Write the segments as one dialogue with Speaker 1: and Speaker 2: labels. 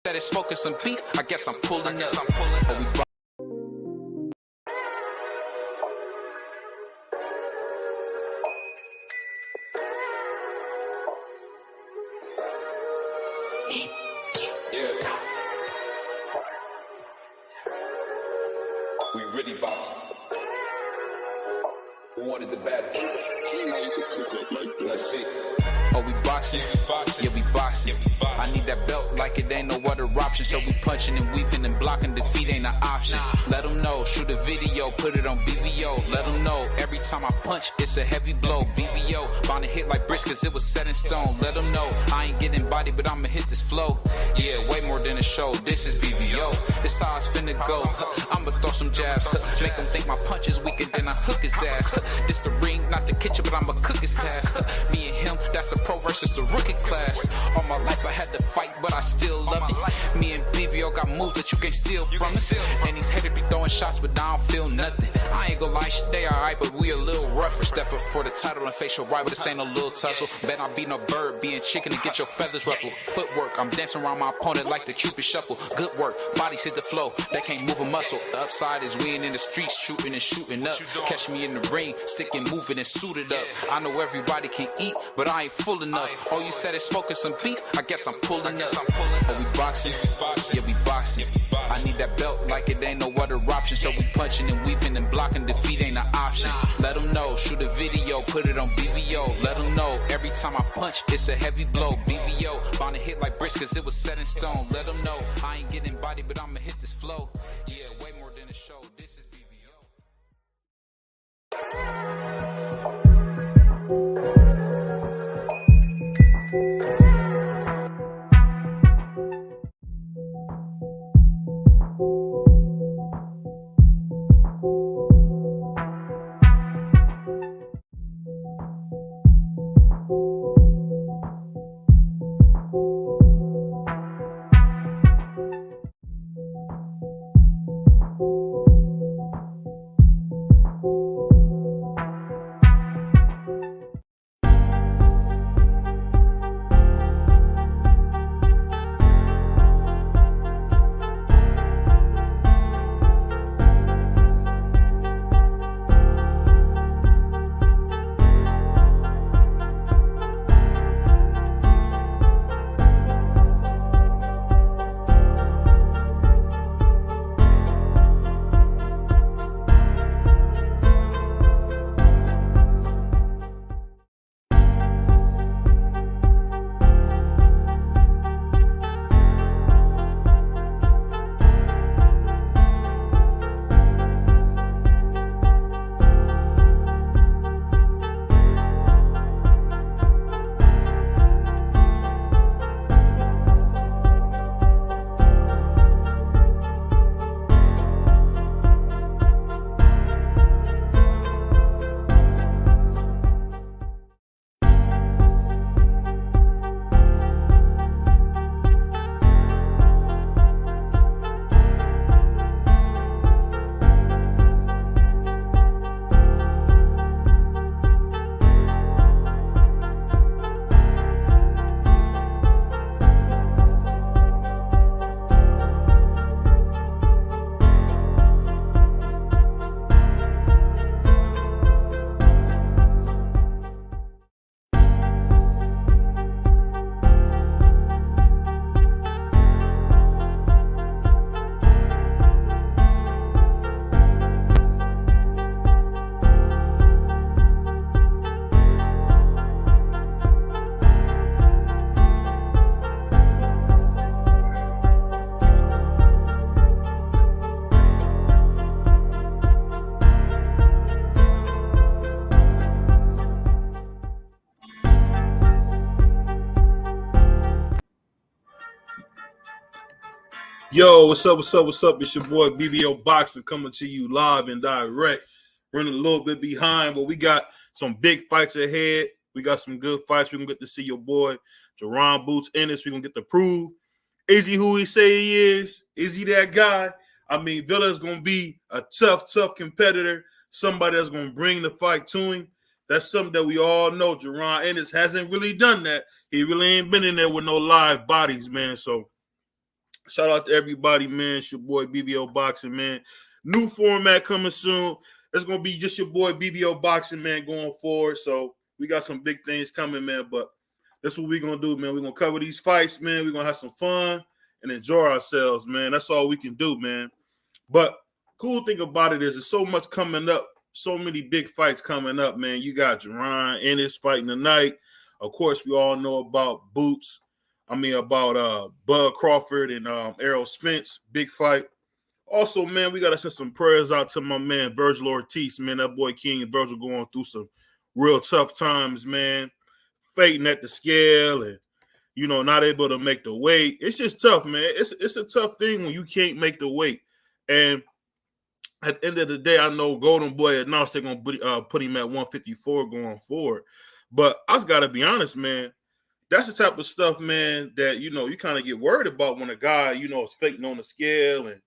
Speaker 1: That is smoking some beef, I guess I'm pulling up. Oh, we
Speaker 2: Yeah. We really boxing. Who wanted the baddest? Let's see.
Speaker 1: Oh, we boxing? Yeah, we boxing. I need that belt like it ain't no other option. So we punching and weaving and blocking. Defeat ain't an option. Let them know. Shoot a video, put it on BVO. Let them know. Every time I punch, it's a heavy blow. BVO, bound to hit like bricks cause it was set in stone. Let them know. I ain't getting body, but I'ma hit this flow. Yeah, way more than a show. This is BVO. This how it's finna go. I'ma throw some jabs. Make them think my punch is weaker than I hook his ass. This the ring, not the kitchen, but I'ma cook his ass. Me and him, that's the pro versus the rookie class. All my life I had to fight, but I still love it. Me and BVO got moves that you can't steal from us. And these haters be throwing shots, but I don't feel nothing. I ain't gonna lie, shit, they alright, but we a little rougher. Step up for the title and face your rival, this ain't no little tussle. Bet I be no bird, being chicken to get your feathers ruffled. Footwork, I'm dancing around my opponent like the Cupid shuffle. Good work, bodies hit the flow, they can't move a muscle. The upside is we ain't in the streets, shooting and shooting up. Catch me in the ring, sticking, moving and suited up. I know everybody can eat, but I ain't full enough. Oh, you said it's smoking some beef, I guess I'm pulling up. Oh, we boxing? Yeah, we boxing. I need that belt like it ain't no other option. So we punching and weaving and blocking. Defeat ain't an option. Let them know. Shoot a video, put it on BVO. Let them know. Every time I punch, it's a heavy blow. BVO, bound to hit like bricks cause it was set in stone. Let them know. I ain't getting body, but I'ma hit this flow. Yeah, way more than a show. This is BVO.
Speaker 3: Yo, what's up? It's your boy BBO Boxing coming to you live and direct. Running a little bit behind, but we got some big fights ahead. We got some good fights. We're going to get to see your boy, Jerron Boots Ennis. We're going to get to prove, is he who he say he is? Is he that guy? I mean, Villa's going to be a tough competitor, somebody that's going to bring the fight to him. That's something that we all know. Jerron Ennis hasn't really done that. He really ain't been in there with no live bodies, man. So Shout out to everybody, man. It's your boy BBO Boxing, man. New format coming soon. It's gonna be just your boy BBO Boxing, man, going forward. So we got some big things coming, man. But that's what we're gonna do, man. We're gonna cover these fights, man. We're gonna have some fun and enjoy ourselves, man. That's all we can do, man. But cool thing about it is there's so much coming up, so many big fights coming up, man. You got Jerron Ennis fighting tonight. Of course, we all know about Boots. About Bud Crawford and Errol Spence, big fight. Also, man, we gotta send some prayers out to my man Virgil Ortiz, man. That boy King and Virgil going through some real tough times, man. Fighting at the scale and not able to make the weight. It's just tough, man. It's a tough thing when you can't make the weight. And at the end of the day, I know Golden Boy announced they're gonna put him at 154 going forward. But I just gotta be honest, man. That's the type of stuff, man, that you kind of get worried about when a guy, is faking on the scale and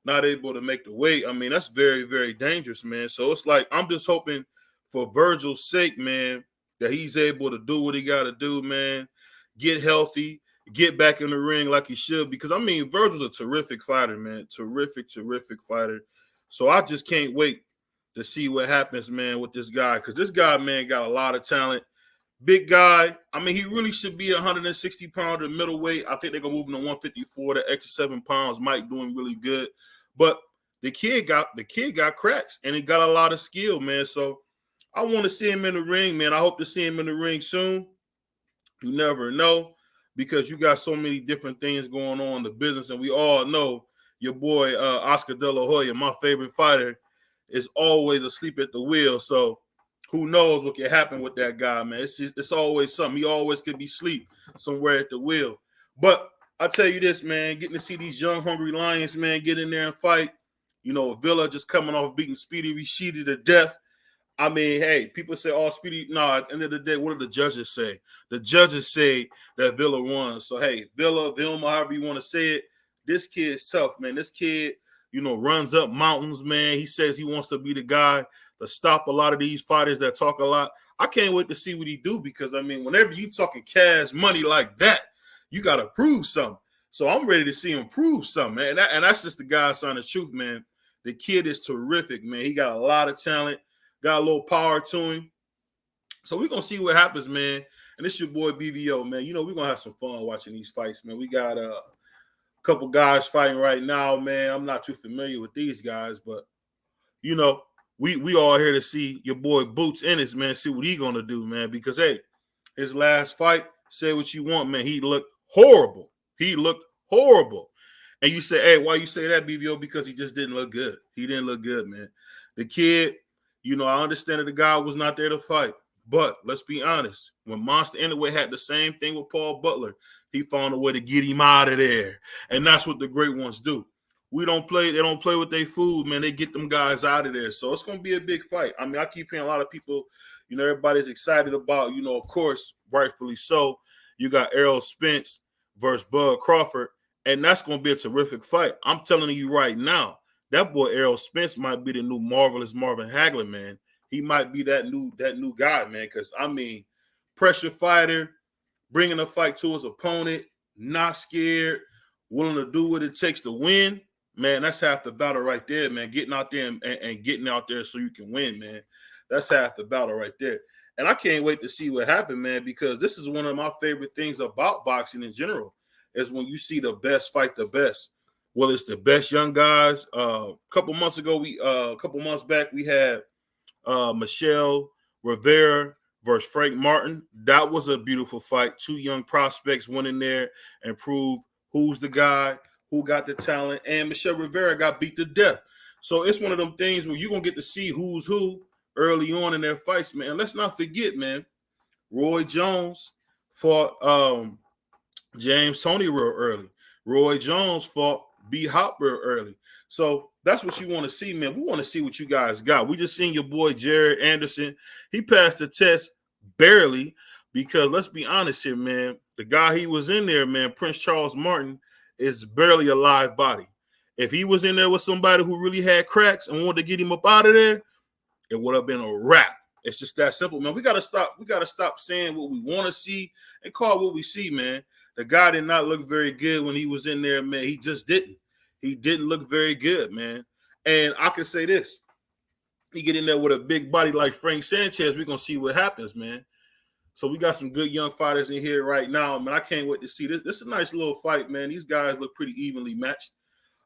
Speaker 3: not able to make the weight. I mean, that's very, very dangerous, man. So it's like I'm just hoping for Virgil's sake, man, that he's able to do what he got to do, man. Get healthy, get back in the ring like he should. Because I mean, Virgil's a terrific fighter, man. Terrific, terrific fighter. So I just can't wait to see what happens, man, with this guy. Because this guy, man, got a lot of talent. Big guy. I mean, he really should be 160 pounder middleweight. I think they're gonna move him to 154. The extra 7 pounds might do him really good. But the kid got cracks and he got a lot of skill, man. So I want to see him in the ring, man. I hope to see him in the ring soon. You never know because you got so many different things going on in the business, and we all know your boy Oscar De La Hoya, my favorite fighter, is always asleep at the wheel. So who knows what can happen with that guy, man? It's always something. He always could be asleep somewhere at the wheel. But I tell you this, man, getting to see these young, hungry Lions, man, get in there and fight. Villa just coming off beating Speedy Rashidi to death. I mean, hey, people say, oh, Speedy. No, at the end of the day, what do the judges say? The judges say that Villa won. So, hey, Villa, Vilma, however you want to say it, this kid's tough, man. This kid, runs up mountains, man. He says he wants to be the guy to stop a lot of these fighters that talk a lot. I can't wait to see what he do because, I mean, whenever you talking cash money like that, you got to prove something. So I'm ready to see him prove something, man. And that's just the guy's son of truth, man. The kid is terrific, man. He got a lot of talent, got a little power to him. So we're going to see what happens, man. And it's your boy BVO, man. We're going to have some fun watching these fights, man. We got a couple guys fighting right now, man. I'm not too familiar with these guys, but, we all here to see your boy Boots Ennis, man, see what he gonna do, man. Because hey, his last fight, say what you want, man. He looked horrible. And you say, hey, why you say that, BVO? Because he just didn't look good. He didn't look good, man. The kid, I understand that the guy was not there to fight. But let's be honest, when Monster Inoue had the same thing with Paul Butler, he found a way to get him out of there. And that's what the great ones do. They don't play with their food, man. They get them guys out of there. So it's going to be a big fight. I mean, I keep hearing a lot of people, everybody's excited about, of course, rightfully so. You got Errol Spence versus Bud Crawford, and that's going to be a terrific fight. I'm telling you right now, that boy Errol Spence might be the new marvelous Marvin Hagler, man. He might be that new guy, man, because, I mean, pressure fighter, bringing a fight to his opponent, not scared, willing to do what it takes to win. Man, that's half the battle right there, man. Getting out there and getting out there so you can win, man. That's half the battle right there. And I can't wait to see what happens, man, because this is one of my favorite things about boxing in general is when you see the best fight the best. Well, it's the best young guys. A couple months back, we had Michelle Rivera versus Frank Martin. That was a beautiful fight. 2 young prospects went in there and proved who's the guy, who got the talent, and Michelle Rivera got beat to death. So it's one of them things where you're going to get to see who's who early on in their fights, man. And let's not forget, man, Roy Jones fought James Toney real early. Roy Jones fought B. Hop real early. So that's what you want to see, man. We want to see what you guys got. We just seen your boy Jared Anderson. He passed the test barely because let's be honest here, man. The guy he was in there, man, Prince Charles Martin, is barely a live body. If he was in there with somebody who really had cracks and wanted to get him up out of there, it would have been a wrap. It's just that simple, man. We gotta stop saying what we want to see and call it what we see, man. The guy did not look very good when he was in there, man. He just didn't. He didn't look very good, man. And I can say this. He get in there with a big body like Frank Sanchez, we're going to see what happens, man. So we got some good young fighters in here right now, man. I can't wait to see this. This is a nice little fight, man. These guys look pretty evenly matched.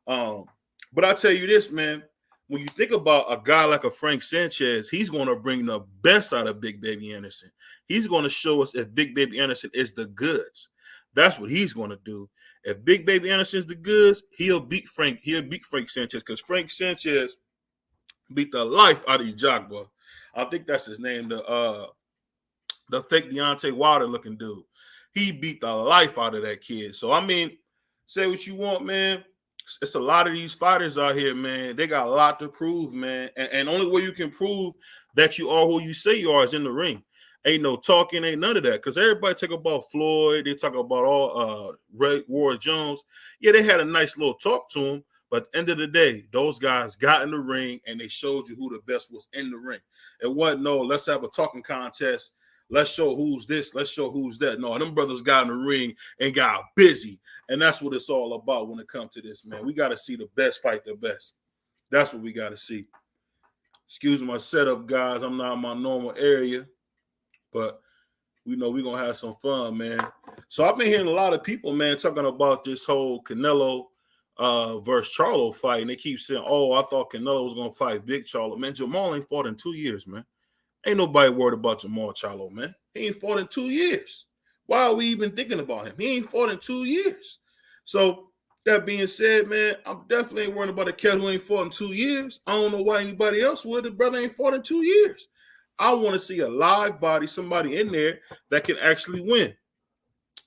Speaker 3: But I tell you this, man. When you think about a guy like a Frank Sanchez, he's going to bring the best out of Big Baby Anderson. He's going to show us if Big Baby Anderson is the goods. That's what he's going to do. If Big Baby Anderson is the goods, he'll beat Frank. He'll beat Frank Sanchez because Frank Sanchez beat the life out of Ijagba. I think that's his name. The fake Deontay Wilder looking dude. He beat the life out of that kid. So I mean, say what you want, man. It's a lot of these fighters out here, man. They got a lot to prove, man. And only way you can prove that you are who you say you are is in the ring. Ain't no talking, ain't none of that. Because everybody talk about Floyd. They talk about all Ray Ward Jones. Yeah, they had a nice little talk to him. But at the end of the day, those guys got in the ring and they showed you who the best was in the ring. It wasn't no, let's have a talking contest. Let's show who's this. Let's show who's that. No, them brothers got in the ring and got busy. And that's what it's all about when it comes to this, man. We got to see the best fight the best. That's what we got to see. Excuse my setup, guys. I'm not in my normal area. But we know we're going to have some fun, man. So I've been hearing a lot of people, man, talking about this whole Canelo versus Charlo fight. And they keep saying, oh, I thought Canelo was going to fight Big Charlo. Man, Jamal ain't fought in 2 years, man. Ain't nobody worried about Jamal Charlo, man. He ain't fought in 2 years. Why are we even thinking about him? He ain't fought in 2 years. So that being said, man, I'm definitely ain't worried about a cat who ain't fought in 2 years. I don't know why anybody else would. The brother ain't fought in 2 years. I want to see a live body, somebody in there that can actually win.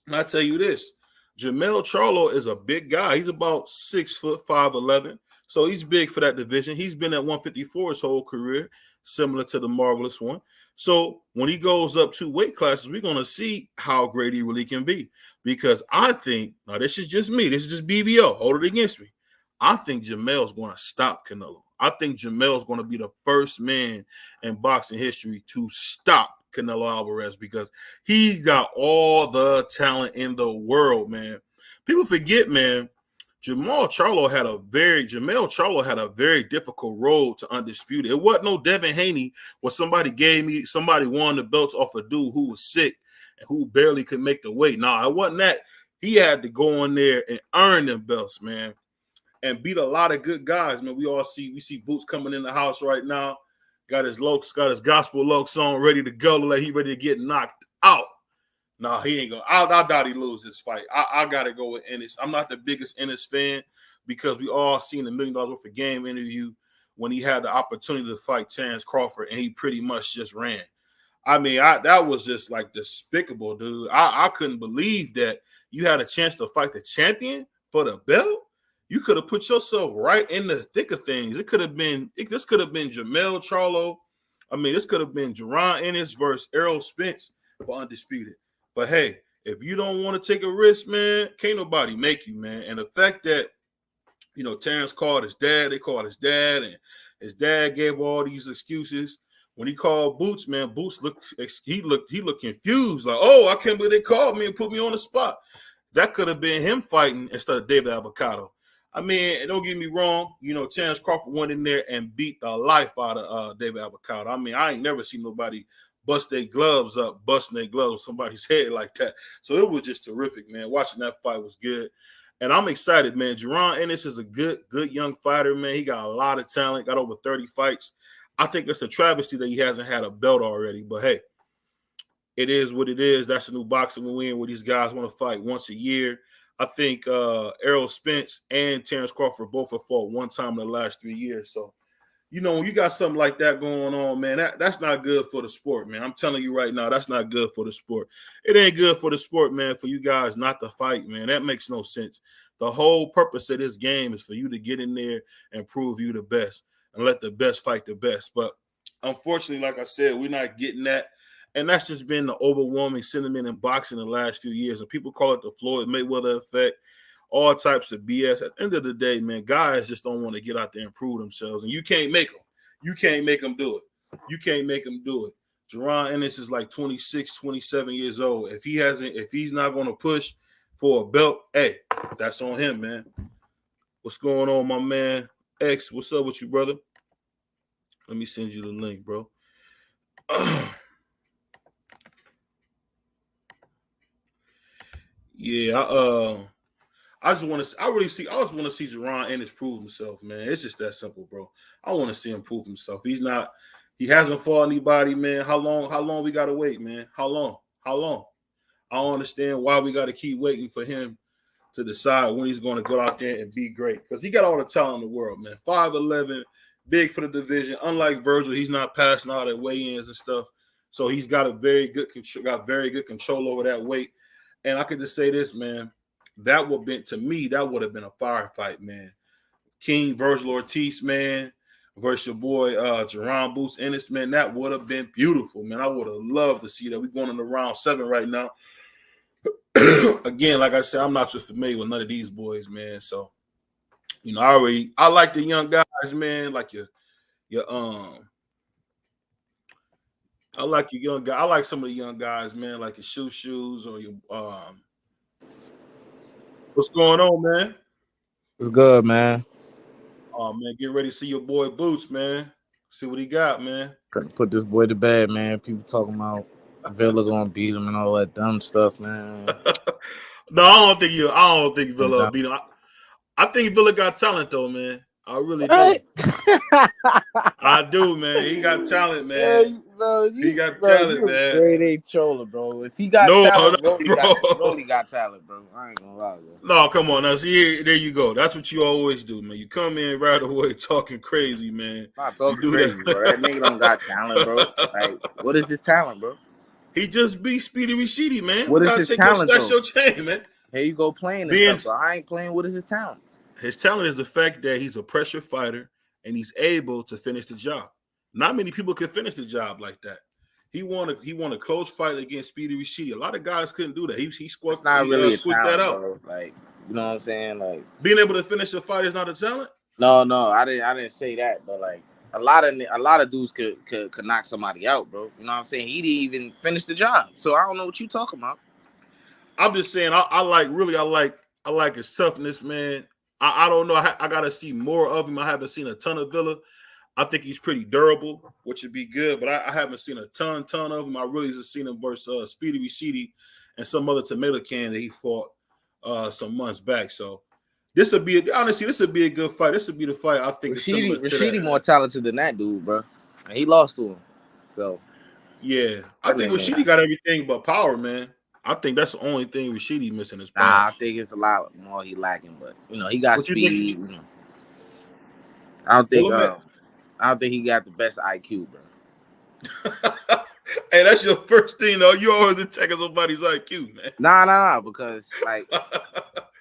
Speaker 3: And I tell you this, Jamel Charlo is a big guy. He's about 6 foot 5'11". So he's big for that division. He's been at 154 his whole career, similar to the Marvelous One. So when he goes up 2 weight classes, we're going to see how great he really can be. Because I think, now this is just me, this is just BBO, hold it against me. I think Jamel's going to stop Canelo. I think Jamel's going to be the first man in boxing history to stop Canelo Alvarez because he got all the talent in the world, man. People forget, man, Jamel Charlo had a very difficult road to undisputed. It wasn't no Devin Haney where somebody won the belts off a dude who was sick and who barely could make the weight. No, it wasn't that. He had to go in there and earn them belts, man, and beat a lot of good guys, man. We see Boots coming in the house right now. Got his gospel Loke song ready to go, like he ready to get knocked out. No, he ain't gonna. I doubt he lose this fight. I gotta go with Ennis. I'm not the biggest Ennis fan because we all seen the $1 million worth of game interview when he had the opportunity to fight Terrence Crawford and he pretty much just ran. I mean, that was just like despicable, dude. I couldn't believe that you had a chance to fight the champion for the belt. You could have put yourself right in the thick of things. This could have been Jamel Charlo. I mean, this could have been Jerron Ennis versus Errol Spence for undisputed. But hey, if you don't want to take a risk, man, can't nobody make you, man. And the fact that, Terrence called his dad, they called his dad, and his dad gave all these excuses. When he called Boots, man, Boots looked confused, like, oh, I can't believe they called me and put me on the spot. That could have been him fighting instead of David Avocado. I mean, don't get me wrong, Terrence Crawford went in there and beat the life out of David Avocado. I mean, I ain't never seen nobody busting their gloves on somebody's head like that. So it was just terrific, man. Watching that fight was good. And I'm excited, man. Jerron Ennis is a good young fighter, man. He got a lot of talent, got over 30 fights. I think it's a travesty that he hasn't had a belt already. But, hey, it is what it is. That's a new boxing win where these guys want to fight once a year. I think Errol Spence and Terrence Crawford both have fought one time in the last 3 years. So, when you got something like that going on, man, that's not good for the sport, man. I'm telling you right now, that's not good for the sport. It ain't good for the sport, man, for you guys not to fight, man. That makes no sense. The whole purpose of this game is for you to get in there and prove you the best and let the best fight the best. But unfortunately, like I said, we're not getting that. And that's just been the overwhelming sentiment in boxing the last few years. And people call it the Floyd Mayweather effect, all types of BS. At the end of the day, man, guys just don't want to get out there and prove themselves. And you can't make them. You can't make them do it. You can't make them do it. Jerron Ennis is like 26, 27 years old. If he's not going to push, for a belt, hey, that's on him, man. What's going on, my man? X, what's up with you, brother? Let me send you the link, bro. Yeah, I just want to. I just want to see Jerron Ennis prove himself, man. It's just that simple, bro. I want to see him prove himself. He hasn't fought anybody, man. How long we gotta wait, man? How long? I don't understand why we gotta keep waiting for him to decide when he's going to go out there and be great. Because he got all the talent in the world, man. 5'11", big for the division. Unlike Virgil, he's not passing out at weigh-ins and stuff. So he's got very good control over that weight. And I could just say this, man. That would have been a firefight, man. King Virgil Ortiz, man, versus your boy Jerron Boots Ennis, man. That would have been beautiful, man. I would have loved to see that. We're going into round 7 right now. Again, like I said, I'm not so familiar with none of these boys, man. So, I like the young guys, man. Like I like your young guy. I like some of the young guys, man, like your shoes or your What's going on, man?
Speaker 4: It's good, man.
Speaker 3: Oh man, get ready to see your boy Boots, man. See what he got, man.
Speaker 4: Put this boy to bed, man. People talking about Villa gonna beat him and all that dumb stuff, man.
Speaker 3: No, I don't think Villa beat him. I think Villa got talent though, man. I really do. I do, man. He got talent, man.
Speaker 4: Yeah, bro,
Speaker 3: he got talent, man.
Speaker 4: Grade A troller, bro. If he got talent, Rolly got talent, bro. I ain't gonna lie, bro.
Speaker 3: No, come on now. See, there you go. That's what you always do, man. You come in right away talking crazy, man.
Speaker 4: Not talking crazy, bro. That nigga don't got talent, bro. Like, what is his talent, bro?
Speaker 3: He just beat Speedy Rashidi, man.
Speaker 4: What is his talent,
Speaker 3: that's your chain, man.
Speaker 4: Here you go playing and stuff, bro. I ain't playing. What is his talent?
Speaker 3: His talent is the fact that he's a pressure fighter and he's able to finish the job. Not many people can finish the job like that. He won a close fight against Speedy Rashidi. A lot of guys couldn't do that. He squeaked that out.
Speaker 4: Bro. Like, you know what I'm saying? Like,
Speaker 3: being able to finish a fight is not a talent.
Speaker 4: No, I didn't say that, but like a lot of dudes could knock somebody out, bro. You know what I'm saying? He didn't even finish the job. So I don't know what you talking about.
Speaker 3: I'm just saying I like his toughness, man. I don't know. I got to see more of him. I haven't seen a ton of Villa. I think he's pretty durable, which would be good, but I haven't seen a ton of him. I really just seen him versus Speedy Rashidi and some other tomato can that he fought some months back. So this would be a good fight. This would be the fight I think.
Speaker 4: Rashidi more talented than that dude, bro. And he lost to him. So
Speaker 3: yeah, I think Rashidi got everything but power, man. I think that's the only thing Rashidi missing is power.
Speaker 4: Nah, I think it's a lot more he lacking, but he got speed. I don't think he got the best IQ, bro.
Speaker 3: Hey, that's your first thing, though. You always attacking somebody's IQ, man.
Speaker 4: Nah, because like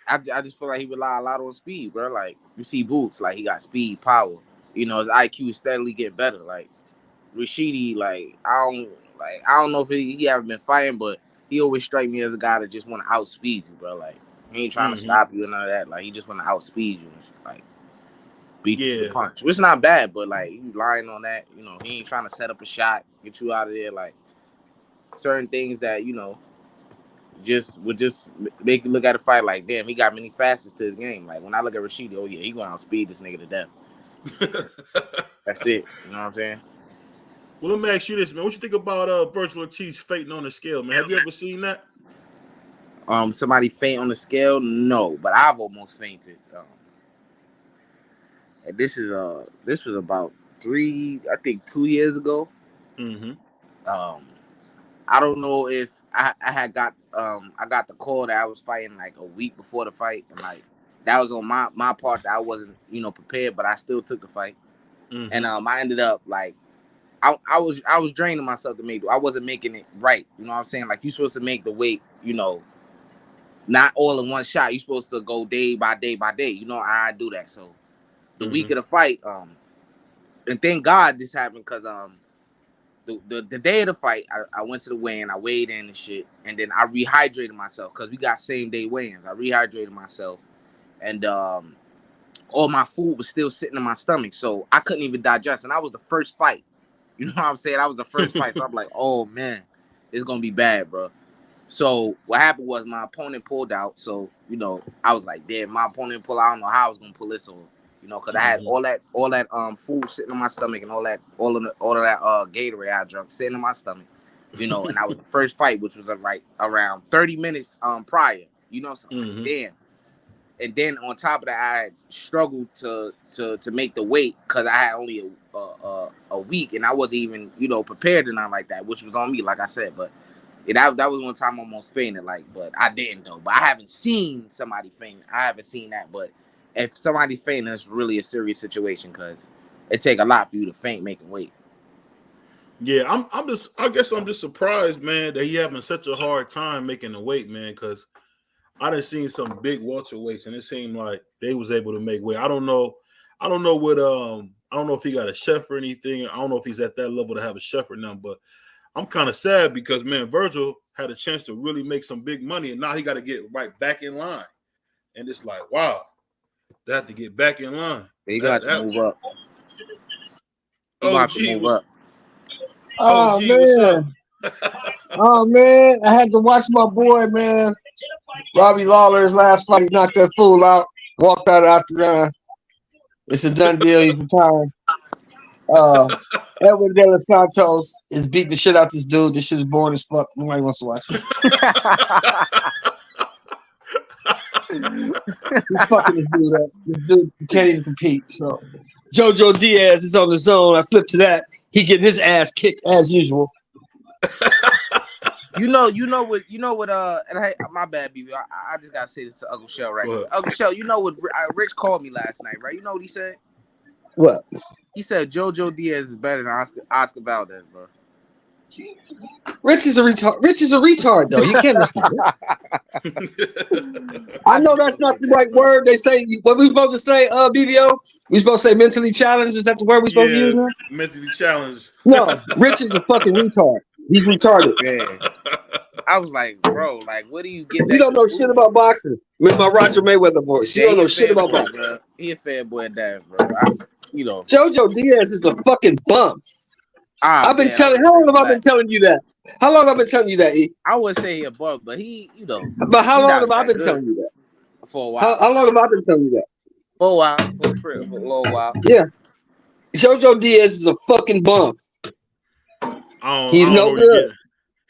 Speaker 4: I just feel like he rely a lot on speed, bro. Like you see Boots, like he got speed, power. His IQ is steadily getting better. Like Rashidi, like I don't know if he haven't been fighting, but he always strike me as a guy that just want to outspeed you, bro. Like he ain't trying to stop you and none of that. Like he just want to outspeed you, and like beat you to the punch. Which is not bad, but like you lying on that, he ain't trying to set up a shot, get you out of there. Like certain things that would just make you look at a fight like, damn, he got many facets to his game. Like when I look at Rashidi, oh yeah, he gonna outspeed this nigga to death. That's it. You know what I'm saying?
Speaker 3: Well, let me ask you this, man. What you think about Virgil Ortiz fainting on the scale, man? Have you ever seen that?
Speaker 4: Somebody faint on the scale? No, but I've almost fainted. And this was about 2 years ago.
Speaker 3: Mm-hmm.
Speaker 4: I don't know if I got the call that I was fighting like a week before the fight, and like that was on my part that I wasn't prepared, but I still took the fight, and I ended up like. I was draining myself to make it. I wasn't making it right. You know what I'm saying? Like, you're supposed to make the weight, not all in one shot. You're supposed to go day by day by day. I do that. So the week of the fight, and thank God this happened because the day of the fight, I went to the weigh-in, I weighed in and shit, and then I rehydrated myself because we got same day weigh-ins. I rehydrated myself, and all my food was still sitting in my stomach, so I couldn't even digest. And that was the first fight. You know what I'm saying? That was the first fight. So I'm like, oh, man, it's going to be bad, bro. So what happened was my opponent pulled out. So I was like, damn, my opponent pulled out. I don't know how I was gonna pull this off. Because I had all that food sitting in my stomach and all of that Gatorade I drank sitting in my stomach. And I was the first fight, which was around 30 minutes prior. So damn. And then on top of that, I had struggled to make the weight because I had only a week and I wasn't even prepared or nothing like that, which was on me, like I said. But that was one time I almost fainted, but I didn't though. But I haven't seen somebody faint. I haven't seen that. But if somebody's fainting, it's really a serious situation because it take a lot for you to faint making weight.
Speaker 3: Yeah, I guess I'm just surprised, man, that he having such a hard time making the weight, man, because I done seen some big welterweights and it seemed like they was able to make weight. I don't know what I don't know if he got a chef or anything. I don't know if he's at that level to have a chef or nothing, but I'm kind of sad because, man, Virgil had a chance to really make some big money and now he got to get right back in line. And it's like, wow, they have to get back in line.
Speaker 4: He got to move up.
Speaker 5: Oh, man. Oh, man. I had to watch my boy, man. Robbie Lawler's last fight. He knocked that fool out. Walked out of the octagon. It's a done deal. He's retiring. Edwin De Los Santos is beating the shit out this dude. This shit is boring as fuck. Nobody wants to watch it. He's fucking this dude up. This dude can't even compete. So Jojo Diaz is on the zone. I flip to that. He getting his ass kicked as usual.
Speaker 4: You know what? And hey, my bad, BB. I just gotta say this to Uncle Shell right here. Uncle Shell, you know what? Rich called me last night, right? You know what he said?
Speaker 5: What?
Speaker 4: He said Jojo Diaz is better than Oscar Valdez, bro.
Speaker 5: Rich is a retard, though. You can't listen to it. I know that's not the right word. They say what we supposed to say, BBO? We supposed to say mentally challenged? Is that the word we supposed to use now?
Speaker 3: Mentally challenged.
Speaker 5: No, Rich is a fucking retard. He's retarded.
Speaker 4: Yeah. I was like, bro, what do you get?
Speaker 5: You don't know shit about boxing. With my Roger Mayweather voice. You don't know shit about boxing.
Speaker 4: Bro. He a fair boy at that, bro.
Speaker 5: Jojo Diaz is a fucking bum. I've been telling. How long have I been telling you that? How long have I been telling you that? E?
Speaker 4: I would say he above, but he,
Speaker 5: But how long have I been telling you that?
Speaker 4: For a while.
Speaker 5: How long have I been telling you that?
Speaker 4: For a while. For a little while.
Speaker 5: Yeah. Jojo Diaz is a fucking bum. He's no good.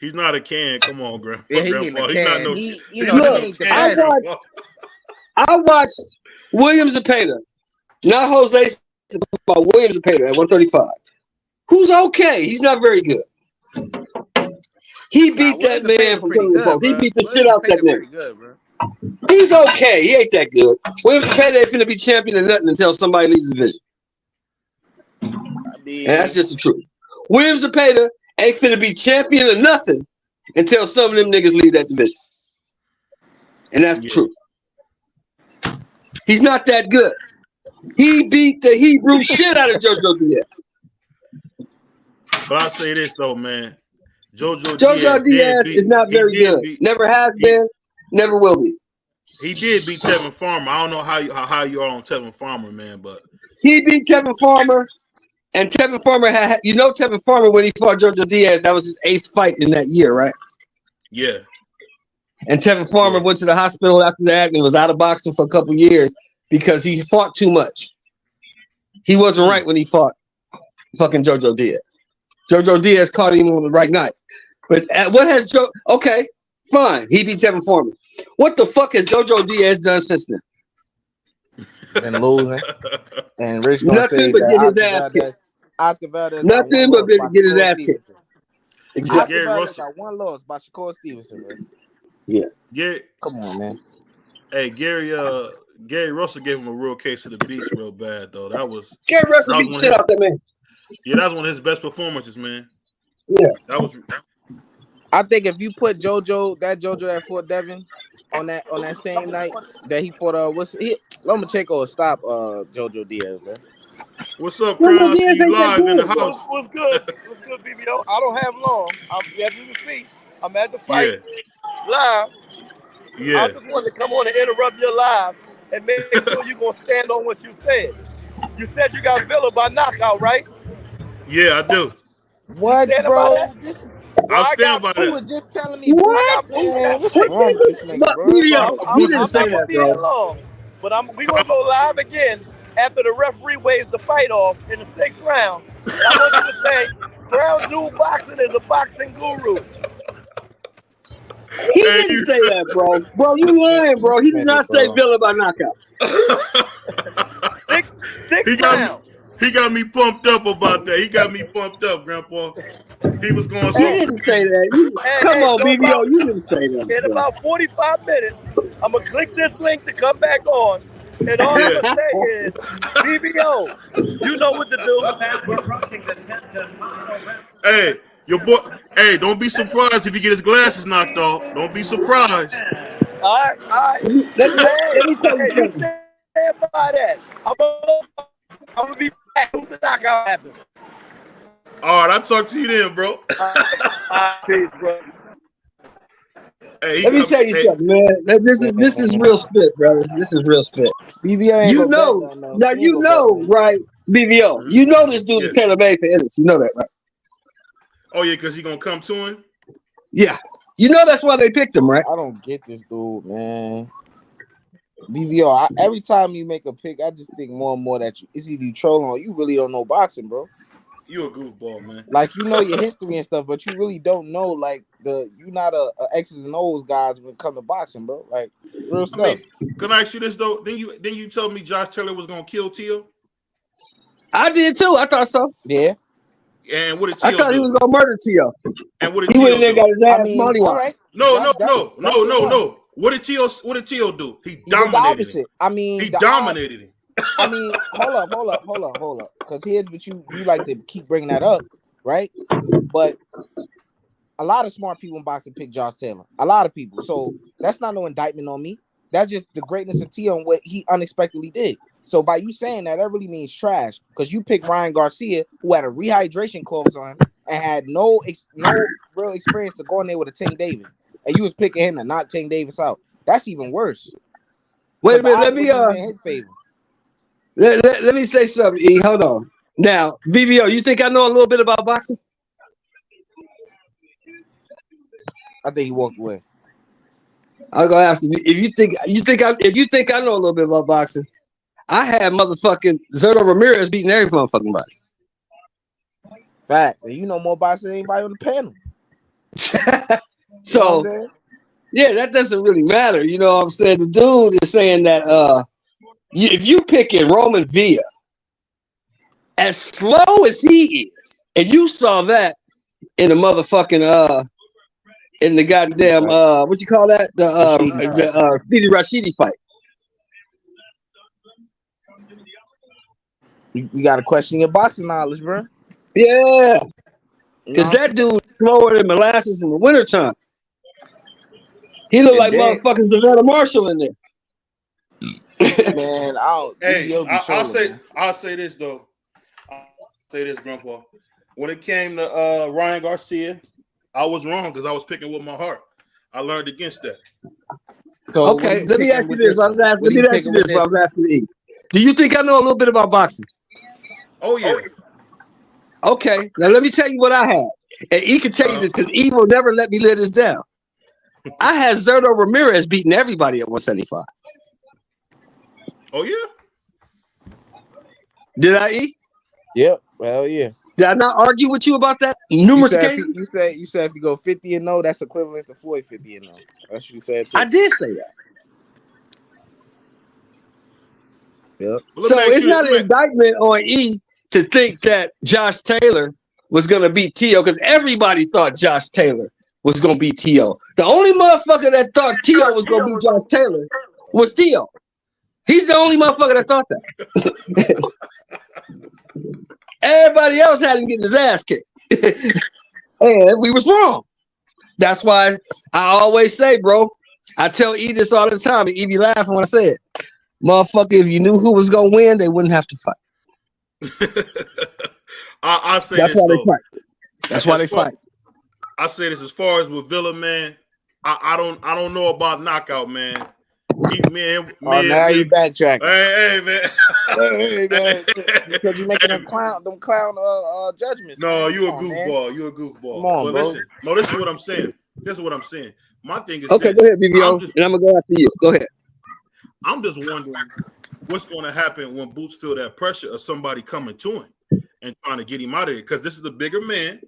Speaker 3: He's not a can. Come on, Grandpa.
Speaker 4: Yeah, he's
Speaker 3: not
Speaker 4: no.
Speaker 5: Look, I watched Williams Zepeda, not Jose, but Williams Zepeda at 135. Who's okay? He's not very good. He beat that man from coming to He beat the shit out that man. He's okay. He ain't that good. Williams Zepeda ain't finna be champion of nothing until somebody leaves the division. And that's just the truth. Williams Zepeda ain't finna be champion of nothing until some of them niggas leave that division. And that's the truth. He's not that good. He beat the Hebrew shit out of Jojo Diaz.
Speaker 3: But I'll say this though, man. Jojo
Speaker 5: Diaz is not very good. Never has been, never will be.
Speaker 3: He did beat Tevin Farmer. I don't know how you are on Tevin Farmer, man, but
Speaker 5: he beat Tevin Farmer. And Tevin Farmer had, Tevin Farmer when he fought Jojo Diaz, that was his 8th fight in that year, right?
Speaker 3: Yeah.
Speaker 5: And Tevin Farmer went to the hospital after that and was out of boxing for a couple years because he fought too much. He wasn't right when he fought fucking Jojo Diaz. Jojo Diaz caught him on the right night. But what has Joe? Okay, fine. He beat Tevin Farmer. What the fuck has Jojo Diaz done since then?
Speaker 4: Been losing. And Rich
Speaker 5: nothing but get his ass kicked.
Speaker 4: Oscar Valdez.
Speaker 5: Nothing but get his ass kicked.
Speaker 4: Exactly. Oscar Valdez got one loss by Shakur Stevenson, man.
Speaker 3: Yeah.
Speaker 4: Come on, man.
Speaker 3: Hey, Gary Russell gave him a real case of the beats real bad, though.
Speaker 5: Gary Russell beat the shit out that man.
Speaker 3: Yeah, that was one of his best performances, man.
Speaker 5: Yeah.
Speaker 4: I think if you put Jojo that fought Devin on that same night that he fought Lomachenko stop Jojo Diaz, man.
Speaker 3: What's up, Crown? I see you live in the house.
Speaker 6: What's good? What's good, BBO? I don't have long. As you can see, I'm at the fight live.
Speaker 3: Yeah.
Speaker 6: I just wanted to come on and interrupt your live and make sure you're going to stand on what you said. You said you got Villa by knockout, right?
Speaker 3: Yeah, I do.
Speaker 4: What, bro?
Speaker 3: I'll stand by
Speaker 4: He
Speaker 3: that.
Speaker 4: was just telling me,
Speaker 5: What?
Speaker 4: man, what's wrong with this nigga,
Speaker 5: But
Speaker 4: bro?
Speaker 5: video, you didn't
Speaker 6: I'm
Speaker 5: say
Speaker 6: not gonna
Speaker 5: that,
Speaker 6: be here
Speaker 5: bro.
Speaker 6: long, but we gonna go live again after the referee waves the fight off in the 6th round. And I want you to say, Crown Jewel Boxing is a boxing guru.
Speaker 5: He
Speaker 3: Hey,
Speaker 5: didn't say that, bro. Bro, you lying, bro. He did not say Villa by knockout.
Speaker 6: Six rounds.
Speaker 3: He got me pumped up about that. He got me pumped up, Grandpa. He was going
Speaker 5: He
Speaker 3: so
Speaker 5: didn't say
Speaker 3: crazy.
Speaker 5: that. Come on,
Speaker 6: so
Speaker 5: BBO. You didn't say that,
Speaker 6: in
Speaker 5: bro.
Speaker 6: about 45 minutes, I'm gonna click this link to come back on, and all I'm gonna say is, BBO, you know what to do.
Speaker 7: We're approaching the 10th and final round.
Speaker 3: Hey, your boy. Hey, don't be surprised if he get his glasses knocked off. Don't be surprised.
Speaker 6: All right.
Speaker 5: Let me tell you
Speaker 6: You
Speaker 5: something.
Speaker 6: stand by that. I'm gonna be back when the knockout happens.
Speaker 3: All right, I'll talk to you then, bro.
Speaker 6: Peace, bro.
Speaker 3: Hey,
Speaker 5: Let me tell you something, man. This is real spit, brother. This is real spit.
Speaker 4: BBO ain't
Speaker 5: You
Speaker 4: gonna
Speaker 5: know,
Speaker 4: bet nothing,
Speaker 5: now
Speaker 4: though. He
Speaker 5: you
Speaker 4: ain't gonna
Speaker 5: know,
Speaker 4: bet nothing.
Speaker 5: right, BBO. You know this dude is tailor made for Ennis. You know that, right?
Speaker 3: Oh yeah, because he gonna come to him.
Speaker 5: Yeah. You know that's why they picked him, right?
Speaker 4: I don't get this dude, man. BBO, every time you make a pick, I just think more and more that it's either you trolling or you really don't know boxing, bro.
Speaker 3: You a goofball, man.
Speaker 4: Like, you know your history and stuff, but you really don't know, like, you're not a X's and O's guys when it comes to boxing, bro. Like, real stuff.
Speaker 3: I mean, can I ask you this though? Then you tell me Josh Taylor was gonna kill Tio?
Speaker 5: I did too. I thought so.
Speaker 4: Yeah.
Speaker 3: And what did
Speaker 5: I
Speaker 3: Tio
Speaker 5: thought
Speaker 3: do?
Speaker 5: he was gonna murder Tio.
Speaker 3: And what did
Speaker 5: He went
Speaker 3: Tio
Speaker 5: in there
Speaker 3: do?
Speaker 5: and got his ass
Speaker 4: I mean,
Speaker 5: molly
Speaker 4: all right.
Speaker 3: No.
Speaker 4: That's
Speaker 3: What did Tio do? He
Speaker 4: the
Speaker 3: dominated
Speaker 4: opposite.
Speaker 3: him.
Speaker 4: I mean,
Speaker 3: He dominated him.
Speaker 4: I mean, hold up. Because here's what you like to keep bringing that up, right? But a lot of smart people in boxing pick Josh Taylor. A lot of people. So that's not no indictment on me. That's just the greatness of Tio and what he unexpectedly did. So by you saying that really means trash, because you picked Ryan Garcia, who had a rehydration clause on him and had no real experience to go in there with a Tank Davis, and you was picking him to knock Tank Davis out. That's even worse.
Speaker 5: Wait a minute, let me
Speaker 4: in his favor.
Speaker 5: let me say something, E. Hold on. Now, BBO, you think I know a little bit about boxing?
Speaker 4: I think he walked away.
Speaker 5: I'm gonna ask you if you think I know a little bit about boxing. I had motherfucking Zerto Ramirez beating every motherfucking body.
Speaker 4: Fact. And you know more boxing than anybody on the panel.
Speaker 5: So yeah, that doesn't really matter. You know what I'm saying? The dude is saying that if you picking Roman Villa as slow as he is, and you saw that in the motherfucking in the goddamn what you call that? The Speedy Rashidi fight.
Speaker 4: You got to question your boxing knowledge, bro.
Speaker 5: Yeah. Because that dude's slower than molasses in the wintertime. He looked like motherfucking Savannah Marshall in there.
Speaker 4: Man,
Speaker 3: I'll say this though. I'll say this, Grandpa. When it came to Ryan Garcia, I was wrong because I was picking with my heart. I learned against that.
Speaker 4: So
Speaker 5: okay, let me ask you this. Let me ask you this. What I was asking E. Do you think I know a little bit about boxing?
Speaker 3: Oh yeah.
Speaker 5: Okay, now let me tell you what I had. And E can tell you this because E will never let me live this down. I had Zerto Ramirez beating everybody at 175.
Speaker 3: Oh yeah.
Speaker 4: Did I, E? Yep. Well, yeah.
Speaker 5: Did I not argue with you about that numerous occasions?
Speaker 4: You said if you go 50-0, that's equivalent to 40-50-0. That's what you said too.
Speaker 5: I did say that.
Speaker 4: Yep.
Speaker 5: So it's not an indictment on E to think that Josh Taylor was going to beat Tio because everybody thought Josh Taylor was going to beat Tio. The only motherfucker that thought Tio was going to beat Josh Taylor was Tio. He's the only motherfucker that thought that. Everybody else had him getting his ass kicked. And we was wrong. That's why I always say, bro, I tell E this all the time, and E be laughing when I say it. Motherfucker, if you knew who was going to win, they wouldn't have to fight.
Speaker 3: I say
Speaker 5: that's
Speaker 3: this
Speaker 5: why
Speaker 3: though.
Speaker 5: they fight. That's why they fight.
Speaker 3: I say this as far as with Villa, man. I don't know about knockout, man.
Speaker 4: Now you backtracking.
Speaker 3: Hey, man.
Speaker 4: Hey, man. Because you making them clown judgments.
Speaker 3: No,
Speaker 4: man.
Speaker 3: you a
Speaker 4: Come on,
Speaker 3: goofball.
Speaker 4: man.
Speaker 3: You a goofball.
Speaker 4: Come on,
Speaker 3: but
Speaker 4: bro.
Speaker 3: listen, no, this is what I'm saying. This is what I'm saying. My thing is
Speaker 5: Okay,
Speaker 3: this.
Speaker 5: go ahead, BBO, and I'm gonna go after you. Go ahead.
Speaker 3: I'm just wondering what's going to happen when Boots feel that pressure of somebody coming to him and trying to get him out of there, because this is a bigger man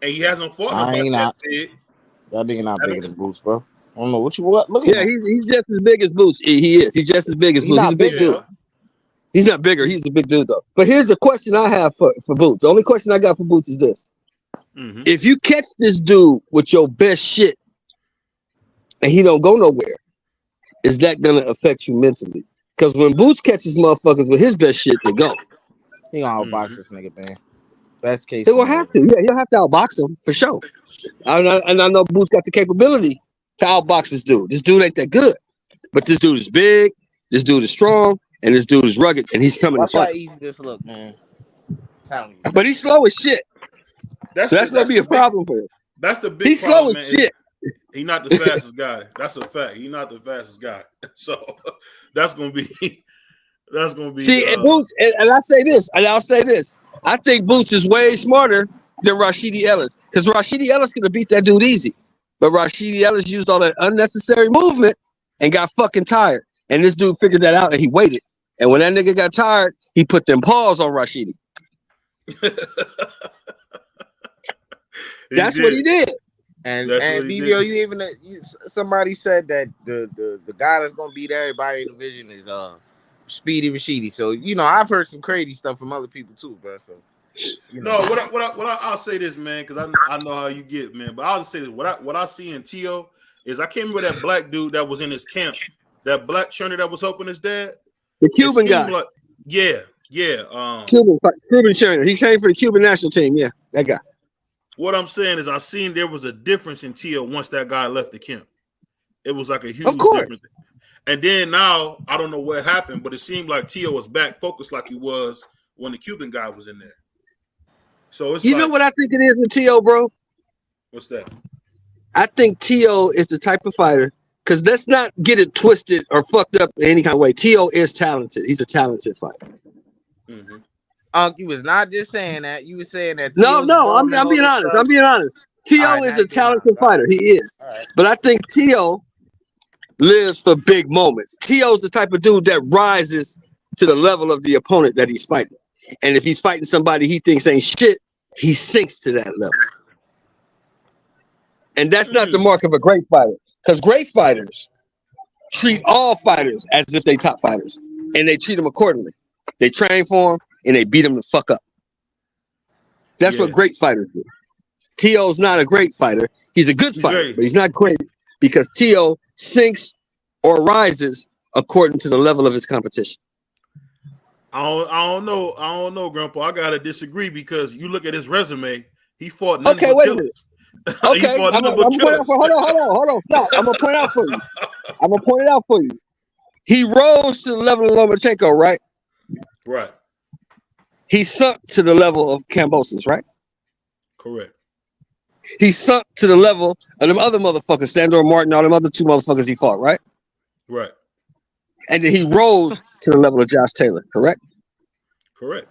Speaker 3: and he hasn't fought nobody that big.
Speaker 4: That nigga not bigger than Boots, bro. I don't know what you what. Look at him.
Speaker 5: He's just as big as Boots. He is. He's just as big as Boots. He's a big dude. He's not bigger. He's a big dude though. But here's the question I have for Boots. The only question I got for Boots is this: if you catch this dude with your best shit and he don't go nowhere, is that gonna affect you mentally? Because when Boots catches motherfuckers with his best shit, they go.
Speaker 4: He gonna outbox this nigga, man. Best case.
Speaker 5: He will have to. Yeah, he'll have to outbox him for sure. And I know Boots got the capability to outbox this dude. This dude ain't that good, but this dude is big. This dude is strong, and this dude is rugged, and he's coming
Speaker 4: Watch
Speaker 5: to
Speaker 4: how
Speaker 5: fight.
Speaker 4: easy this look, man. I'm telling you.
Speaker 5: But he's slow as shit. That's gonna be a problem for him.
Speaker 3: That's the big.
Speaker 5: He's
Speaker 3: problem,
Speaker 5: slow as
Speaker 3: man.
Speaker 5: shit.
Speaker 3: He's not the fastest guy. That's a fact. He's not the fastest guy. So that's gonna be. See,
Speaker 5: and Boots, and I say this, and I'll say this. I think Boots is way smarter than Rashidi Ellis, because Rashidi Ellis could have beat that dude easy, but Rashidi Ellis used all that unnecessary movement and got fucking tired. And this dude figured that out, and he waited. And when that nigga got tired, he put them paws on Rashidi. That's what he did.
Speaker 4: And BBO, somebody said that the guy that's gonna beat everybody in the division is Speedy Rashidi. So I've heard some crazy stuff from other people too, bro. So
Speaker 3: no, I'll say this, man, because I know how you get, man. But I'll just say this: what I see in T.O. is I can't remember that black dude that was in his camp, that black trainer that was helping his dad,
Speaker 5: the Cuban guy.
Speaker 3: Like, yeah.
Speaker 5: Cuban trainer. He came for the Cuban national team. Yeah, that guy.
Speaker 3: What I'm saying is, I seen there was a difference in T.O. once that guy left the camp. It was like a huge difference. And then now, I don't know what happened, but it seemed like T.O. was back focused like he was when the Cuban guy was in there. So it's
Speaker 5: know what I think it is with T.O., bro?
Speaker 3: What's that?
Speaker 5: I think T.O. is the type of fighter, because let's not get it twisted or fucked up in any kind of way. T.O. is talented. He's a talented fighter.
Speaker 3: Mm-hmm.
Speaker 4: You was not just saying that. You were saying that.
Speaker 5: No, I'm being honest. I'm being honest. T.O. is a talented fighter. He is. Right. But I think T.O. lives for big moments. T.O.'s the type of dude that rises to the level of the opponent that he's fighting. And if he's fighting somebody he thinks ain't shit, he sinks to that level. And that's not the mark of a great fighter. Because great fighters treat all fighters as if they top fighters. And they treat them accordingly. They train for them and they beat them the fuck up. That's what great fighters do. T.O.'s not a great fighter. He's a good fighter, but he's not great because T.O. sinks or rises according to the level of his competition.
Speaker 3: I don't know, Grandpa. I gotta disagree because you look at his resume. He fought.
Speaker 5: Okay, wait a minute. Okay, hold on, stop. I'm gonna point out for you. He rose to the level of Lomachenko, right?
Speaker 3: Right.
Speaker 5: He sunk to the level of Kambosos, right?
Speaker 3: Correct.
Speaker 5: He sunk to the level of them other motherfuckers, Sandor Martin, all them other two motherfuckers he fought, right?
Speaker 3: Right.
Speaker 5: And then he rose to the level of Josh Taylor, correct?
Speaker 3: Correct.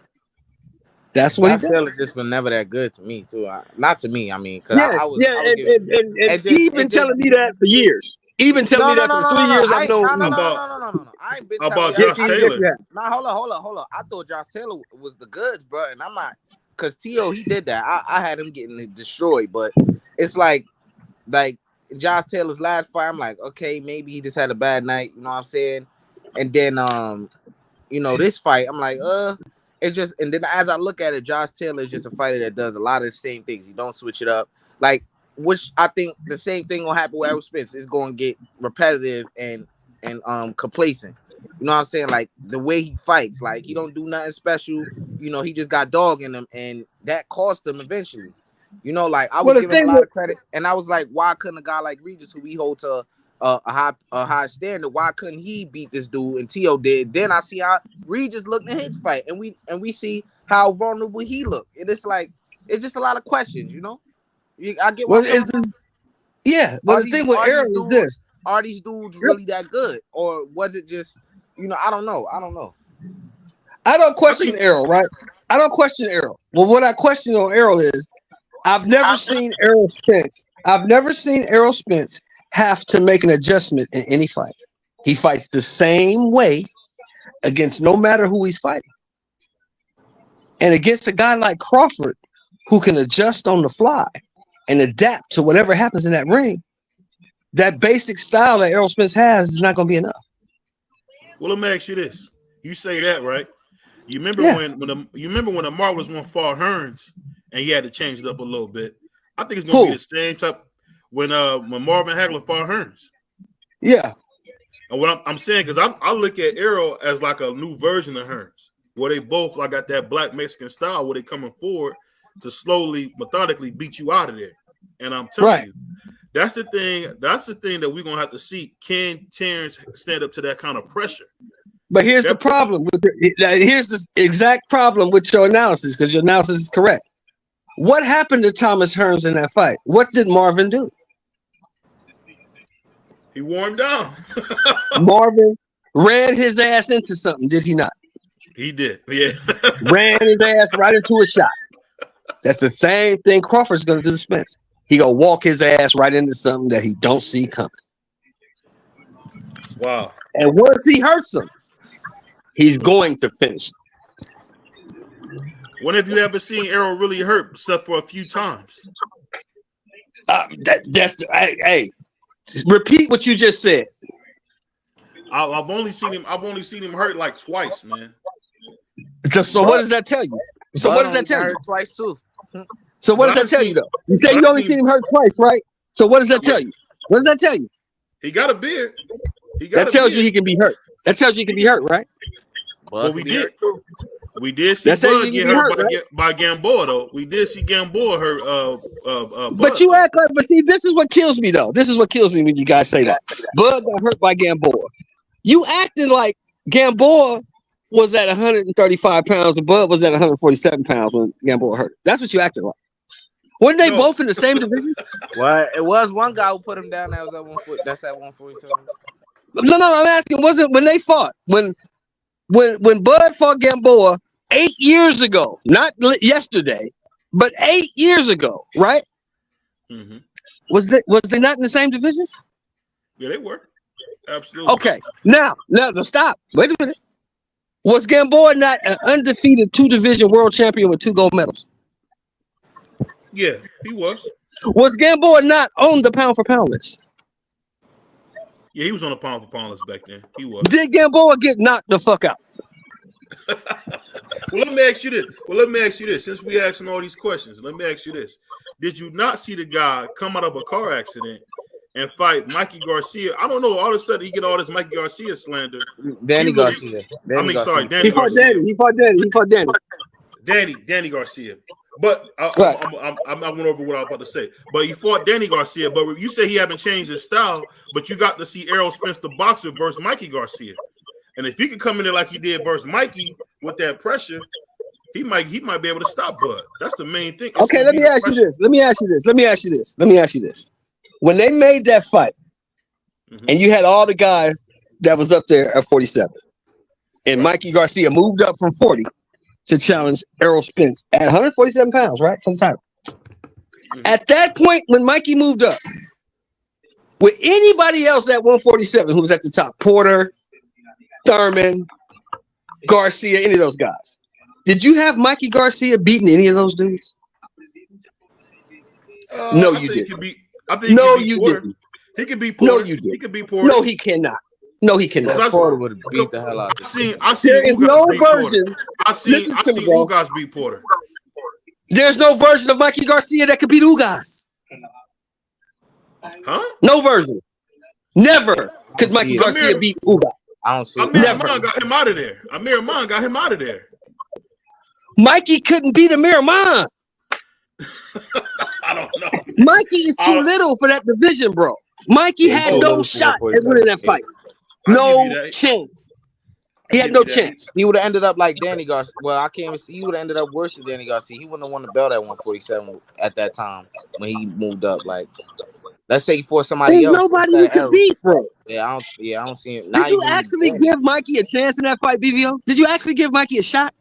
Speaker 5: That's what
Speaker 4: Josh
Speaker 5: he did.
Speaker 4: Taylor just been never that good to me, too. Not to me, I mean, because
Speaker 5: and he's been telling me that for years. Even telling me that for 3 years. I've known.
Speaker 4: No. I ain't been
Speaker 3: about Josh Taylor.
Speaker 4: No, hold on. I thought Josh Taylor was the goods, bro, and I'm not, because T.O. he did that. I had him getting destroyed, but it's like Josh Taylor's last fight. I'm like, okay, maybe he just had a bad night. You know what I'm saying? And then this fight, I'm like, it's just. And then as I look at it, Josh Taylor is just a fighter that does a lot of the same things. He don't switch it up, which I think the same thing will happen with Errol Spence. It's going to get repetitive and complacent. You know what I'm saying? Like the way he fights, like he don't do nothing special. He just got dog in him, and that cost him eventually. I was giving him a lot of credit, and I was like, why couldn't a guy like Regis, who we hold to a high standard, why couldn't he beat this dude? And T.O. did. Then I see how Regis looked in his fight, and we see how vulnerable he looked. And it's like it's just a lot of questions, I get what
Speaker 5: but the thing with Errol is this.
Speaker 4: are these dudes really that good, or was it just, I don't know.
Speaker 5: I don't question Errol, right? I don't question Errol. Well, what I question on Errol is I've never seen Errol Spence. I've never seen Errol Spence have to make an adjustment in any fight. He fights the same way against no matter who he's fighting. And against a guy like Crawford, who can adjust on the fly and adapt to whatever happens in that ring, that basic style that Errol Spence has is not going to be enough.
Speaker 3: Well, let me ask you this. You say that, right? You remember when the Marvelous one fought Hearns and he had to change it up a little bit? I think it's going to be the same type when Marvin Hagler fought Hearns.
Speaker 5: Yeah.
Speaker 3: And what I'm saying, because I look at Errol as like a new version of Hearns, where they both like got that black Mexican style where they coming forward to slowly, methodically beat you out of there. And I'm telling you, that's the thing that we're gonna have to see. Can Terrence stand up to that kind of pressure?
Speaker 5: But here's the problem. Here's the exact problem with your analysis, because your analysis is correct. What happened to Thomas Hearns in that fight? What did Marvin do?
Speaker 3: He wore him down.
Speaker 5: Marvin ran his ass into something, did he not?
Speaker 3: He did, yeah.
Speaker 5: Ran his ass right into a shot. That's the same thing Crawford's going to do to Spence. He going to walk his ass right into something that he don't see coming.
Speaker 3: Wow.
Speaker 5: And once he hurts him, he's going to finish.
Speaker 3: When have you ever seen Errol really hurt, except for a few times?
Speaker 5: Hey, repeat what you just said.
Speaker 3: I've only seen him hurt like twice, man.
Speaker 5: So what does that tell you? So what does that tell you?
Speaker 4: Twice too.
Speaker 5: So what does that tell you, though? You say you only seen him hurt twice, right? So what does that tell you? What does that tell you?
Speaker 3: He got a beard.
Speaker 5: That tells you he can be hurt. That tells you he can be hurt, right?
Speaker 3: Well, we did see Bud get hurt by Gamboa, though. We did see Gamboa hurt.
Speaker 5: But you act like, but see, this is what kills me, though. This is what kills me when you guys say that. Bud got hurt by Gamboa. You acting like Gamboa was at 135 pounds and Bud was at 147 pounds when Gamboa hurt. That's what you acting like. Weren't they both in the same division?
Speaker 4: Well, it was one guy who put him down. That was at 140. That's at 147.
Speaker 5: No. I'm asking, wasn't when they fought when Bud fought Gamboa 8 years ago, not yesterday, but 8 years ago, right?
Speaker 3: Mm-hmm.
Speaker 5: Was they not in the same division?
Speaker 3: Yeah, they were. Absolutely.
Speaker 5: Okay. Now, stop. Wait a minute. Was Gamboa not an undefeated 2-division world champion with 2 gold medals?
Speaker 3: Yeah, he was.
Speaker 5: Was Gamboa not on the pound for pound list?
Speaker 3: Yeah, he was on the pound for pound list back then. He was.
Speaker 5: Did Gamboa get knocked the fuck out?
Speaker 3: Well, let me ask you this. Since we asking all these questions, let me ask you this. Did you not see the guy come out of a car accident and fight Mikey Garcia? I don't know. All of a sudden, he get all this Mikey Garcia slander.
Speaker 4: Danny Garcia.
Speaker 3: Danny
Speaker 5: He fought Danny.
Speaker 3: Danny Garcia. But I went over what I was about to say. But he fought Danny Garcia. But you say he haven't changed his style. But you got to see Errol Spence, the boxer, versus Mikey Garcia. And if he could come in there like he did versus Mikey with that pressure, he might be able to stop Bud. That's the main thing.
Speaker 5: Okay, let me ask you this. When they made that fight, and you had all the guys that was up there at 47, and Mikey Garcia moved up from 40 to challenge Errol Spence at 147 pounds, right, for the title. At that point, when Mikey moved up, with anybody else at 147 who was at the top, Porter, Thurman, Garcia, any of those guys, did you have Mikey Garcia beating any of those dudes? No, you didn't. No, you didn't.
Speaker 3: He could be Porter.
Speaker 5: No, you didn't.
Speaker 3: He could be Porter.
Speaker 5: No, he cannot. No, he cannot.
Speaker 4: Porter would have beat the hell out of him.
Speaker 3: I see.
Speaker 5: There is no version.
Speaker 3: I see Ugas beat Porter.
Speaker 5: There's no version of Mikey Garcia that could beat Ugas.
Speaker 3: Huh?
Speaker 5: No version. Never could Mikey Garcia beat Ugas.
Speaker 4: I don't see.
Speaker 3: Amir Ahman got him out of there.
Speaker 5: Mikey couldn't beat Amir Ahman.
Speaker 3: I don't know.
Speaker 5: Mikey is too little for that division, bro. Mikey had no shot at winning that fight. No chance. He had no chance.
Speaker 4: He would have ended up like Danny Garcia. Well, I can't even see. He would have ended up worse than Danny Garcia. He wouldn't have won the belt at 147 at that time when he moved up. Like, Let's say for somebody
Speaker 5: There's
Speaker 4: else.
Speaker 5: nobody you could beat, bro.
Speaker 4: Yeah, I don't see him.
Speaker 5: Did you actually give Mikey a chance in that fight, BVO? Did you actually give Mikey a shot?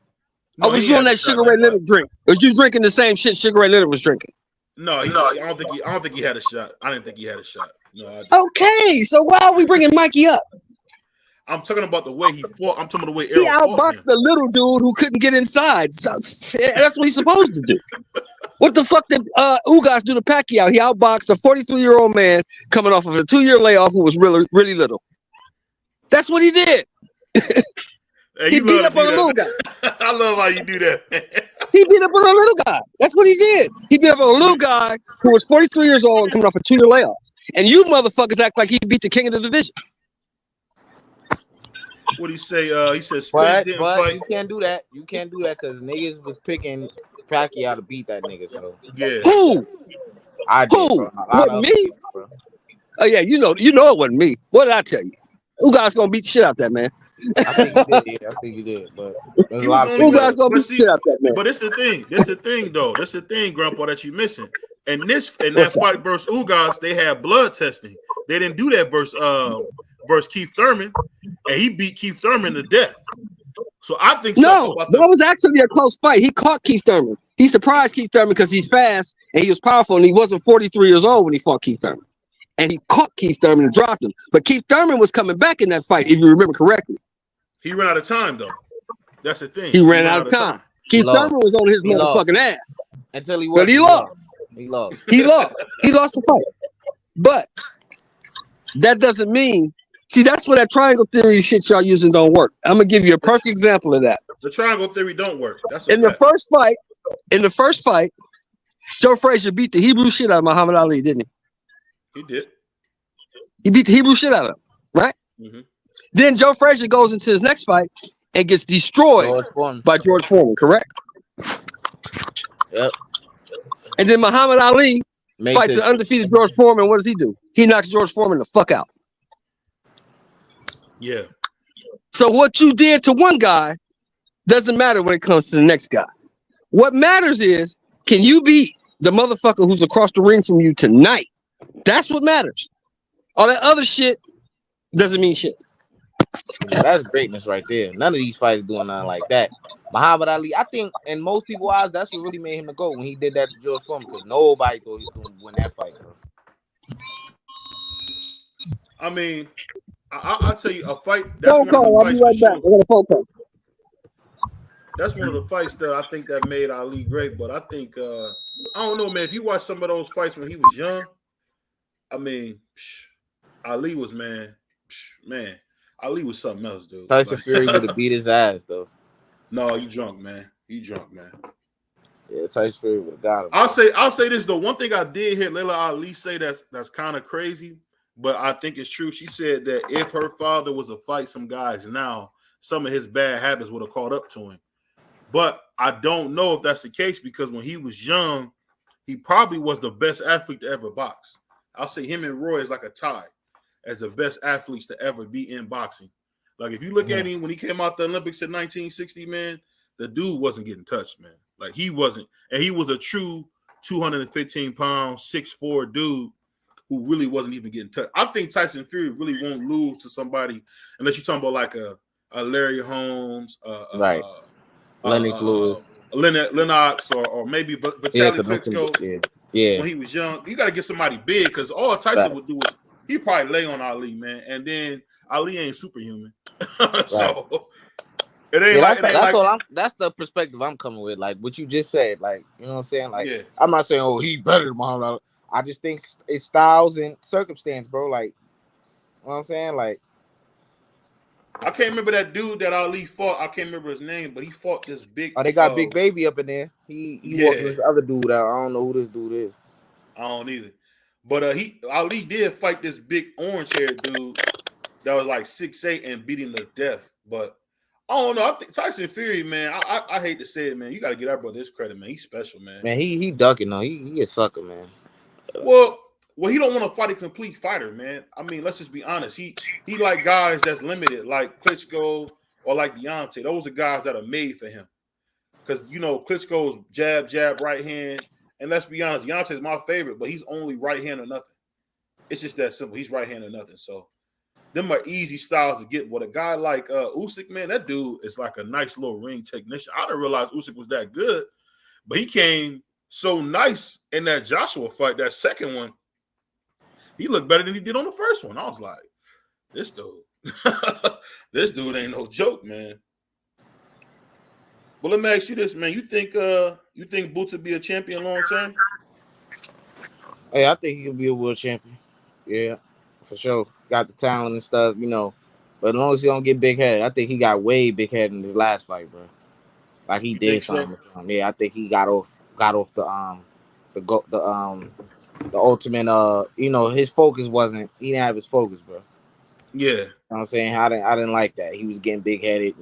Speaker 3: No,
Speaker 5: or was you on that Sugar Ray Leonard drink? Or was you drinking the same shit Sugar Ray Leonard was drinking?
Speaker 3: No, I don't think he had a shot. I didn't think he had a shot. No.
Speaker 5: Okay, so why are we bringing Mikey up?
Speaker 3: I'm talking about the way he fought. I'm talking about the way
Speaker 5: he outboxed the little dude who couldn't get inside. So, that's what he's supposed to do. What the fuck did Ugas do to Pacquiao? He outboxed a 43-year-old man coming off of a 2-year layoff who was really, really little. That's what he did.
Speaker 3: Hey,
Speaker 5: he beat up on a little guy.
Speaker 3: I love how you do that.
Speaker 5: He beat up on a little guy. That's what he did. He beat up on a little guy who was 43 years old and coming off a 2-year layoff. And you motherfuckers act like he beat the king of the division.
Speaker 3: What he say? He said,
Speaker 4: but
Speaker 3: fight.
Speaker 4: You can't do that. You can't do that because niggas was picking Pacquiao to beat that nigga. So
Speaker 3: yeah.
Speaker 5: Who?
Speaker 4: I did.
Speaker 5: Who?
Speaker 4: What, me?
Speaker 5: People, oh yeah, you know it wasn't me. What did I tell you? Ugas gonna beat the shit out that man.
Speaker 4: I think he did. Yeah, I think he did. But there's a lot of
Speaker 5: Ugas gonna beat the shit out that man.
Speaker 3: But it's the thing. That's the thing, though. That's the thing, Grandpa, that you missing. And that fight versus Ugas, they had blood testing. They didn't do that versus Keith Thurman, and he beat Keith Thurman to death. So I think
Speaker 5: that was actually a close fight. He caught Keith Thurman. He surprised Keith Thurman because he's fast and he was powerful, and he wasn't 43 years old when he fought Keith Thurman. And he caught Keith Thurman and dropped him. But Keith Thurman was coming back in that fight, if you remember correctly.
Speaker 3: He ran out of time, though. That's the thing.
Speaker 5: He ran out of time. Keith Thurman was on his motherfucking ass.
Speaker 4: Until he
Speaker 5: lost.
Speaker 4: He lost.
Speaker 5: He lost. He lost the fight. But that doesn't mean. See, that's where that triangle theory shit y'all using don't work. I'm gonna give you a perfect example of that.
Speaker 3: The triangle theory don't work. That's
Speaker 5: in the first fight, Joe Frazier beat the Hebrew shit out of Muhammad Ali, didn't he?
Speaker 3: He did.
Speaker 5: He beat the Hebrew shit out of him, right?
Speaker 3: Mm-hmm.
Speaker 5: Then Joe Frazier goes into his next fight and gets destroyed by George Foreman, correct?
Speaker 4: Yep.
Speaker 5: And then Muhammad Ali fights an undefeated George Foreman. What does he do? He knocks George Foreman the fuck out.
Speaker 3: Yeah.
Speaker 5: So what you did to one guy doesn't matter when it comes to the next guy. What matters is, can you beat the motherfucker who's across the ring from you tonight? That's what matters. All that other shit doesn't mean shit.
Speaker 4: That's greatness right there. None of these fighters doing nothing like that. Muhammad Ali, I think in most people's eyes, that's what really made him the GOAT when he did that to George Foreman, because nobody thought he was going to win that fight, bro.
Speaker 3: I mean, I'll tell you, a fight.
Speaker 5: Phone call. I'll be right back. I got a phone call.
Speaker 3: That's one of the fights that I think that made Ali great. But I think, I don't know, man. If you watch some of those fights when he was young, I mean, Ali was, man, Ali was something else, dude.
Speaker 4: Tyson Fury would have beat his ass, though.
Speaker 3: No, you drunk, man. You drunk, man.
Speaker 4: Yeah, Tyson Fury would have got him.
Speaker 3: I'll say this, though. One thing I did hear Layla Ali say that's kind of crazy, but I think it's true. She said that if her father was to fight some guys now, some of his bad habits would have caught up to him. But I don't know if that's the case, because when he was young, he probably was the best athlete to ever box. I'll say him and Roy is like a tie as the best athletes to ever be in boxing. Like, if you look at him when he came out the Olympics in 1960, man, the dude wasn't getting touched, man. Like, he wasn't. And he was a true 215-pound, 6'4" dude who really wasn't even getting touched. I think Tyson Fury really won't lose to somebody unless you're talking about like a Larry Holmes,
Speaker 4: right? Lennox Lewis,
Speaker 3: Lennox, or maybe Vitaly Klitschko.
Speaker 4: Yeah.
Speaker 3: When he was young, you got to get somebody big, because all Tyson would do is he probably lay on Ali, man, and then Ali ain't superhuman, so it ain't.
Speaker 4: That's the perspective I'm coming with. Like what you just said, like, you know what I'm saying. Like, I'm not saying he better than Muhammad Ali. I just think it's styles and circumstance, bro. Like, you know what I'm saying? Like,
Speaker 3: I can't remember that dude that Ali fought. I can't remember his name, but he fought this big.
Speaker 4: Oh, they got Big Baby up in there. He walked this other dude out. I don't know who this dude is.
Speaker 3: I don't either. But Ali did fight this big orange-haired dude that was like 6'8" and beat him to death. But I don't know. I think Tyson Fury, man, I hate to say it, man. You got to get our brother his credit, man. He's special, man.
Speaker 4: Man, he ducking though. He a sucker, man.
Speaker 3: Well, he don't want to fight a complete fighter, man. I mean, let's just be honest. He like guys that's limited, like Klitschko or like Deontay. Those are guys that are made for him. Because, you know, Klitschko's jab, right hand. And let's be honest, Deontay's my favorite, but he's only right hand or nothing. It's just that simple. He's right-handed nothing. So them are easy styles to get. But a guy like Usyk, man, that dude is like a nice little ring technician. I didn't realize Usyk was that good, but he came so nice in that Joshua fight, that second one. He looked better than he did on the first one. I was like, this dude ain't no joke, man. Well, let me ask you this, man. You think Boots would be a champion long term?
Speaker 4: Hey, I think he could be a world champion. Yeah, for sure. Got the talent and stuff, But as long as he don't get big headed, I think he got way big headed in his last fight, bro. Like he
Speaker 3: You
Speaker 4: did
Speaker 3: think so?
Speaker 4: something. Yeah, I think he got off the ultimate. His focus wasn't. He didn't have his focus, bro.
Speaker 3: Yeah.
Speaker 4: You know what I'm saying? I didn't like that. He was getting big headed.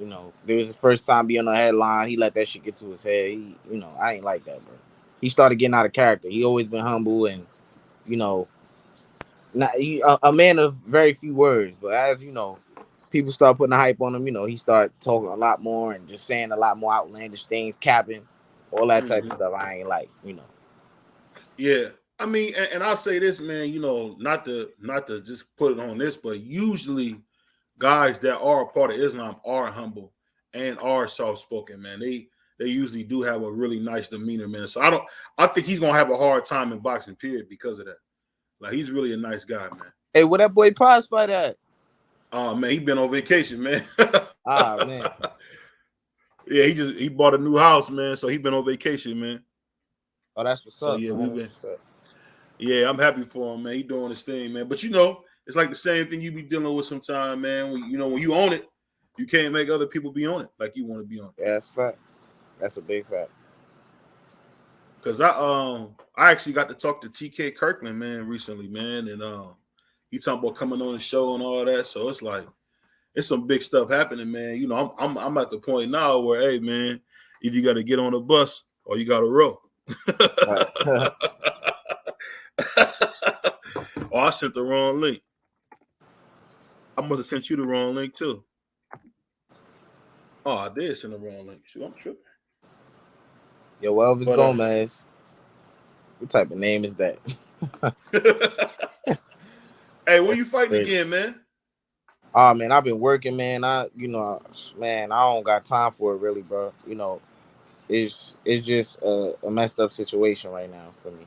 Speaker 4: There was his first time being on the headline. He let that shit get to his head. I ain't like that, bro. He started getting out of character. He always been humble and, a man of very few words. But as people start putting the hype on him. He started talking a lot more and just saying a lot more outlandish things, capping, all that type of stuff. I ain't like.
Speaker 3: Yeah. I mean, and I'll say this, man, not to just put it on this, but usually guys that are a part of Islam are humble and are soft-spoken, man. They usually do have a really nice demeanor, man. So I think he's gonna have a hard time in boxing, period, because of that. Like, he's really a nice guy, man.
Speaker 4: Hey, where that boy Prize fight at?
Speaker 3: Oh man, he been on vacation, man.
Speaker 4: Man.
Speaker 3: Yeah, he bought a new house, man. So he been on vacation, man.
Speaker 4: Oh, that's what's up.
Speaker 3: Yeah,
Speaker 4: man.
Speaker 3: Yeah, I'm happy for him, man. He doing his thing, man. But it's like the same thing you be dealing with sometime, man. When you own it, you can't make other people be on it like you want to be on it.
Speaker 4: Yeah, that's a fact. That's a big fact.
Speaker 3: Cause I actually got to talk to TK Kirkland, man, recently, man, and he talking about coming on the show and all that. So it's like it's some big stuff happening, man. I'm at the point now where, hey, man, either you got to get on a bus or you got to row. Oh, I sent the wrong link. I must have sent you the wrong link too. Oh, I did send the wrong link. Shoot, I'm tripping.
Speaker 4: Yo, Elvis Gomez. What type of name is that?
Speaker 3: Hey, when you fighting again, man?
Speaker 4: Oh man, I've been working, man. I don't got time for it really, bro. It's just a messed up situation right now for me.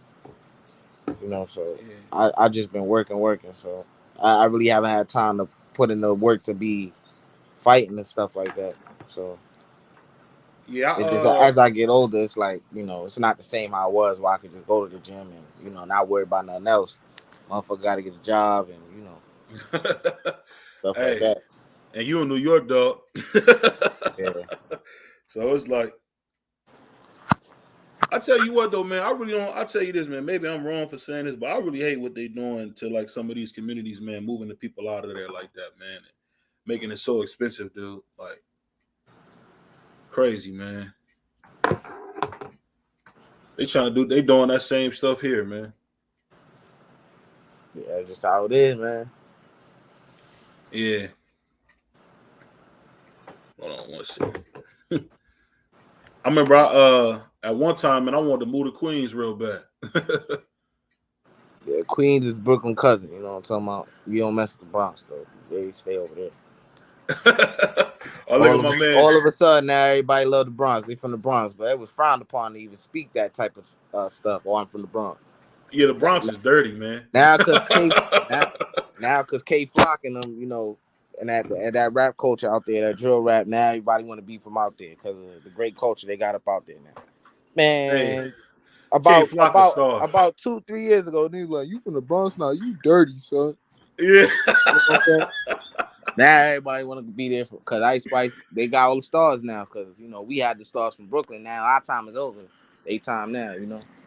Speaker 4: So yeah. I just been working. So I really haven't had time to put in the work to be fighting and stuff like that. So
Speaker 3: yeah,
Speaker 4: it's just, as I get older, it's like it's not the same how I was where I could just go to the gym and not worry about nothing else. Motherfucker got to get a job and stuff like that.
Speaker 3: And you in New York, dog.
Speaker 4: Yeah.
Speaker 3: So it's like, I tell you what though, man, I really don't. I tell you this, man. Maybe I'm wrong for saying this, but I really hate what they doing to like some of these communities, man. Moving the people out of there like that, man, and making it so expensive, dude. Like crazy, man. They doing that same stuff here, man.
Speaker 4: Yeah, just how it is, man.
Speaker 3: Yeah. Hold on one second. I remember at one time, man, I wanted to move to Queens real bad.
Speaker 4: Yeah, Queens is Brooklyn cousin. You know what I'm talking about? You don't mess with the Bronx, though. They stay over there. All of a sudden, now everybody love the Bronx. They from the Bronx, but it was frowned upon to even speak that type of stuff. Oh, I'm from the Bronx.
Speaker 3: Yeah, the Bronx is dirty, man.
Speaker 4: Now, because K Flock and them, and that rap culture out there, that drill rap, now everybody want to be from out there because of the great culture they got up out there now. Man, about 2-3 years ago, niggas like, you from the Bronx now, you dirty, son.
Speaker 3: Yeah.
Speaker 4: Now everybody want to be there because Ice Spice, they got all the stars now because, we had the stars from Brooklyn. Now our time is over. They time now,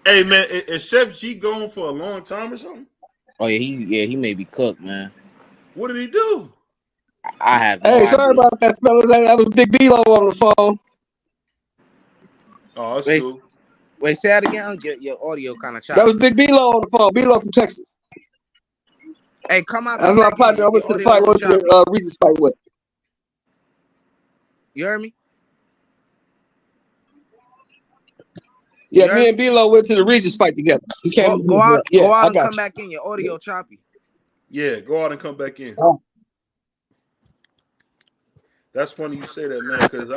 Speaker 3: Hey, man, is Chef G gone for a long time or something?
Speaker 4: Oh, yeah, he may be cooked, man.
Speaker 3: What did he do?
Speaker 4: I have
Speaker 5: no idea. Sorry about that, fellas. That was Big B-Lo on the phone.
Speaker 3: Oh, that's cool.
Speaker 4: Wait, say that again. Your audio kind of choppy.
Speaker 5: That was Big B-Lo on the phone. B-Lo from Texas.
Speaker 4: Hey, come out.
Speaker 5: That's my partner. I went to the fight. Went to the Regis fight with.
Speaker 4: You heard me?
Speaker 5: Yeah, me and B-Lo went to the Regis fight together.
Speaker 4: Go out and come back in. Your audio choppy.
Speaker 3: Yeah, go out and come back in.
Speaker 5: Oh.
Speaker 3: That's funny you say that, man, because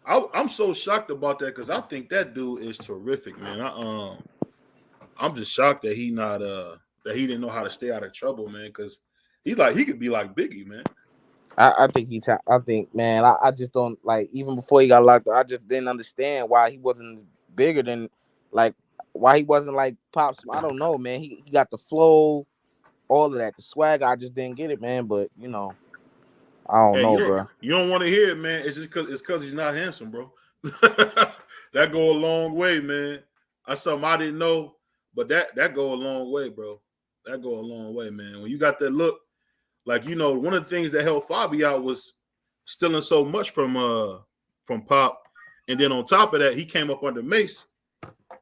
Speaker 3: I'm so shocked about that because I think that dude is terrific, man. I'm just shocked that he didn't know how to stay out of trouble, man, because he could be like Biggie, man.
Speaker 4: I think, man, I just don't like, even before he got locked up, I just didn't understand why he wasn't bigger than, like, why he wasn't like Pops. I don't know, man. He got the flow, all of that, the swag. I just didn't get it, man. But I don't know, bro.
Speaker 3: You don't want to hear it, man. It's just because he's not handsome, bro. That go a long way, man. That's something I didn't know, but that go a long way, bro. That go a long way, man. When you got that look. Like, one of the things that helped Fabi out was stealing so much from Pop. And then on top of that, he came up under Mace.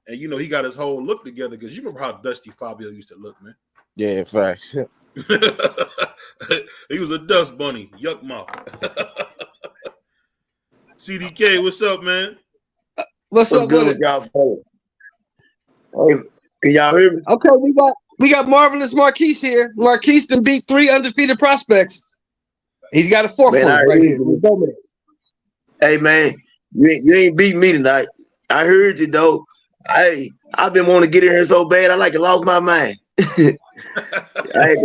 Speaker 3: And, he got his whole look together. Because you remember how dusty Fabio used to look, man.
Speaker 4: Yeah, facts.
Speaker 3: He was a dust bunny. Yuck mouth. CDK, what's up, man?
Speaker 5: What's up
Speaker 8: good
Speaker 5: with
Speaker 8: with y'all? Hey, can y'all hear me?
Speaker 5: Okay, we got Marvelous Marquise here. Marquise done beat 3 undefeated prospects. He's got a 4th one right here.
Speaker 8: Hey man, you ain't beat me tonight. I heard you though. I've been wanting to get in here so bad. I lost my mind. I had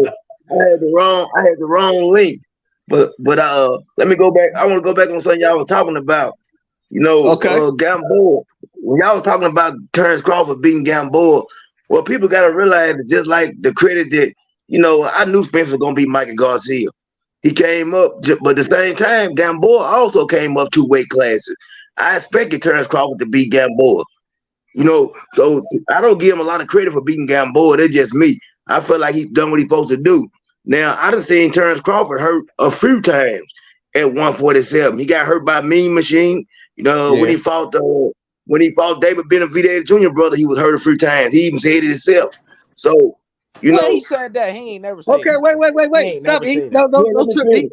Speaker 8: the wrong link. But let me go back. I want to go back on something y'all was talking about. Gamboa. When y'all was talking about Terrence Crawford beating Gamboa, well, people got to realize that just like the credit that, I knew Spencer was going to beat Mikey Garcia. He came up, but at the same time, Gamboa also came up 2 weight classes. I expected Terrence Crawford to beat Gamboa. So I don't give him a lot of credit for beating Gamboa. That's just me. I feel like he's done what he's supposed to do. Now, I done seen Terrence Crawford hurt a few times at 147. He got hurt by Mean Machine. When he fought David Benavidez Jr. brother, he was hurt a few times. He even said it himself. So,
Speaker 4: he said that. He ain't never said
Speaker 5: okay, wait. Stop. Don't trip.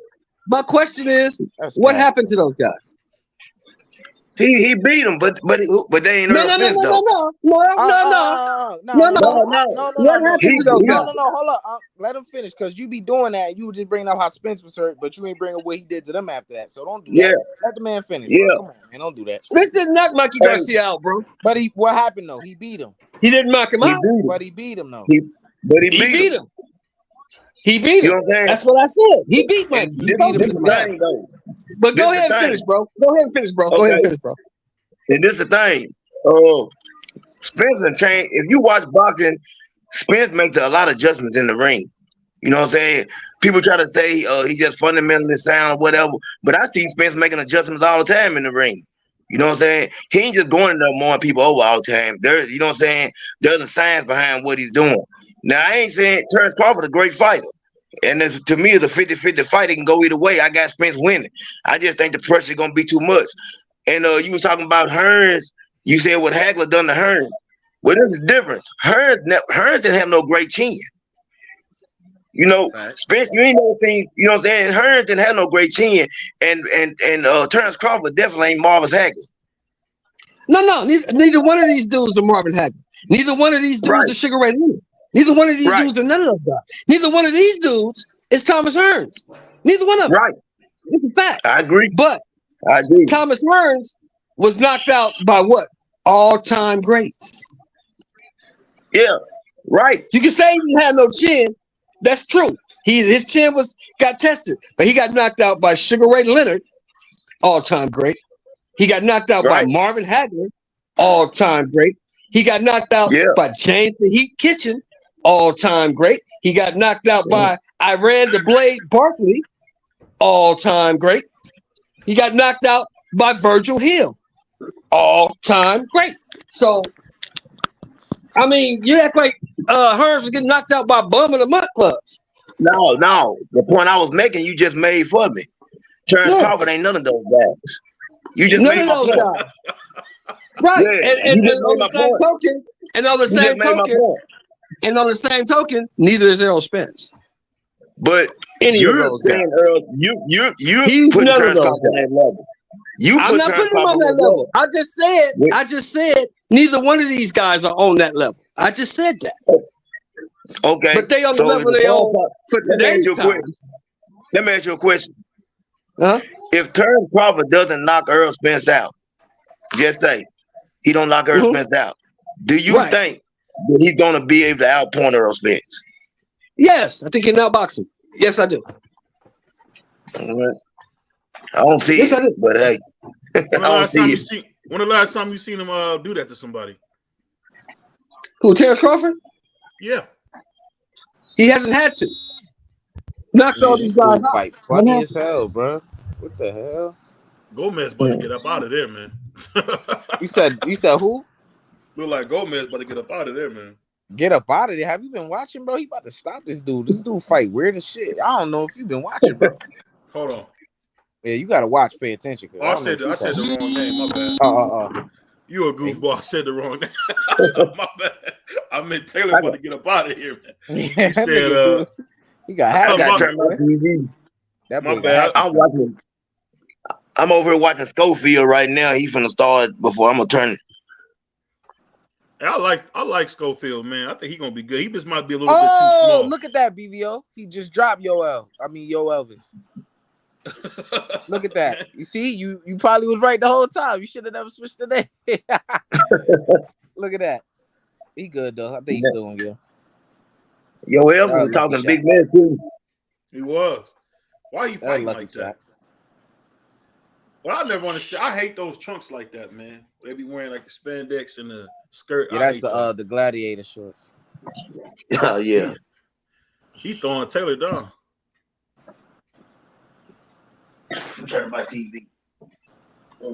Speaker 5: My question is, what happened to those guys?
Speaker 8: He beat him, but they ain't
Speaker 5: no. What happened to those guys?
Speaker 4: No, hold up. Let him finish, because you be doing that. You just bring up how Spence was hurt, but you ain't bringing up what he did to them after that. So don't do that. Let the man finish.
Speaker 8: Yeah.
Speaker 4: Bro. Come on, man. Don't do that.
Speaker 5: Spence didn't knock Mikey Garcia out, bro.
Speaker 4: But what happened though? He beat him.
Speaker 5: He didn't knock him out.
Speaker 4: But he beat him though.
Speaker 5: He beat him. He beat him. That's what I said. He beat Mikey. But go ahead and finish, bro. Go ahead and finish, bro.
Speaker 8: And this is the thing. Spence and change. If you watch boxing, Spence makes a lot of adjustments in the ring. You know what I'm saying? People try to say he just fundamentally sound or whatever, but I see Spence making adjustments all the time in the ring. You know what I'm saying? He ain't just going in there mowing people over all the time. You know what I'm saying? There's a science behind what he's doing. Now, I ain't saying Terrence Crawford a great fighter. And to me, it's a 50-50 fight. It can go either way. I got Spence winning. I just think the pressure is going to be too much. And you was talking about Hearns. You said what Hagler done to Hearns. Well, there's a difference. Hearns didn't have no great chin. Spence, you ain't never seen, you know what I'm saying? Hearns didn't have no great chin. And Terrence Crawford definitely ain't Marvin Hagler.
Speaker 5: No. Neither one of these dudes are Marvin Hagler. Neither one of these dudes are Sugar Ray Leonard. Neither one of these dudes are none of those guys. Neither one of these dudes is Thomas Hearns. Neither one of them.
Speaker 8: Right.
Speaker 5: It's a fact.
Speaker 8: I agree.
Speaker 5: But Thomas Hearns was knocked out by what? All-time greats.
Speaker 8: Yeah, right.
Speaker 5: You can say he didn't have no chin. That's true. His chin got tested, but he got knocked out by Sugar Ray Leonard, all-time great. He got knocked out by Marvin Hagler, all-time great. He got knocked out by James the Heat Kitchen, all-time great. He got knocked out by Iran the Blade Barkley, all-time great. He got knocked out by Virgil Hill, all-time great. So, I mean, you act like Hearns was getting knocked out by Bum in the Mutt Clubs.
Speaker 8: No. The point I was making, you just made for me. Terrence Crawford ain't none of those guys. You just made those guys.
Speaker 5: Right. Yeah, and on the same token, on the same token, neither is Errol Spence.
Speaker 8: But
Speaker 5: you're saying,
Speaker 8: Earl, you put Terrence Crawford on that level.
Speaker 5: I'm not putting him on that level. I just said neither one of these guys are on that level. I just said that.
Speaker 8: Okay.
Speaker 5: But they on the
Speaker 8: So
Speaker 5: level they on for
Speaker 8: let me ask
Speaker 5: today's
Speaker 8: you a
Speaker 5: time.
Speaker 8: question. Let me ask you a question.
Speaker 5: Huh?
Speaker 8: If Terrence Crawford doesn't knock Earl Spence out, just say he don't knock Earl
Speaker 5: Mhm.
Speaker 8: Spence out, do you
Speaker 5: Right.
Speaker 8: think that he's gonna be able to outpoint Earl Spence?
Speaker 5: Yes, I think he's now boxing. Yes, I do.
Speaker 8: Alright. I don't see
Speaker 5: Yes, I
Speaker 8: it,
Speaker 5: do.
Speaker 8: but hey, I don't see it.
Speaker 3: When the last time you seen him do that to somebody?
Speaker 5: Who, Terrence Crawford?
Speaker 3: Yeah.
Speaker 5: He hasn't had to. Knocked all these
Speaker 4: This
Speaker 5: guys
Speaker 4: dude
Speaker 5: out.
Speaker 4: fight funny as hell, bro. What the hell?
Speaker 3: Gomez about to get up out of there, man.
Speaker 4: You said who?
Speaker 3: Look like Gomez about to get up out of there, man.
Speaker 4: Get up out of there. Have you been watching, bro? He about to stop this dude. This dude fight weird as shit. I don't know if you've been watching, bro.
Speaker 3: Hold on.
Speaker 4: Yeah, you gotta watch, pay attention.
Speaker 3: Oh, I said the wrong name. My bad. You a goofball. I said the wrong name. My bad. I meant Taylor about to get up out of here, man. He said,
Speaker 4: he got
Speaker 8: I
Speaker 4: hacked.
Speaker 8: gotta turn my TV.
Speaker 3: My bad.
Speaker 8: I'm over here watching Schofield right now. He's finna start before I'm gonna turn it.
Speaker 3: I like Schofield, man. I think he's gonna be good. He just might be a little bit too small.
Speaker 4: Look at that, BVO. He just dropped Yo Elvis. Look at that. You see, you probably was right the whole time. You should have never switched the name. Look at that. He good though. I think he's still gonna get him.
Speaker 8: Yo Elvis was talking big man too.
Speaker 3: He was. Why you fighting like
Speaker 4: shot.
Speaker 3: that? Well, I never understand. I hate those trunks like that, man. They be wearing like the spandex and the skirt.
Speaker 4: Yeah, that's the gladiator shorts.
Speaker 8: Yeah.
Speaker 3: He throwing Taylor down.
Speaker 8: Turn my TV. I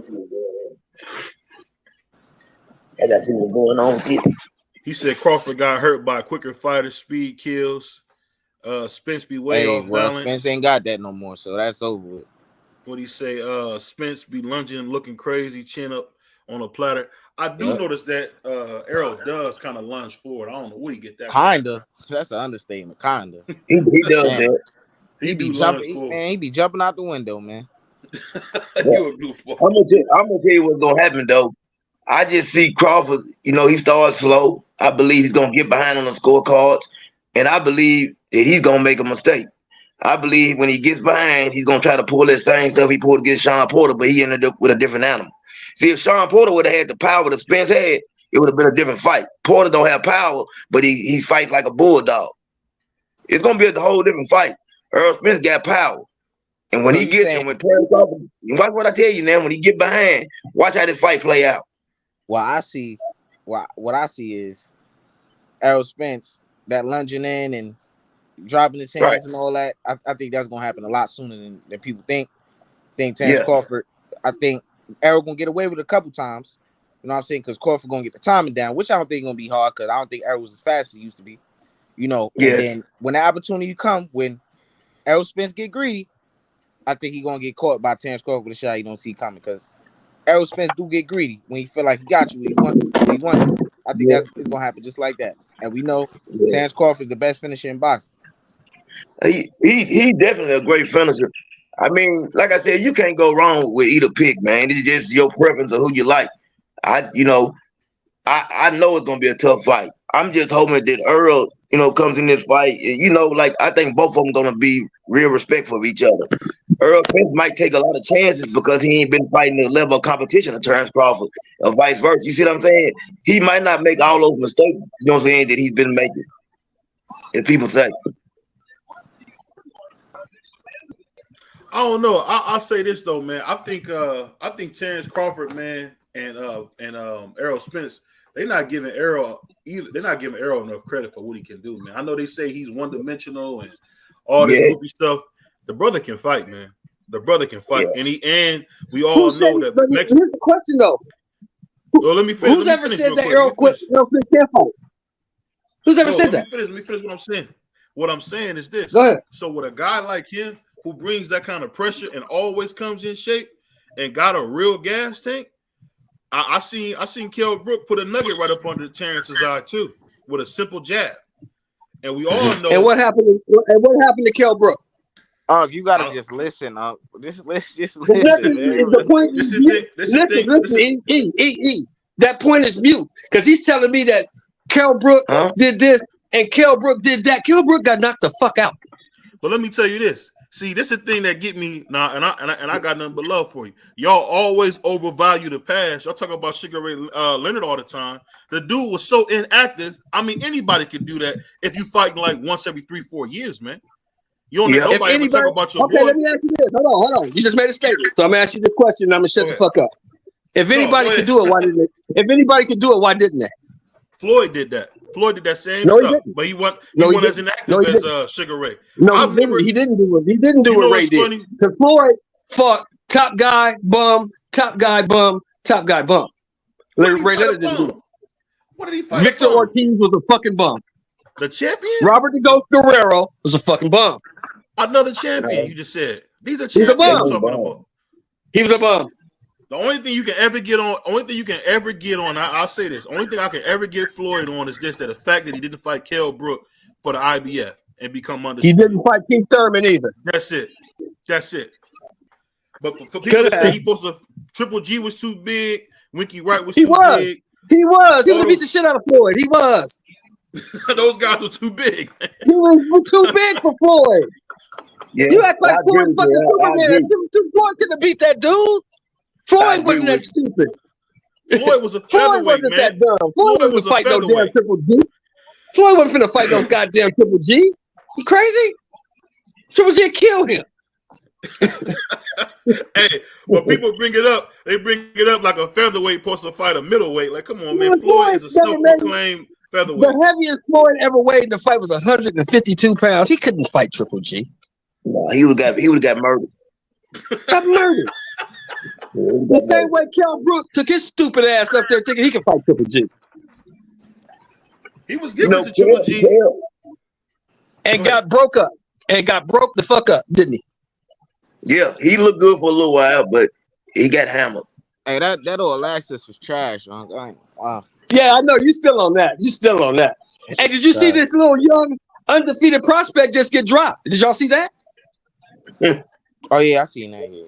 Speaker 8: gotta see what's going on with it.
Speaker 3: He said Crawford got hurt by quicker fighter, speed kills. Spence be way off balance.
Speaker 4: Spence ain't got that no more, so that's over with.
Speaker 3: What he say? Spence be lunging and looking crazy, chin up on a platter. I do notice that Errol does kind of lunge forward. I don't know where he get that.
Speaker 4: Kinda. That's an understatement. Kinda.
Speaker 8: He does that.
Speaker 4: He be jumping. Man, he be jumping out the window, man.
Speaker 3: You a goofball.
Speaker 8: I'm gonna tell you what's gonna happen though. I just see Crawford. You know, he started slow. I believe he's gonna get behind on the scorecards, and I believe that he's gonna make a mistake. I believe when he gets behind, he's gonna try to pull that same stuff he pulled against Sean Porter, but he ended up with a different animal. See, if Sean Porter would have had the power that Spence had, it would have been a different fight. Porter don't have power, but he fights like a bulldog. It's gonna be a whole different fight. Earl Spence got power, and when he gets and when Terrence Crawford, watch what I tell you now. When he get behind, watch how this fight play out.
Speaker 4: What I see is Errol Spence that lunging in and dropping his hands and all that. I think that's gonna happen a lot sooner than people think. Terrence Crawford, I think Errol gonna get away with it a couple times. You know what I'm saying? Because Crawford gonna get the timing down, which I don't think gonna be hard because I don't think Errol was as fast as he used to be. You know, and then when the opportunity come, when Errol Spence get greedy, I think he gonna get caught by Terrence Crawford with a shot he don't see coming because Errol Spence do get greedy when he feel like he got you, when he wants it. I think it's gonna happen just like that. And we know Terrence Crawford is the best finisher in boxing.
Speaker 8: He definitely a great finisher. I mean, like I said, you can't go wrong with either pick, man. It's just your preference of who you like. I know it's gonna be a tough fight. I'm just hoping that Earl, comes in this fight. I think both of them gonna be real respectful of each other. Earl Spence might take a lot of chances because he ain't been fighting the level of competition of Terrence Crawford, or vice versa. You see what I'm saying? He might not make all those mistakes, that he's been making, as people say.
Speaker 3: I don't know. I'll say this though, man. I think Terrence Crawford, man, and Errol Spence, they're not giving Errol enough credit for what he can do, man. I know they say he's one-dimensional and all this goofy stuff. The brother can fight, man. The brother can fight, and we all know that.
Speaker 5: Here's the question though.
Speaker 3: Well, let me finish.
Speaker 5: Who's ever said that Errol Spence can't fight? Who's ever said that?
Speaker 3: Let me finish what I'm saying. What I'm saying is this.
Speaker 5: Go ahead.
Speaker 3: So with a guy like him who brings that kind of pressure and always comes in shape and got a real gas tank, I seen Kell Brook put a nugget right up under Terrence's eye too with a simple jab, and we all know.
Speaker 5: And what happened? To Kell Brook?
Speaker 4: You gotta just listen. Just listen.
Speaker 5: The point is mute. Listen. That point is mute because he's telling me that Kell Brook did this and Kell Brook did that, Kell Brook got knocked the fuck out.
Speaker 3: But let me tell you this. See, this is the thing that get me now, and I got nothing but love for you. Y'all always overvalue the past. Y'all talk about Sugar Ray Leonard all the time. The dude was so inactive. I mean, anybody could do that if you fighting like once every 3-4 years, man. You don't let nobody ever talk about your boy.
Speaker 5: Okay, let me ask you this. Hold on. You just made a statement, so I'm gonna ask you the question. And I'm gonna shut the fuck up. If anybody could do it, why didn't they? If anybody could do it, why didn't they?
Speaker 3: Floyd did that. Floyd did that same stuff, but he wasn't as inactive as Sugar Ray.
Speaker 5: No, he didn't do it. He didn't do what Ray did. Because Floyd fought top guy, bum, top guy, bum, top guy, bum. Ray Leonard didn't do it.
Speaker 3: What did he fight?
Speaker 5: Victor Ortiz was a fucking bum.
Speaker 3: The champion?
Speaker 5: Robert the Ghost Guerrero was a fucking bum.
Speaker 3: Another champion, you just said. These are champions.
Speaker 5: He's a bum. He was a bum.
Speaker 3: The only thing you can ever get on, I'll say this. Only thing I can ever get Floyd on is this, that the fact that he didn't fight Kell Brook for the IBF and become undisputed.
Speaker 5: He didn't fight Keith Thurman either.
Speaker 3: That's it. But for people to say he supposed to, Triple G was too big, Winky Wright was too big.
Speaker 5: He was. He would beat the shit out of Floyd. He was.
Speaker 3: Those guys were too big.
Speaker 5: He was too big for Floyd. Yeah, you act like Floyd fucking Superman. Floyd couldn't have beat that dude. Floyd wasn't that stupid.
Speaker 3: Floyd was a featherweight,
Speaker 5: man. That dumb. Floyd wasn't fight no damn Triple G. Floyd wasn't finna fight those goddamn Triple G. You crazy? Triple G killed him.
Speaker 3: Hey, when people bring it up, they bring it up like a featherweight supposed to fight a middleweight. Like, come on, man. Floyd is a self-proclaimed featherweight.
Speaker 5: The heaviest Floyd ever weighed in the fight was 152 pounds. He couldn't fight Triple G.
Speaker 8: No, he would have got murdered.
Speaker 5: Got murdered. The same way Kell Brook took his stupid ass up there thinking he could fight Triple G.
Speaker 3: He was giving it to Triple G.
Speaker 5: And got broke up. And got broke the fuck up, didn't he?
Speaker 8: Yeah, he looked good for a little while, but he got hammered.
Speaker 4: Hey, that old Alexis was trash. Wow.
Speaker 5: Yeah, I know. You still on that. Hey, did you see this little young undefeated prospect just get dropped? Did y'all see that?
Speaker 4: Oh, yeah, I seen that. Yeah.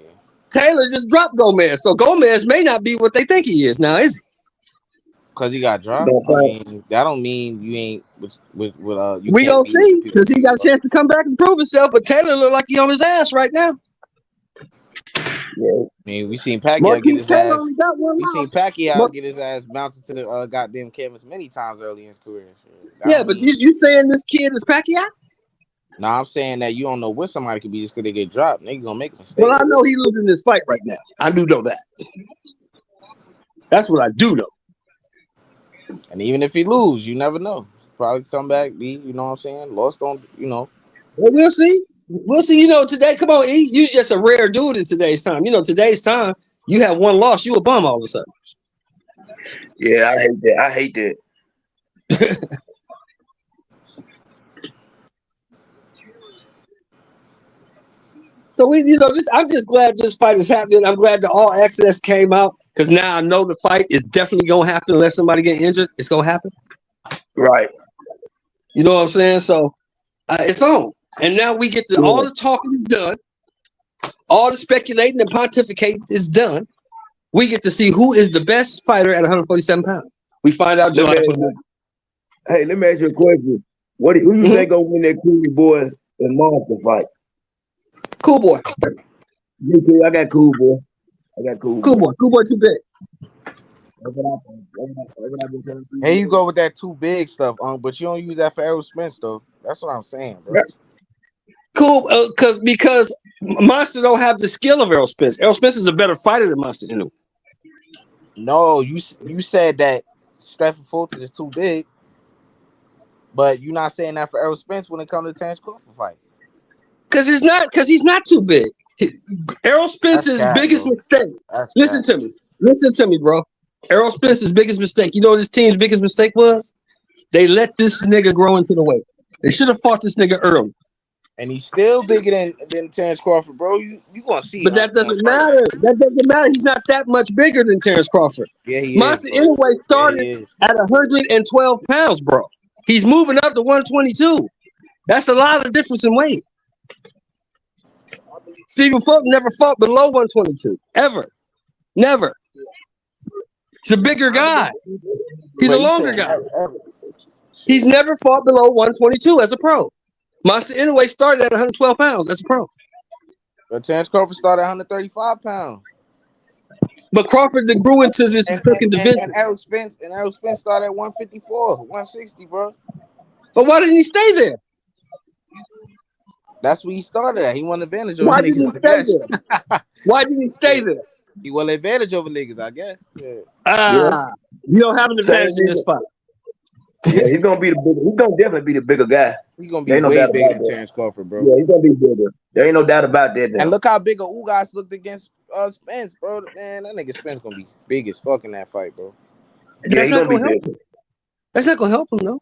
Speaker 5: Taylor just dropped Gomez. So Gomez may not be what they think he is now, is he?
Speaker 4: Because he got dropped? I mean, that don't mean you ain't with you.
Speaker 5: We gonna see, because he got a chance to come back and prove himself, but Taylor look like he on his ass right now.
Speaker 8: Yeah.
Speaker 4: I mean, we seen Pacquiao get his ass. We seen Pacquiao get his ass mounted to the goddamn canvas many times early in his career.
Speaker 5: Yeah, but you saying this kid is Pacquiao?
Speaker 4: No, I'm saying that you don't know what somebody could be just because they get dropped. They gonna make a mistake.
Speaker 5: Well, I know he losing this fight right now. I do know that. That's what I do know.
Speaker 4: And even if he lose, you never know. Probably come back, you know what I'm saying? Lost on,
Speaker 5: Well, we'll see. We'll see. Today, come on, E. You just a rare dude in today's time. Today's time, you have one loss, you a bum all of a sudden.
Speaker 8: Yeah, I hate that.
Speaker 5: So I'm just glad this fight is happening. I'm glad the All Access came out because now I know the fight is definitely gonna happen unless somebody get injured. It's gonna happen.
Speaker 8: Right.
Speaker 5: You know what I'm saying? So it's on. And now we get to all the talking is done. All the speculating and pontificating is done. We get to see who is the best fighter at 147 pounds. We find out July 29th.
Speaker 8: Hey, let me ask you a question. Who you think gonna win that Cool Boy and Monster fight?
Speaker 5: Cool Boy.
Speaker 8: I got Cool Boy.
Speaker 5: Cool Boy too big.
Speaker 4: Hey, you go with that too big stuff, but you don't use that for Errol Spence though. That's what I'm saying, bro.
Speaker 5: Cool, because Monster don't have the skill of Errol Spence. Errol Spence is a better fighter than Monster.
Speaker 4: No, you said that Stephen Fulton is too big, but you're not saying that for Errol Spence when it comes to the Terrence Crawford fight. Because
Speaker 5: he's not too big. Errol Spence's biggest mistake. Listen to me, bro. Errol Spence's biggest mistake. You know what his team's biggest mistake was? They let this nigga grow into the weight. They should have fought this nigga early.
Speaker 4: And he's still bigger than Terrence Crawford, bro. You gonna see.
Speaker 5: But that doesn't matter. That doesn't matter. He's not that much bigger than Terrence Crawford.
Speaker 4: Yeah, he
Speaker 5: Monster
Speaker 4: is,
Speaker 5: anyway started at 112 pounds, bro. He's moving up to 122. That's a lot of difference in weight. Stephen Fulton never fought below 122. Ever. Never. He's a bigger guy. He's a longer guy. He's never fought below 122 as a pro. Monster Inoue started at 112 pounds as a pro.
Speaker 4: But Terrence Crawford started at 135 pounds.
Speaker 5: But Crawford then grew into this freaking division.
Speaker 4: And Errol Spence started at 154, 160, bro.
Speaker 5: But why didn't he stay there?
Speaker 4: That's where he started at. He won the advantage over
Speaker 5: Why
Speaker 4: niggas.
Speaker 5: didn't he stay there? Why didn't he stay there?
Speaker 4: He won the advantage over niggas, I guess.
Speaker 5: You don't have an advantage in this fight.
Speaker 8: Yeah, he's gonna be the bigger. He's gonna definitely be the bigger guy.
Speaker 4: He's gonna be way bigger than Terrence Crawford, bro.
Speaker 8: Yeah, he's gonna be bigger. There ain't no doubt about that. Now.
Speaker 4: And look how big Ugas looked against Spence, bro. Man, that nigga Spence gonna be big as fuck in that fight, bro.
Speaker 8: Yeah,
Speaker 5: That's not gonna help him. That's not gonna help him, though.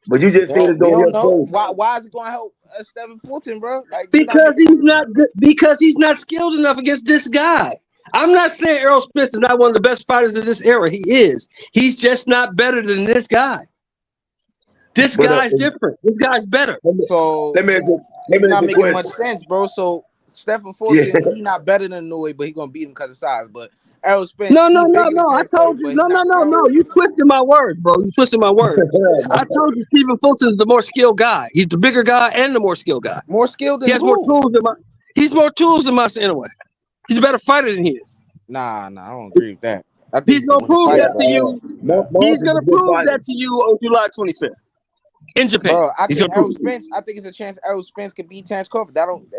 Speaker 8: But you just said it's gonna help.
Speaker 4: Why is it gonna help Stephen Fulton, bro? Like,
Speaker 5: because he's not good. Because he's not skilled enough against this guy. I'm not saying Errol Spence is not one of the best fighters of this era. He is. He's just not better than this guy. This guy's different. This guy's better.
Speaker 4: So
Speaker 8: let me
Speaker 4: not making much sense, bro. So Stephen Fulton, he's not better than Inoue, but he's gonna beat him because of size. But Errol Spence,
Speaker 5: no. I told you, no. You twisted my words, bro. You twisted my words. I told you, Stephen Fulton is the more skilled guy. He's the bigger guy and the more skilled guy.
Speaker 4: More skilled than
Speaker 5: he has more tools than He's more tools than Monster Inoue. He's a better fighter than he is.
Speaker 4: Nah, I don't agree with that.
Speaker 5: He's gonna prove that to you. He's gonna prove that to you on July 25th. In Japan,
Speaker 4: bro, I think it's a chance Errol Spence could beat Terrence Crawford. That don't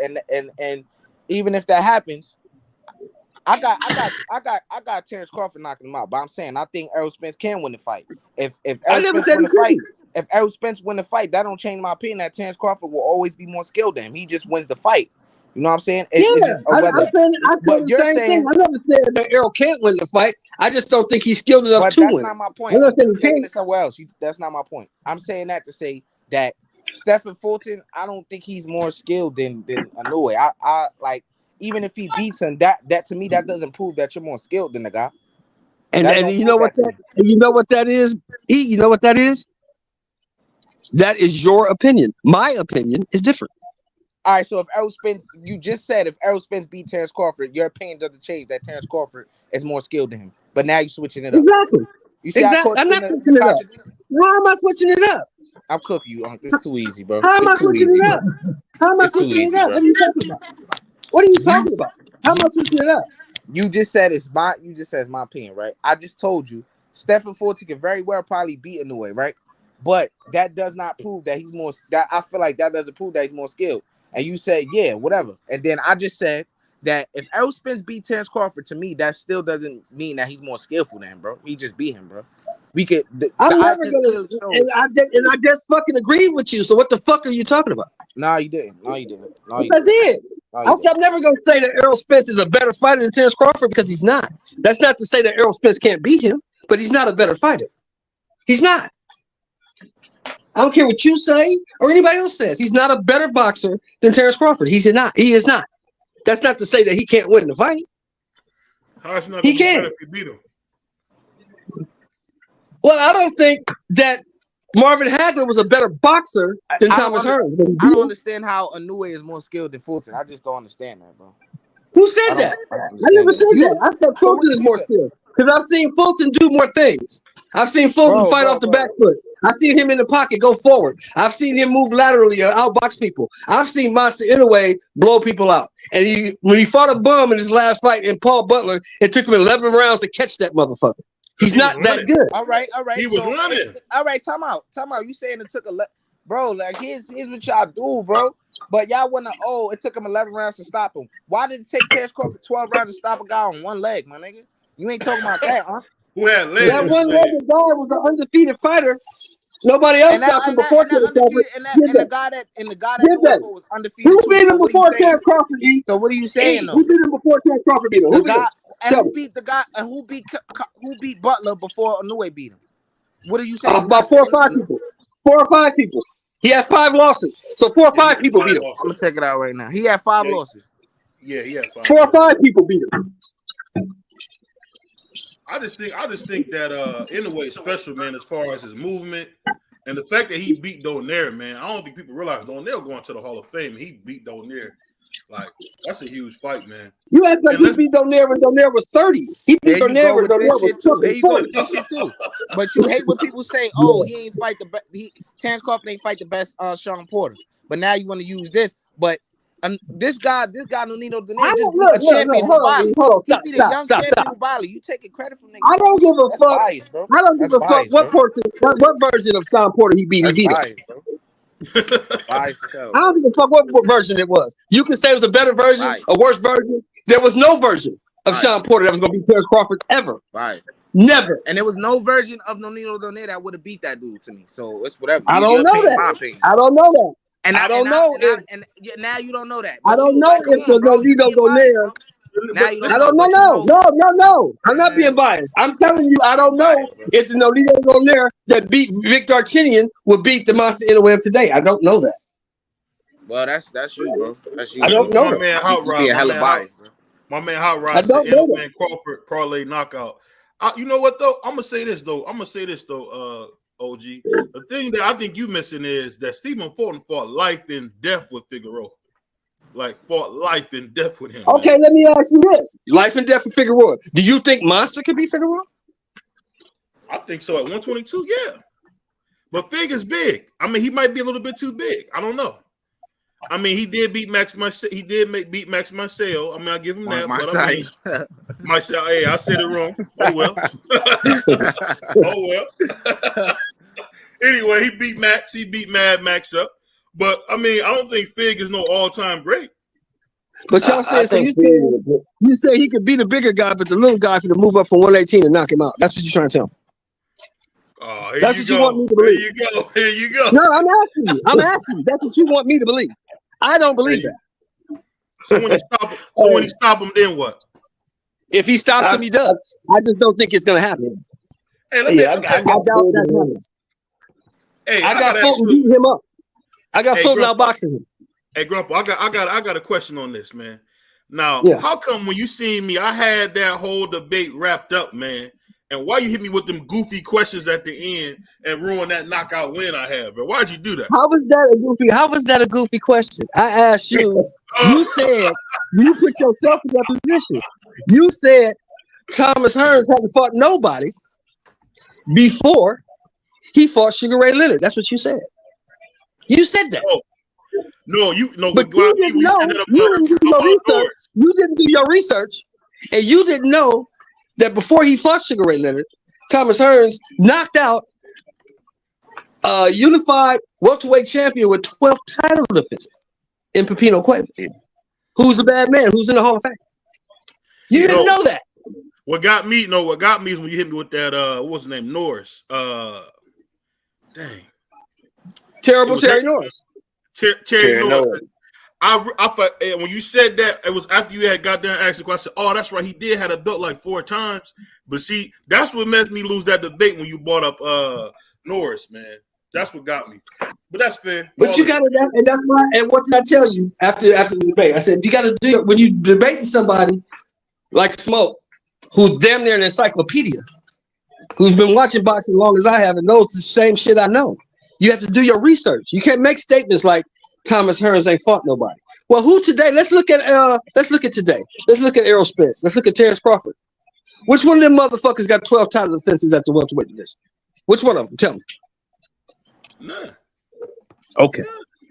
Speaker 4: and even if that happens, I got Terrence Crawford knocking him out. But I'm saying I think Errol Spence can win the fight. If Errol Spence win the fight, that don't change my opinion that Terrence Crawford will always be more skilled than him. He just wins the fight. You know what I'm saying?
Speaker 5: I'm saying the same thing. I never said that Errol can't win the fight. I just don't think he's skilled enough to win.
Speaker 4: That's not my point. I'm taking it somewhere else. That's not my point. I'm saying that to say that Stephen Fulton, I don't think he's more skilled than Inoue. I like even if he beats him, that to me that doesn't prove that you're more skilled than the guy.
Speaker 5: And you know what that is? You know what that is? That is your opinion. My opinion is different.
Speaker 4: All right, so if Errol Spence, you just said if Errol Spence beat Terrence Crawford, your opinion doesn't change that Terrence Crawford is more skilled than him. But now you're switching it up.
Speaker 5: Exactly.
Speaker 4: You see
Speaker 5: exactly. I'm not switching it up. Why am I switching it up?
Speaker 4: I'm cooking you. This is too easy, bro.
Speaker 5: How am I switching it up? How am I switching it up? What are you talking about? What are you talking about? How am I switching it up?
Speaker 4: You just said it's my opinion, right? I just told you Stephen Fulton can very well probably beat Inoue, right? But that does not prove that he's more. That I feel like that doesn't prove that he's more skilled. And you said, yeah, whatever. And then I just said that if Errol Spence beat Terrence Crawford, to me, that still doesn't mean that he's more skillful than him, bro. He just beat him, bro. We could.
Speaker 5: I'm never gonna. And I just fucking agreed with you. So what the fuck are you talking about?
Speaker 4: No, you didn't. I did.
Speaker 5: I'm never gonna say that Errol Spence is a better fighter than Terrence Crawford because he's not. That's not to say that Errol Spence can't beat him, but he's not a better fighter. He's not. I don't care what you say or anybody else says. He's not a better boxer than Terrence Crawford. He is not. That's not to say that he can't win the fight. He can.
Speaker 3: If you beat him?
Speaker 5: Well, I don't think that Marvin Hagler was a better boxer than Thomas Hearns.
Speaker 4: I don't understand how Inoue is more skilled than Fulton. I just don't understand that, bro.
Speaker 5: Who said that? I never said that. I said Fulton is more skilled because I've seen Fulton do more things. I've seen Fulton fight off the back foot. I've seen him in the pocket go forward. I've seen him move laterally or outbox people. I've seen Monster Inoue blow people out. And when he fought a bum in his last fight in Paul Butler, it took him 11 rounds to catch that motherfucker. He's not that good.
Speaker 4: All right.
Speaker 3: He was running.
Speaker 4: All right, time out. You saying it took bro, like here's what y'all do, bro. But y'all wanna it took him 11 rounds to stop him. Why did it take Terrence Crawford 12 rounds to stop a guy on one leg, my nigga? You ain't talking about that, huh?
Speaker 3: Who had legs?
Speaker 5: That one-legged guy was an undefeated fighter. Nobody else stopped him before Terrence Crawford.
Speaker 4: And the guy that was undefeated.
Speaker 5: Who beat him before Terrence Crawford?
Speaker 4: So what are you saying though?
Speaker 5: Who beat him before Terrence Crawford beat him? Who
Speaker 4: beat Butler before Inoue beat him? What are you saying?
Speaker 5: About 4 or 5 people. 4 or 5 people. He had 5 losses. So 4 or 5 people beat him.
Speaker 4: I'm gonna check it out right now. He had 5 losses.
Speaker 3: Yeah, he had 5.
Speaker 5: 4 or 5 people beat him.
Speaker 3: I just think that Inoue is special, man, as far as his movement and the fact that he beat Donaire, man. I don't think people realize Donaire going to the Hall of Fame. He beat Donaire. Like that's a huge fight, man.
Speaker 5: You act like he beat Donaire when Donaire was 30. He beat Donaire when Donaire was
Speaker 4: Here you go with
Speaker 5: 40.
Speaker 4: this shit too. But you hate when people say, "Oh, he ain't fight the best." Terrence Crawford ain't fight the best Sean Porter. But now you want to use this. But this guy Nonito Donaire just beat a champion with Bali. He beat a young champion with Bali. You taking credit from niggas?
Speaker 5: I don't give a fuck.
Speaker 4: Biased, bro.
Speaker 5: I don't give a fuck what version of Sean Porter he beat. He beat him. I don't give a fuck what version it was. You can say it was a better version, a worse version. There was no version of Sean Porter that was going to beat Terrence Crawford ever.
Speaker 4: Right.
Speaker 5: Never.
Speaker 4: And there was no version of Nonito Donaire that would have beat that dude to me. So it's whatever.
Speaker 5: I don't know that. I don't know that.
Speaker 4: And
Speaker 5: I don't know if
Speaker 4: now you don't know that.
Speaker 5: I don't know if the Nonito Donaire. I don't know. No. I'm not being biased. I'm telling you, I don't know if the Nonito Donaire that beat Vic Darchinyan would beat the Monster Inoue today. I don't know that.
Speaker 4: Well, that's you, bro. That's you.
Speaker 5: I don't know.
Speaker 3: My man Hot Rod. My man Hot Rod said Inoue and Crawford parlay knockout. You know what though? I'm gonna say this though. OG. The thing that I think you missing is that Stephen Fulton fought life and death with Figueroa. Like fought life and death with him.
Speaker 5: Okay, let me ask you this: life and death with Figueroa. Do you think Monster could beat Figueroa?
Speaker 3: I think so at 122. Yeah, but Fig is big. I mean, he might be a little bit too big. I don't know. I mean, he did beat Max. He did beat Max Marcel. I mean, I give him that. Marcel. Hey, I said it wrong. Oh well. Anyway, he beat Max. He beat Mad Max up. But I mean, I don't think Fig is no all-time great.
Speaker 5: But y'all say so. You say he could beat a bigger guy, but the little guy could move up from 118 and knock him out. That's what you're trying to tell me.
Speaker 3: Oh,
Speaker 5: that's what you want me to believe.
Speaker 3: Here you go.
Speaker 5: No, I'm asking you. That's what you want me to believe. I don't believe that.
Speaker 3: So when he stop him, then what?
Speaker 5: If he stops him, he does. I just don't think it's gonna happen.
Speaker 3: Hey,
Speaker 5: I got Fulton beating him up. I got Fulton outboxing him.
Speaker 3: Hey, Grandpa, I got a question on this, man. Now, how come when you seen me, I had that whole debate wrapped up, man? And why you hit me with them goofy questions at the end and ruin that knockout win I had, bro? Why'd you do that?
Speaker 5: How was that a goofy question? I asked you. You said you put yourself in that position. You said Thomas Hearns hadn't fought nobody before he fought Sugar Ray Leonard. That's what you said. You said that.
Speaker 3: But you didn't
Speaker 5: know. You didn't do your research. You didn't do your research, and you didn't know that before he fought Sugar Ray Leonard, Thomas Hearns knocked out a unified welterweight champion with 12 title defenses in Pepino Cuevas, who's a bad man, who's in the Hall of Fame. You didn't know that.
Speaker 3: What got me is when you hit me with that what was his name? Norris.
Speaker 5: Terrible Terry Norris.
Speaker 3: Terry Norris. When you said that, it was after you had got down and asked the question. I said, "Oh, that's right. He did had a belt like 4 times." But see, that's what made me lose that debate when you brought up Norris, man. That's what got me. But that's fair.
Speaker 5: But you got to, and that's why. And what did I tell you after the debate? I said you got to do it when you debating somebody like Smoke, who's damn near an encyclopedia, who's been watching boxing as long as I have and knows the same shit I know. You have to do your research. You can't make statements like Thomas Hearns ain't fought nobody. Well, who today? Let's look at today. Let's look at Errol Spence. Let's look at Terrence Crawford. Which one of them motherfuckers got 12 title defenses at the welterweight division? Which one of them? Tell me.
Speaker 3: None.
Speaker 5: Okay.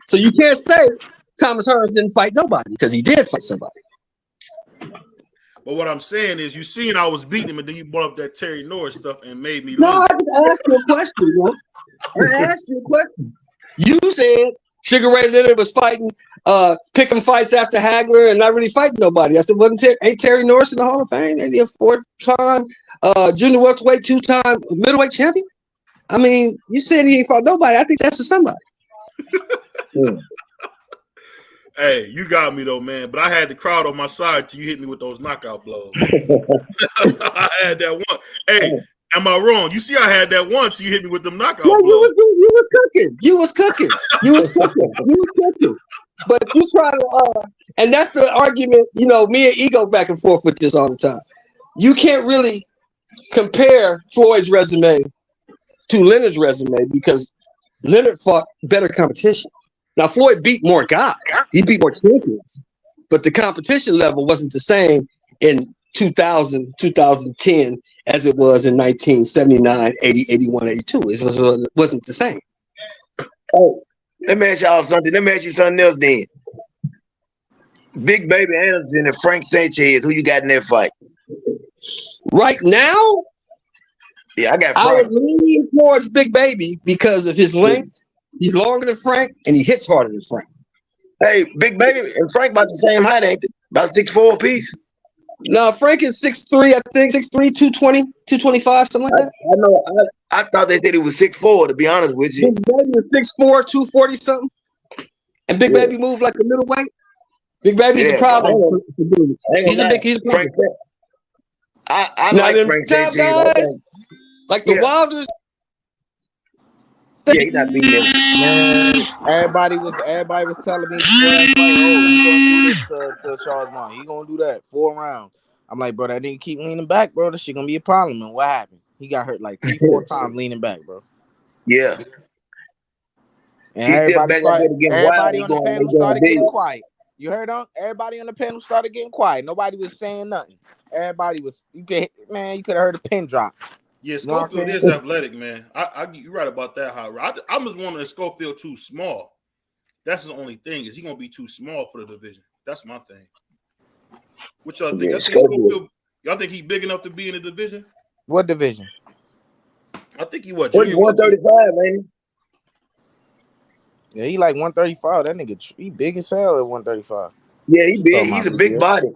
Speaker 5: So you can't say Thomas Hearns didn't fight nobody because he did fight somebody.
Speaker 3: But what I'm saying is, you seen I was beating him, and then you brought up that Terry Norris stuff and made me.
Speaker 5: No, I just asked you a question, bro. I asked you a question. You said Sugar Ray Leonard was fighting, picking fights after Hagler and not really fighting nobody. I said, ain't Terry Norris in the Hall of Fame? Ain't he a 4-time junior welterweight, 2-time middleweight champion? I mean, you said he ain't fought nobody. I think that's a somebody.
Speaker 3: Hey, you got me though, man. But I had the crowd on my side till you hit me with those knockout blows. I had that one. Hey, am I wrong? You see, I had that one till you hit me with them knockout blows.
Speaker 5: You was cooking. But you try to, and that's the argument. You know, me and E go back and forth with this all the time. You can't really compare Floyd's resume to Leonard's resume because Leonard fought better competition. Now, Floyd beat more guys. He beat more champions. but the competition level wasn't the same in 2000, 2010 as it was in 1979, 80, 81, 82. It wasn't the same.
Speaker 8: Oh, let me ask y'all something. Let me ask you something else then. Big Baby Anderson and Frank Sanchez, who you got in that fight?
Speaker 5: Right now,
Speaker 8: Yeah, I got
Speaker 5: I
Speaker 8: Frank.
Speaker 5: would lean towards Big Baby because of his length. He's longer than Frank, and he hits harder than Frank.
Speaker 8: Hey, Big Baby and Frank about the same height, ain't they? About 6'4" apiece.
Speaker 5: No, Frank is 6'3", I think, 6'3", 220, 225, something like that.
Speaker 8: I know. I thought they said he was 6'4", to be honest with you.
Speaker 5: Big Baby is 6'4", 240 something. And Big Baby moved like a middleweight. Big Baby's a problem for dudes. He's a problem.
Speaker 8: Frank, I
Speaker 5: Now,
Speaker 8: like
Speaker 5: them
Speaker 8: Frank
Speaker 5: top
Speaker 8: Sanchez.
Speaker 5: guys, like the Wilders.
Speaker 8: Yeah, he's not beating him.
Speaker 4: Man, everybody was telling me before that fight, oh, he gonna do this to Charles Martin. He gonna do that 4 rounds. I'm like, bro, that nigga keep leaning back, bro. That shit gonna be a problem. And what happened? He got hurt like 3-4 times leaning back, bro.
Speaker 8: Yeah.
Speaker 4: And everybody on the panel started getting quiet. You heard him? Everybody on the panel started getting quiet. Nobody was saying nothing. Everybody was you could have heard a pin drop.
Speaker 3: Yeah, Schofield is athletic, man. You're right about that, Howard. I'm just wondering if Schofield too small. That's the only thing. Is he gonna be too small for the division? That's my thing. What y'all think? Y'all think he's big enough to be in the division?
Speaker 4: What division?
Speaker 3: I think he was.
Speaker 8: 135, man.
Speaker 4: Yeah, he like 135. That nigga, he big as hell at 135.
Speaker 8: Yeah, he big. He's a big body.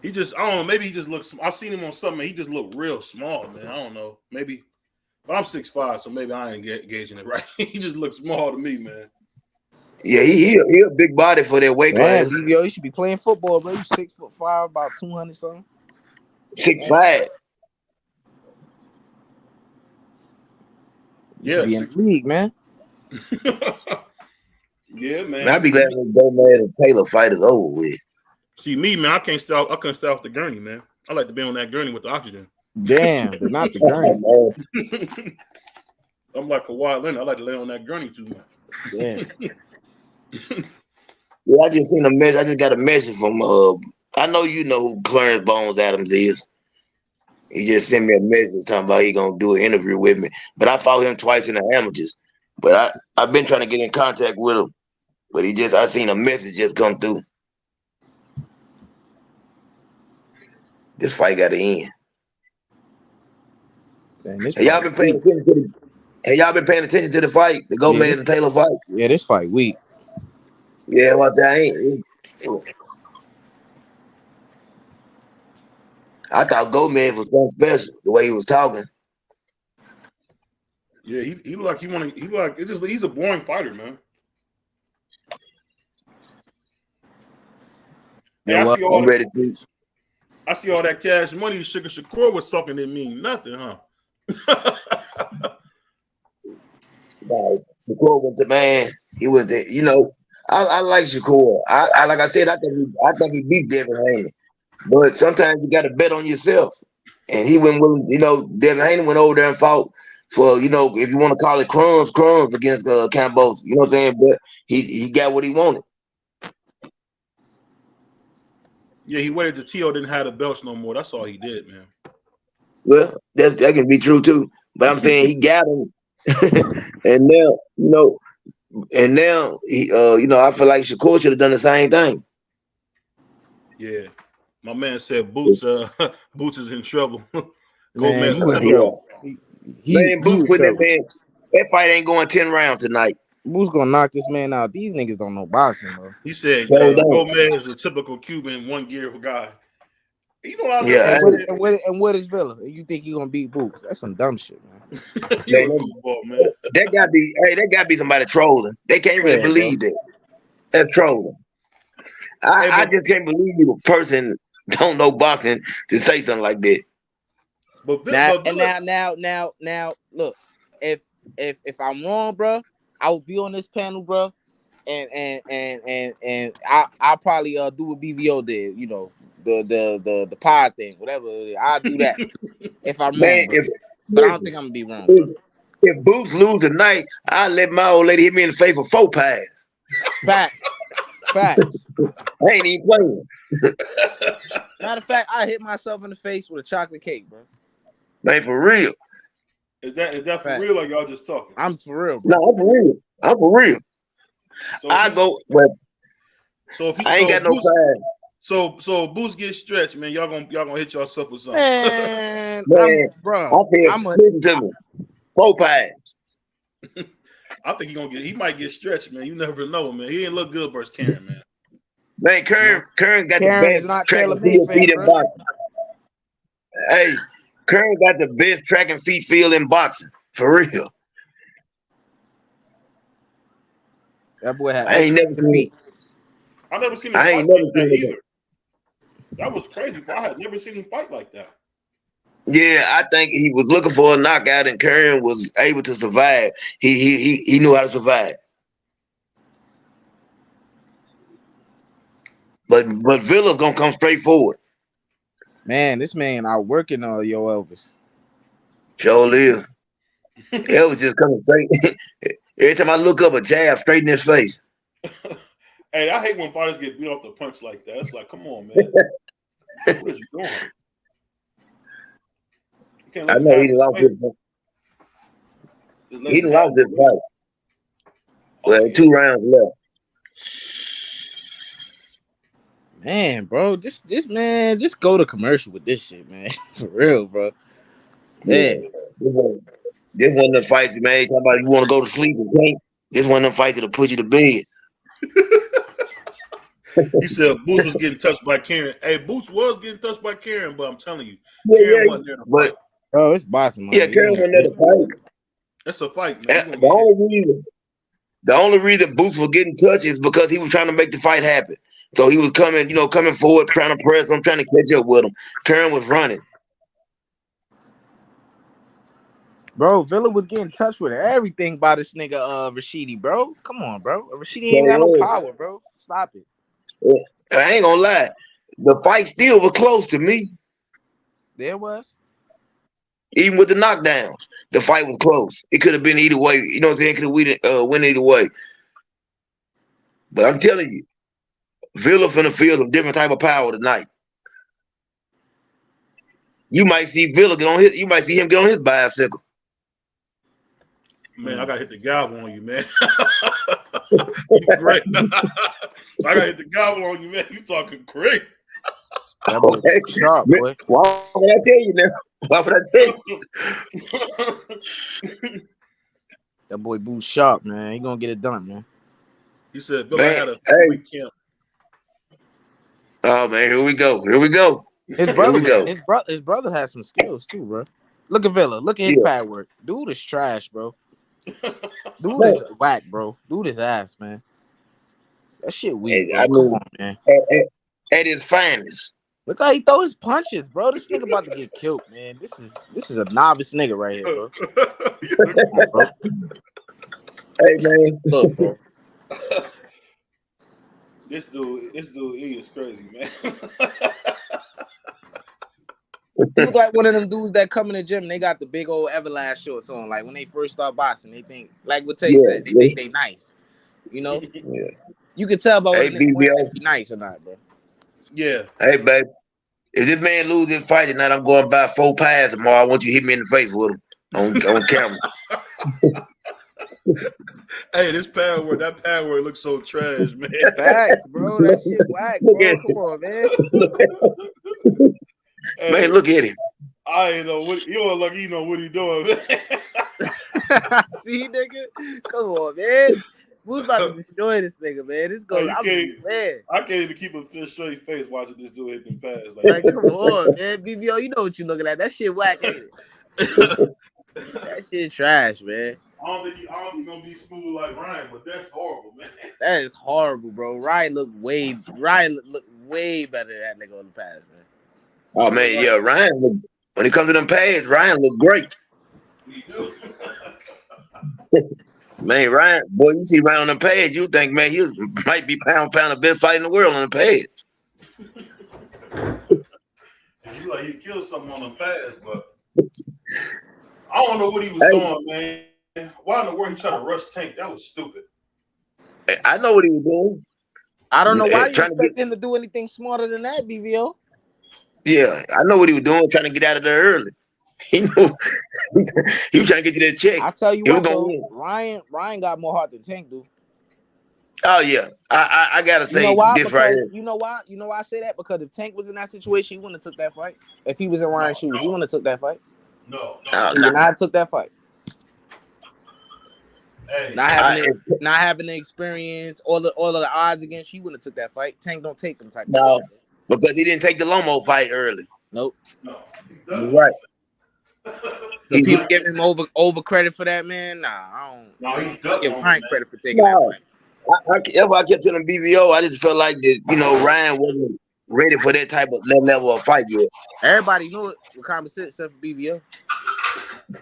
Speaker 3: He just, I don't know. Maybe he just looks. I've seen him on something. He just looked real small, man. I don't know. Maybe, but I'm 6'5", so maybe I ain't gauging it right. He just looks small to me, man.
Speaker 8: Yeah, he a big body for that weight class.
Speaker 4: Yo, you should be playing football, bro. You 6'5", about 200 something.
Speaker 8: 6'5".
Speaker 4: Yeah, be in the league, man.
Speaker 3: Yeah, man.
Speaker 8: I'd be glad when Gomez and Taylor fight is over with.
Speaker 3: See me, man. I couldn't stay off the gurney, man. I like to be on that gurney with the oxygen.
Speaker 4: Damn, but not the gurney.
Speaker 3: I'm like Kawhi Leonard. I like to lay on that gurney too much.
Speaker 4: Yeah.
Speaker 8: Yeah, I just seen a message. I just got a message from I know you know who Clarence Bones Adams is. He just sent me a message talking about he gonna do an interview with me. But I fought him twice in the amateurs. But I've been trying to get in contact with him. But I seen a message just come through. This fight got to end. Have y'all been paying attention to the fight, the Gomez and Taylor fight?
Speaker 4: Yeah, this fight weak.
Speaker 8: Yeah, what I ain't. I thought Gomez was something special the way he was talking.
Speaker 3: Yeah, he looked like he's a boring fighter, man. Hey, I see all that cash money Sugar Shakur was talking didn't mean nothing, huh?
Speaker 8: No, Shakur went to man. He was there, I like Shakur. I like I said, I think he beat Devin Haney. But sometimes you gotta bet on yourself. And he went willing, Devin Haney went over there and fought for, if you want to call it crumbs against Campos. You know what I'm saying? But he got what he wanted.
Speaker 3: Yeah, he waited till T.O. didn't have the belts no more. That's all he did, man.
Speaker 8: Well, that can be true too. But I'm saying he got him. And now, he, I feel like Shakur should have done the same thing.
Speaker 3: Yeah. My man said Boots is in trouble.
Speaker 8: Man, Boots put that man. That fight ain't going 10 rounds tonight.
Speaker 4: Boots gonna knock this man out. These niggas don't know boxing, bro.
Speaker 3: He said Gomez is a typical Cuban one-gear guy. You know what I mean?
Speaker 4: And what is Villa? You think he gonna beat Boots? That's some dumb shit, man.
Speaker 3: Man.
Speaker 8: That gotta be somebody trolling. They can't really believe that. That's trolling. I just can't believe a person don't know boxing to say something like that.
Speaker 4: But now, look, if I'm wrong, bro, I will be on this panel, bro, and I'll probably do what BVO did, the pod thing, whatever. I'll do that if I'm wrong, but I don't think I'm gonna be wrong.
Speaker 8: If Boots lose tonight, I'll let my old lady hit me in the face for 4 pies.
Speaker 4: Back. Facts.
Speaker 8: I ain't even playing.
Speaker 4: Matter of fact, I hit myself in the face with a chocolate cake, bro.
Speaker 8: Man, for real.
Speaker 3: Is that for
Speaker 4: Fact.
Speaker 3: real or y'all just talking?
Speaker 4: I'm for real, bro.
Speaker 8: No, I'm for real. I'm for real.
Speaker 3: So
Speaker 8: I go, but
Speaker 3: so if you,
Speaker 8: I ain't got no
Speaker 3: Boots,
Speaker 8: pride.
Speaker 3: so Boots get stretched, man. Y'all gonna hit yourself with something.
Speaker 4: Man,
Speaker 8: Man,
Speaker 4: bro.
Speaker 8: listen to me. 4 pies.
Speaker 3: I think he might get stretched, man. You never know, man. He ain't look good versus Karen, man.
Speaker 8: Man, Karen got
Speaker 4: Karen
Speaker 8: the
Speaker 4: is not
Speaker 8: best track
Speaker 4: Taylor
Speaker 8: and field
Speaker 4: Made,
Speaker 8: in
Speaker 4: bro.
Speaker 8: boxing. Hey, Karen got the best track and field in boxing. For real.
Speaker 4: That boy had
Speaker 8: I ain't never seen it.
Speaker 3: I never seen him
Speaker 8: I
Speaker 3: fight
Speaker 8: ain't
Speaker 3: like
Speaker 8: never
Speaker 3: that
Speaker 8: seen it.
Speaker 3: either. That was crazy, but I had never seen him fight like that.
Speaker 8: Yeah, I think he was looking for a knockout, and Karen was able to survive. He knew how to survive. But Villa's gonna come straight forward.
Speaker 4: Man, this man out working Yo Elvis.
Speaker 8: Sure live. Elvis just coming straight. Every time I look up, a jab straight in his face.
Speaker 3: Hey, I hate when fighters get beat off the punch like that. It's like, come on, man. What is you doing? You can't
Speaker 8: I
Speaker 3: let
Speaker 8: know he lost his fight. He lost his fight. Well, 2 rounds left.
Speaker 4: Man, bro, this man, just go to commercial with this shit, man. For real, bro. Man.
Speaker 8: Yeah. This one of the fights, man. Talk about you want to go to sleep and can't. This one of the fights that'll put you to bed.
Speaker 3: He said Boots was getting touched by Karen. Hey, Boots was getting touched by Karen, but I'm telling you, Karen wasn't there to fight.
Speaker 4: Bro, it's boxing, man.
Speaker 8: Yeah, Karen wasn't there to fight.
Speaker 3: That's a fight, man.
Speaker 8: The only reason Boots was getting touched is because he was trying to make the fight happen. So he was coming forward, trying to press him, trying to catch up with him. Karen was running.
Speaker 4: Bro, Villa was getting touched with everything by this nigga Rashidi, bro. Come on, bro. Rashidi ain't got no power, bro. Stop it.
Speaker 8: I ain't gonna lie. The fight still was close to me.
Speaker 4: There was.
Speaker 8: Even with the knockdowns, the fight was close. It could have been either way. You know what I'm saying? It could have went either way. But I'm telling you, Villa finna feel some different type of power tonight. You might see Villa get on his. You might see him get on his bicycle.
Speaker 3: Man, I gotta hit the gavel on you, man. You great. I gotta hit the gavel on you, man. You talking crazy.
Speaker 4: That boy sharp, boy.
Speaker 8: Why would I tell you now? Why would I tell you?
Speaker 4: That boy Boo sharp, man. He gonna get it done, man.
Speaker 3: He said Villa had a week camp.
Speaker 8: Oh man, here we go. Here we go.
Speaker 4: His brother has some skills too, bro. Look at Villa. Look at his pad work. Dude is trash, bro. Dude is whack, bro. Dude is ass, man. That shit weak, bro. Come on, man.
Speaker 8: At his finest.
Speaker 4: Look how he throw his punches, bro. This nigga about to get killed, man. This is a novice nigga right here, bro. Bro.
Speaker 8: Hey man,
Speaker 4: look, bro.
Speaker 3: This dude, he is crazy, man.
Speaker 4: He look like one of them dudes that come in the gym and they got the big old Everlast shorts on. Like when they first start boxing, they think, like what Tay said, they think they nice. You know?
Speaker 8: Yeah.
Speaker 4: You can tell by what they
Speaker 8: BBO.
Speaker 4: be nice or not, bro.
Speaker 3: Yeah.
Speaker 8: Hey, babe. If this man lose this fight tonight, I'm going to buy 4 pies tomorrow. I want you to hit me in the face with them on camera.
Speaker 3: Hey, that pad word looks so trash, man.
Speaker 4: Facts, bro. That shit whack, bro. Come on, man.
Speaker 8: Hey, man, look at him.
Speaker 3: I ain't know what you don't look. You know what he doing, man.
Speaker 4: See, nigga, come on, man. Who's about to destroy this nigga, man? This goes.
Speaker 3: I can't even keep a straight face watching this dude hit them pads.
Speaker 4: Like, come on, man. BBO, you know what you looking at? That shit whack, ain't it? That shit trash, man.
Speaker 3: I don't think he's gonna be smooth like Ryan, but that's horrible, man.
Speaker 4: That is horrible, bro. Ryan looked way better than that nigga on the pads, man.
Speaker 8: Oh man, yeah, Ryan. When it comes to them pads, Ryan look great.
Speaker 3: He do.
Speaker 8: Man, Ryan, boy, you see Ryan on the pads, you think, man, he might be pound the best fight in the world on the pads.
Speaker 3: He's like he killed something on the pads, but I don't know what he was doing, man. Why in the world he tried to rush Tank? That was stupid.
Speaker 8: I know what he was doing.
Speaker 4: I don't know why you
Speaker 8: trying to
Speaker 4: expect
Speaker 8: get.
Speaker 4: him to do anything smarter than that, BVO.
Speaker 8: Yeah, I know what he was doing, trying to get out of there early. He knew he was trying to get to that check.
Speaker 4: I tell you
Speaker 8: He was
Speaker 4: what
Speaker 8: gonna
Speaker 4: though,
Speaker 8: win.
Speaker 4: Ryan got more heart than Tank do.
Speaker 8: Oh yeah, I gotta
Speaker 4: You know
Speaker 8: say
Speaker 4: why?
Speaker 8: this right
Speaker 4: Because
Speaker 8: here.
Speaker 4: you know why? You know why I say that? Because if Tank was in that situation, he wouldn't have took that fight. If he was in Ryan's shoes, he wouldn't have took that fight.
Speaker 3: No.
Speaker 4: He would not have took that fight.
Speaker 3: Hey,
Speaker 4: Not having the experience, all of the odds against you, wouldn't have took that fight. Tank don't take them type of
Speaker 8: no,
Speaker 4: fight.
Speaker 8: because he didn't take the Lomo fight early.
Speaker 4: Nope.
Speaker 3: no.
Speaker 8: You're right.
Speaker 4: The people give him over credit for that, man. Nah, I don't.
Speaker 3: No, he's
Speaker 4: I give
Speaker 3: ducking,
Speaker 4: Ryan
Speaker 3: man.
Speaker 4: credit for taking that
Speaker 8: No,
Speaker 4: fight.
Speaker 8: if I kept telling BVO, I just felt like that. Ryan wasn't ready for that type of level of fight yet.
Speaker 4: Everybody knew it with common sense except for BVO.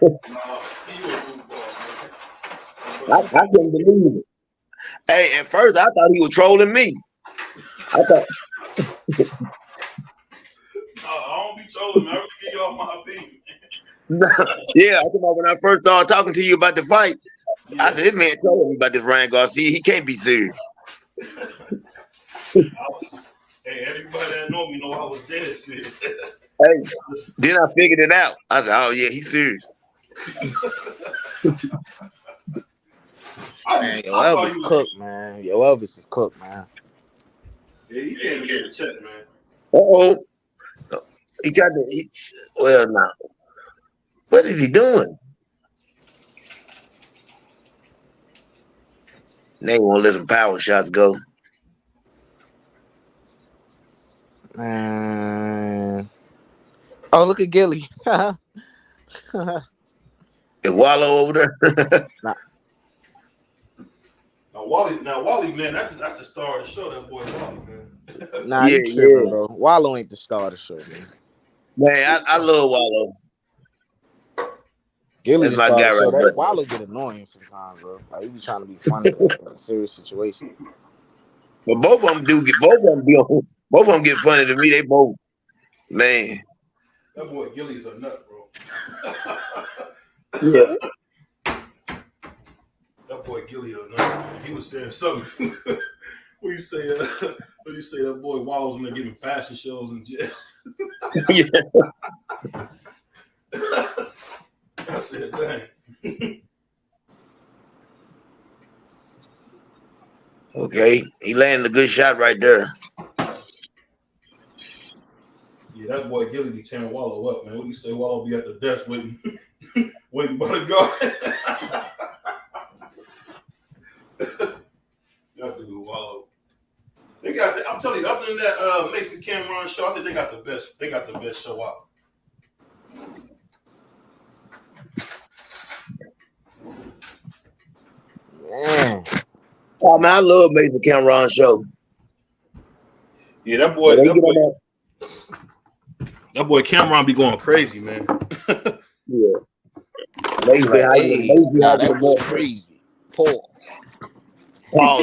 Speaker 3: No, he was a goofball, man.
Speaker 8: I couldn't believe it. Hey, at first I thought he was trolling me. I thought,
Speaker 3: I don't be trolling, man. I really give y'all my opinion.
Speaker 8: yeah, I come out when I first started talking to you about the fight. I said, this man trolling me about this Ryan Garcia. He can't be serious.
Speaker 3: Hey, everybody that know me know I was dead serious.
Speaker 8: Hey, then I figured it out. I said, oh yeah, he's serious.
Speaker 4: Man, yo, Elvis cooked, man. Yo, Elvis is cooked, man.
Speaker 3: Yeah, he can't get a check, man.
Speaker 8: Uh-oh. He tried to, well, now, what is he doing? They won't let some power shots go.
Speaker 4: Man. Oh, look at Gilly.
Speaker 8: Is Wallow over there?
Speaker 3: Now Wally, man, that's the star of the show. That boy Wally, man.
Speaker 4: Nah, you tripping, bro. Wallow ain't the star of the show, man.
Speaker 8: Man, I love Wallow.
Speaker 4: Gilly
Speaker 8: That's
Speaker 4: the
Speaker 8: my
Speaker 4: star
Speaker 8: guy
Speaker 4: of the show.
Speaker 8: right there.
Speaker 4: Wallow get annoying sometimes, bro. Like, he be trying to be funny in a serious situation.
Speaker 8: But both of them get funny to me. They both, man.
Speaker 3: That boy Gilly's a nut, bro.
Speaker 8: Yeah.
Speaker 3: That boy Gilly a nut. Man. He was saying something. What you say? That boy Wallow's in there giving fashion shows in jail.
Speaker 8: Yeah.
Speaker 3: I said, dang.
Speaker 8: Okay, he landed a good shot right there.
Speaker 3: Yeah, that boy Gilly be tearing Wallow up, man. What you say? Wallow be at the desk waiting by the guard. Y'all do Wallow. I'm telling you, other than that Mason Cameron show, I think they got the best show out.
Speaker 4: Man.
Speaker 8: Oh man, I love Mason Cameron show.
Speaker 3: Yeah, that boy Cameron be going crazy, man.
Speaker 8: Yeah.
Speaker 4: That was crazy. Pause,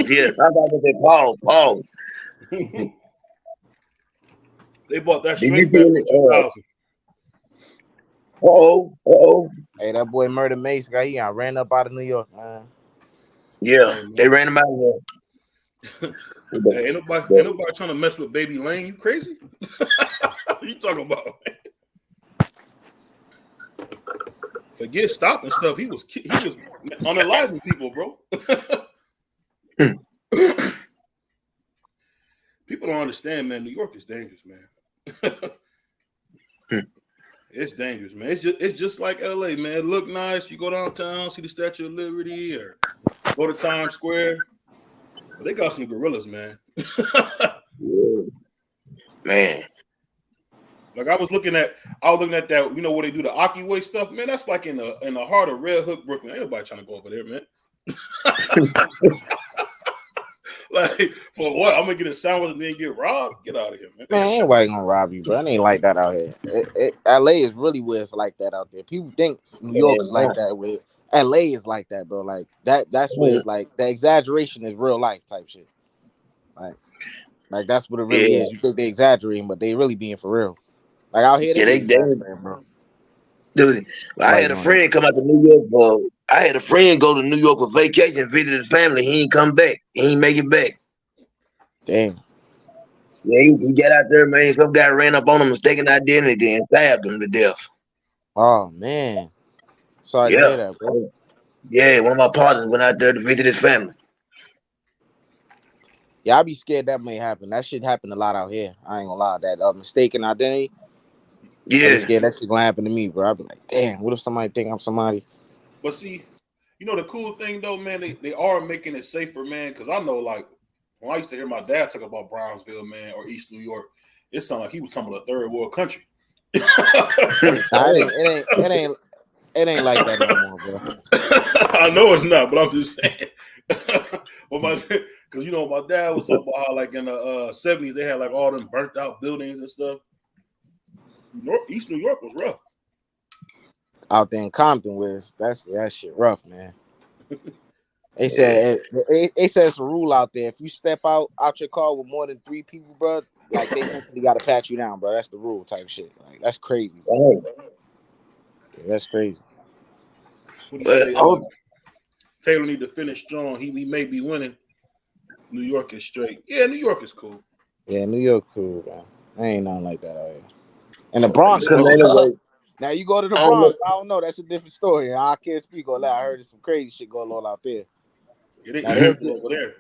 Speaker 8: yeah. I thought they said pause.
Speaker 3: They bought that
Speaker 8: Did
Speaker 3: straight
Speaker 8: you
Speaker 3: back
Speaker 8: see
Speaker 3: in
Speaker 8: it?
Speaker 3: 2000.
Speaker 4: Hey, that boy Murder Mace guy, he got ran up out of New York, man.
Speaker 8: Yeah, they ran him out of there.
Speaker 3: Hey, ain't nobody trying to mess with Baby Lane. You crazy? What you talking about? Forget stopping stuff. He was unaliving people, bro. People don't understand, man. New York is dangerous, man. It's dangerous, man. It's just like LA, man. It look nice. You go downtown, see the Statue of Liberty, or go to Times Square. But they got some gorillas, man.
Speaker 8: Yeah. Man.
Speaker 3: Like I was looking at that, you know, where they do the Akiway stuff, man. That's like in the heart of Red Hook, Brooklyn. Ain't nobody trying to go over there, man. Like, for what? I'm gonna get a sandwich and then get robbed? Get out of here, man.
Speaker 4: Man, ain't nobody gonna rob you, bro. It ain't like that out here. LA is really where it's like that out there. People think New York is like that. Where LA is like that, bro. Like that's where it's like the exaggeration is real life type shit. Like that's what it really is. You think they exaggerating, but they really being for real. Like out here, they bro.
Speaker 8: Dude, I had a friend come out to New York I had a friend go to New York for vacation, visit his family. He ain't come back. He ain't make it back.
Speaker 4: Damn.
Speaker 8: Yeah, he got out there, man. Some guy ran up on him, mistaken identity, and stabbed him to death.
Speaker 4: Oh man. Sorry to
Speaker 8: Yeah.
Speaker 4: hear that, bro.
Speaker 8: Yeah, one of my partners went out there to visit his family.
Speaker 4: Yeah, I be scared that may happen. That shit happen a lot out here. I ain't gonna lie. That mistaken identity. I be
Speaker 8: Yeah.
Speaker 4: scared that shit gonna happen to me, bro. I be like, damn, what if somebody think I'm somebody?
Speaker 3: But see, you know the cool thing though, man, they are making it safer, man. Because I know, like, when I used to hear my dad talk about Brownsville, man, or East New York, it sounded like he was talking about a third world country.
Speaker 4: Nah, it ain't like that no more, bro.
Speaker 3: I know it's not, but I'm just saying. Because you know, my dad was talking about how, like, in the 70s, they had like all them burnt out buildings and stuff. East New York was rough.
Speaker 4: Out there in Compton was that shit rough, man. They said it's a rule out there. If you step out your car with more than 3 people, bro, like they mentally gotta pat you down, bro. That's the rule type shit. Like that's crazy, bro. Yeah, that's crazy.
Speaker 3: What do you say? Taylor need to finish strong. He may be winning. New York is straight. Yeah, New York is cool.
Speaker 4: Yeah, New York cool, man. I ain't nothing like that out here. And the Bronx, though. Now you go to the Bronx, I don't know. That's a different story. I can't speak on that. I heard there's some crazy shit going on out there.
Speaker 3: Yeah, they eat people over there.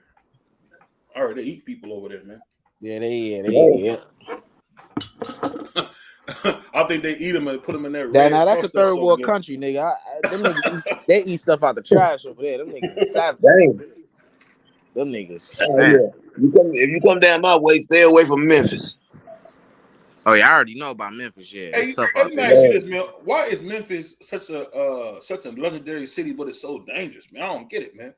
Speaker 3: I heard they eat people over there, man.
Speaker 4: Yeah, they eat.
Speaker 3: I think they eat them and put them in that.
Speaker 4: Now that's a third world country, nigga. Them niggas they eat stuff out the trash over there. Them niggas savage. Them niggas.
Speaker 8: Yeah. If you come down my way, stay away from Memphis.
Speaker 4: Oh yeah, I already know about Memphis. Yeah,
Speaker 3: hey, let me ask you this, man. Why is Memphis such a legendary city, but it's so dangerous, man? I don't get it, man.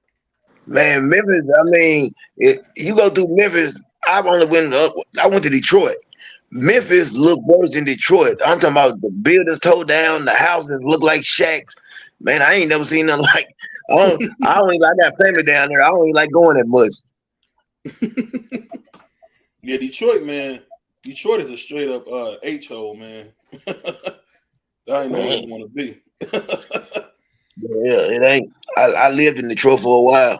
Speaker 8: Man, Memphis. I mean, you go through Memphis. I went to Detroit. Memphis look worse than Detroit. I'm talking about the buildings tore down, the houses look like shacks. Man, I ain't never seen nothing like. I got family down there. I don't even like going that much.
Speaker 3: Yeah, Detroit, man. Detroit is a straight up H-hole, man. That ain't no way you want to be.
Speaker 8: Yeah, it ain't. I lived in Detroit for a while.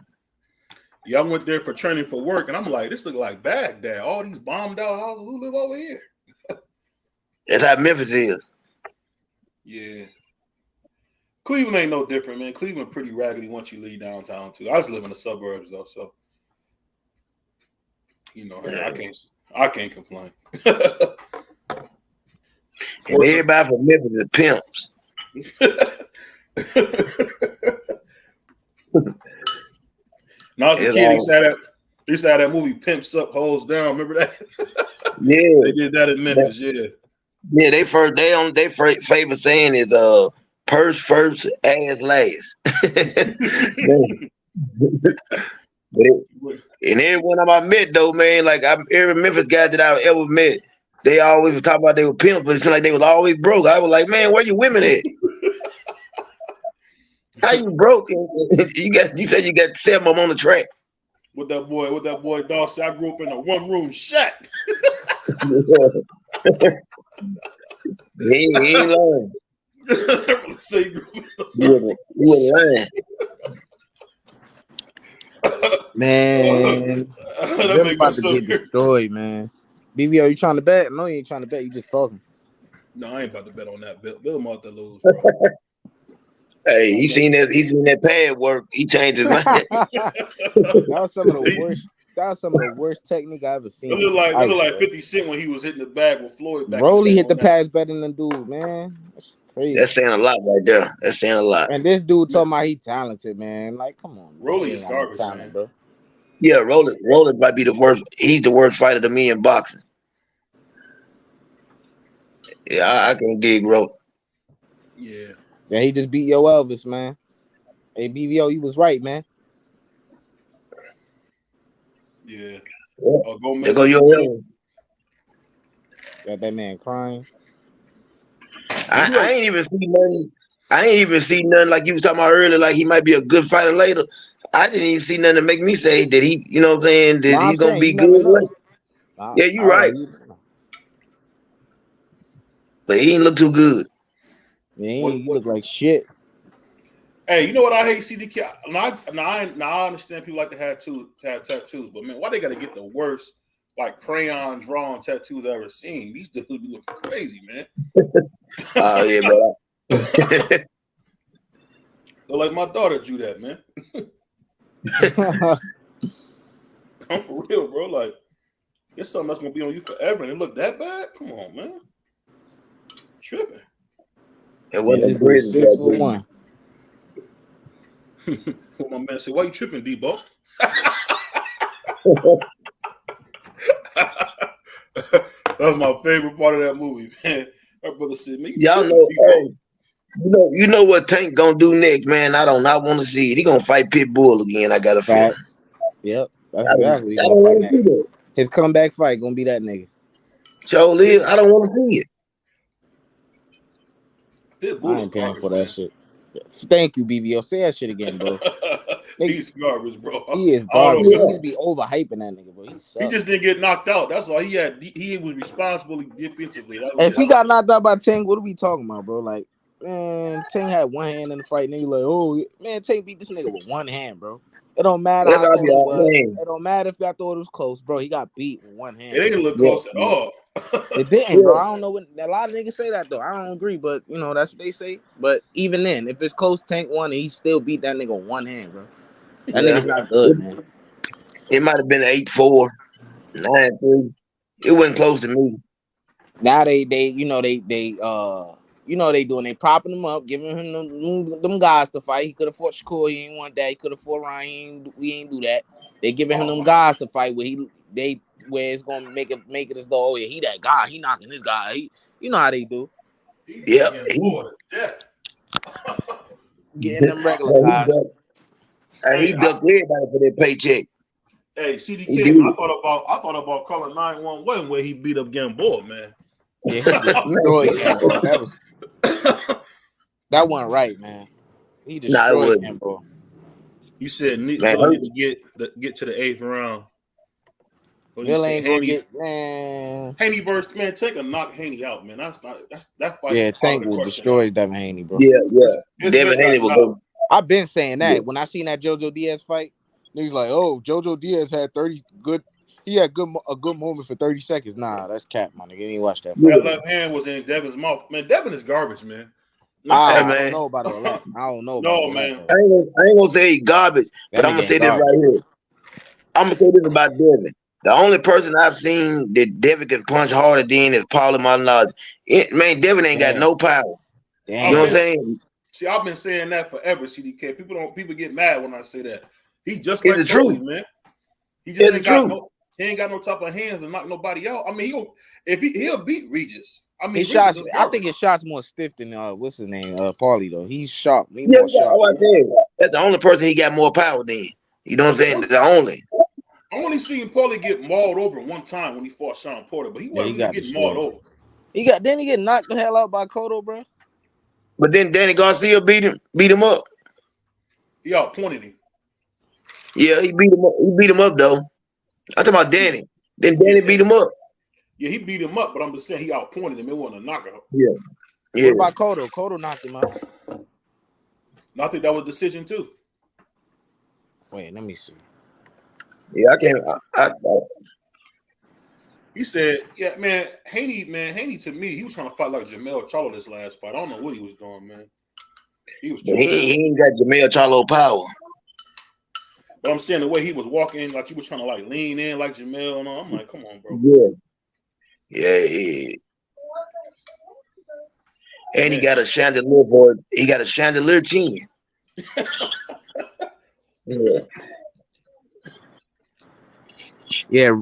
Speaker 3: Yeah, I went there for training for work, and I'm like, this look like Baghdad. All these bombed out houses. Who live over here?
Speaker 8: That's how Memphis is.
Speaker 3: Yeah. Cleveland ain't no different, man. Cleveland pretty raggedy once you leave downtown too. I just live in the suburbs though, so you know, I can't complain.
Speaker 8: And everybody from Memphis is pimps.
Speaker 3: Now as a kid, he used to have that movie Pimps Up, Hoes Down. Remember that?
Speaker 8: Yeah,
Speaker 3: they did that in Memphis. Yeah.
Speaker 8: Yeah, they favorite saying is purse first, ass last. And everyone I met though, man, like every Memphis guy that I've ever met, they always would talk about they were pimps, but it seemed like they was always broke. I was like, man, where your women at? How you broke? You said you got 7 of them on the track.
Speaker 3: What that boy dog said, I grew up in a 1-room shack.
Speaker 8: He ain't lying.
Speaker 3: Say
Speaker 8: you wasn't lying.
Speaker 4: Man, them about to get destroyed, man. BBO, you trying to bet? No, you ain't trying to bet. You just talking.
Speaker 3: No, I ain't about to bet on that. Bill him out to lose, bro.
Speaker 8: Hey, he seen that pad work. He changed his mind.
Speaker 4: That was some of the worst. That was some of the worst technique I ever seen.
Speaker 3: It looked like 50 Cent when he was hitting the bag with Floyd.
Speaker 4: Rolly hit the pads better than dude, man. That's crazy.
Speaker 8: That's saying a lot right there. That's saying a lot.
Speaker 4: And this dude talking about he talented, man. Like, come on,
Speaker 3: Rolly is garbage, man.
Speaker 4: Bro.
Speaker 8: Yeah, Rolly might be the worst. He's the worst fighter to me in boxing. Yeah, I can dig Rolly.
Speaker 3: Yeah.
Speaker 4: Yeah, he just beat Yo Elvis, man. Hey, BBO, you was right, man.
Speaker 3: Yeah.
Speaker 8: There go Yo Elvis.
Speaker 4: Got that man crying.
Speaker 8: I ain't even seen nothing. I ain't even seen nothing like you was talking about earlier. Like he might be a good fighter later. I didn't even see nothing to make me say that he, you know what I'm saying, that he's gonna be good. Yeah, you're right. But he ain't look too good.
Speaker 4: Yeah, he look like shit.
Speaker 3: Hey, you know what I hate, CDK? I understand people like to have tattoos, but man, why they got to get the worst like crayon drawn tattoos I've ever seen? These dudes be looking crazy, man.
Speaker 8: Oh yeah, bro.
Speaker 3: They're like my daughter drew that, man. I'm for real, bro. Like, it's something that's gonna be on you forever, and it look that bad? Come on, man. Tripping.
Speaker 8: It wasn't a prison
Speaker 4: 6 for
Speaker 8: tattoo.
Speaker 4: 1.
Speaker 3: What my man said, why you tripping, Debo? That's my favorite part of that movie, man. My brother said, man,
Speaker 8: Y'all know, you know what Tank gonna do next, man. I don't not want to see it. He gonna fight Pitbull again. I got a feeling.
Speaker 4: Facts. Yep, that's
Speaker 8: I
Speaker 4: exactly what he's
Speaker 8: don't
Speaker 4: gonna fight
Speaker 8: want to see
Speaker 4: next.
Speaker 8: that.
Speaker 4: His comeback fight gonna be that nigga.
Speaker 8: Surely, I don't want to see it.
Speaker 3: Pitbull
Speaker 4: I
Speaker 3: is
Speaker 4: ain't paying
Speaker 3: garbage,
Speaker 4: for
Speaker 3: man.
Speaker 4: that shit. Thank you, BBO. Say that shit again, bro.
Speaker 3: He's garbage, bro.
Speaker 4: He is
Speaker 3: I don't
Speaker 4: garbage.
Speaker 3: know,
Speaker 4: He
Speaker 3: man.
Speaker 4: just be overhyping that nigga, bro. He
Speaker 3: He
Speaker 4: sucks.
Speaker 3: just didn't get knocked out. That's why he was responsible defensively. That was
Speaker 4: If he got knocked out by Tank, what are we talking about, bro? Like, man, Tank had one hand in the fight, and you like, oh man, Tank beat this nigga with one hand, bro. It don't matter
Speaker 8: That's
Speaker 4: how
Speaker 8: how I
Speaker 4: close
Speaker 8: be
Speaker 4: it
Speaker 8: all
Speaker 4: was.
Speaker 8: man.
Speaker 4: It don't matter if y'all thought it was close, bro. He got beat with one hand.
Speaker 3: It ain't look
Speaker 8: Yeah.
Speaker 3: close at all.
Speaker 4: It didn't, bro. I don't know what a lot of niggas say that though. I don't agree, but you know that's what they say. But even then, if it's close, Tank won, and he still beat that nigga with one hand, bro. That nigga's not good, man.
Speaker 8: It might have been 8-4, 9-3. It wasn't close to me.
Speaker 4: Now they doing, they propping him up, giving him them guys to fight. He could have fought Shakur, he ain't want that. He could have fought Ryan, we ain't do that. They giving him them guys to fight where where it's gonna make it as though, oh yeah, he that guy, he knocking this guy. You know how they do.
Speaker 8: Yeah,
Speaker 4: Getting them regular guys.
Speaker 8: he ducked everybody for their paycheck.
Speaker 3: Hey,
Speaker 8: He
Speaker 3: CDK,
Speaker 8: did.
Speaker 3: man, I thought about calling 911 where he beat up Gamboa, man.
Speaker 4: Yeah, he destroyed him, bro. That wasn't right, man. He destroyed him, bro.
Speaker 3: You said need to get to the 8th round.
Speaker 4: Will ain't gonna get, man.
Speaker 3: Haney versus, man, Tank will knock Haney out, man. That fight.
Speaker 4: Yeah, Tank will destroy Devin Haney, bro.
Speaker 8: Yeah. Devin Haney will go.
Speaker 4: I've been saying that.
Speaker 8: Yeah.
Speaker 4: When I seen that JoJo Diaz fight, niggas like, oh, JoJo Diaz had he had a good moment for 30 seconds. Nah, that's cap, my nigga. You ain't watch that fight.
Speaker 3: That left hand was in Devin's mouth. Man, Devin is garbage, man.
Speaker 4: I don't know about all that. I don't know about all
Speaker 8: man.
Speaker 4: that.
Speaker 8: I ain't gonna say garbage, but I'm gonna say this right here. I'm gonna say this about Devin. The only person I've seen that Devin can punch harder than is Paulie Maldonado. Man, Devin ain't got no power.
Speaker 4: Damn.
Speaker 8: You know what I'm saying?
Speaker 3: See, I've been saying that forever, CDK. People get mad when I say that. He just
Speaker 8: It's
Speaker 3: like
Speaker 8: the truth,
Speaker 3: man. He just
Speaker 8: ain't got
Speaker 3: he ain't got no type of hands and knock nobody out. I mean, he'll beat Regis. I mean,
Speaker 4: his shots. I think his shots more stiff than what's his name, Paulie though. He's sharp. He's more sharp.
Speaker 8: I said. That's the only person he got more power than. You know what I'm saying? The only.
Speaker 3: I only seen Paulie get mauled over one time when he fought Sean Porter, but he wasn't getting mauled over.
Speaker 4: He get knocked the hell out by Cotto, bro.
Speaker 8: But then Danny Garcia beat him up.
Speaker 3: He outpointed him.
Speaker 8: Yeah, he beat him up. He beat him up though. I'm talking about Danny. Then Danny beat him up.
Speaker 3: Yeah, he beat him up, but I'm just saying he outpointed him. It wasn't a knockout.
Speaker 8: Yeah.
Speaker 4: What about Cotto? Cotto knocked him out.
Speaker 3: I think that was a decision too.
Speaker 4: Wait, let me see.
Speaker 8: Yeah, I can't.
Speaker 3: He said, "Yeah, man, Haney to me, he was trying to fight like Jamel Charlo this last fight. I don't know what he was doing, man. He
Speaker 8: ain't got Jamel Charlo power.
Speaker 3: But I'm saying the way he was walking, like he was trying to like lean in like Jamel and all. I'm like, come on, bro.
Speaker 8: Yeah. And he got a chandelier for it. He got a chandelier chin.
Speaker 4: Yeah.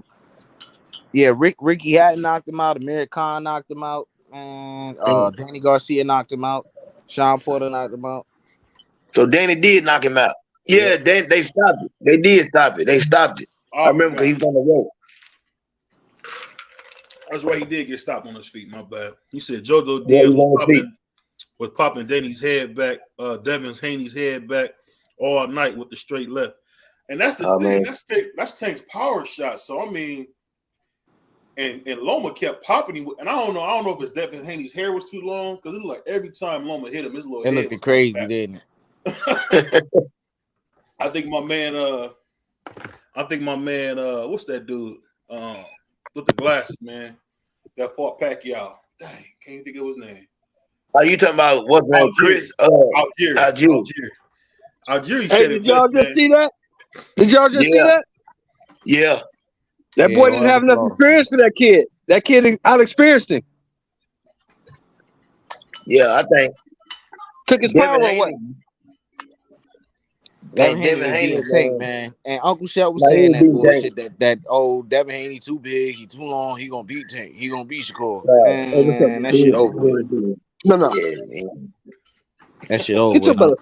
Speaker 4: Ricky Hatton knocked him out. Amir Khan knocked him out. And Danny Garcia knocked him out. Sean Porter knocked him out.
Speaker 8: So Danny did knock him out. Yeah, they stopped it. They did stop it. They stopped it. I remember because he was on the road.
Speaker 3: That's why he did get stopped on his feet. My bad. He said JoJo Diaz was popping Danny's head back, Devin Haney's head back all night with the straight left. And that's the thing. That's Tank's power shot. So I mean, and Loma kept popping him. And I don't know if it's Devin Haney's hair was too long because it looked like every time Loma hit him, his little head
Speaker 4: looked crazy, didn't it?
Speaker 3: I think my man. What's that dude? With the glasses, man. That fought Pacquiao. Dang, can't think of his name.
Speaker 8: Are you talking about what's name? Chris?
Speaker 3: Algieri
Speaker 5: Hey,
Speaker 3: said it
Speaker 5: did y'all
Speaker 3: best,
Speaker 5: just
Speaker 3: man.
Speaker 5: see that? Did y'all just see that?
Speaker 8: Yeah.
Speaker 5: That
Speaker 4: Yeah,
Speaker 5: boy didn't have enough experience for that kid. That kid out-experienced him.
Speaker 8: Yeah, I think
Speaker 5: Took his
Speaker 8: Devin
Speaker 5: power away.
Speaker 8: Haney.
Speaker 4: Devin Haney would be a tank, man. And Uncle Shell was saying that bullshit that Devin Haney too big, he too long, he gonna beat Tank, he gonna beat Shakur. Man, that shit over with.
Speaker 5: No.
Speaker 4: That shit over
Speaker 5: Get your
Speaker 4: with.
Speaker 5: brother.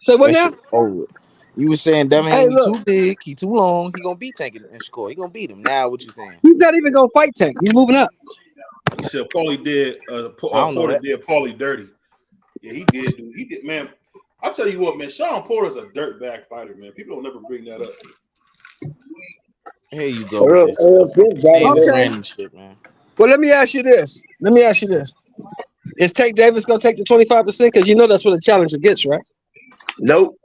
Speaker 5: Say what now?
Speaker 4: Over with. You was saying Devin
Speaker 5: Hey,
Speaker 4: Haney
Speaker 5: look.
Speaker 4: too big, he too long, he gonna beat Tank and Shakur. He gonna beat him. Now what you saying?
Speaker 5: He's not even gonna fight Tank. He's moving up.
Speaker 3: He said Paulie did. Porter did Paulie dirty. Yeah, he did. Dude. He did, man. I'll tell you what, man. Sean Porter's a dirtbag fighter, man. People don't never bring that up.
Speaker 4: Here you go.
Speaker 5: Okay.
Speaker 4: Shit, man.
Speaker 5: Well, let me ask you this. Is Tank Davis gonna take the 25%? Because you know that's what a challenger gets, right?
Speaker 8: Nope.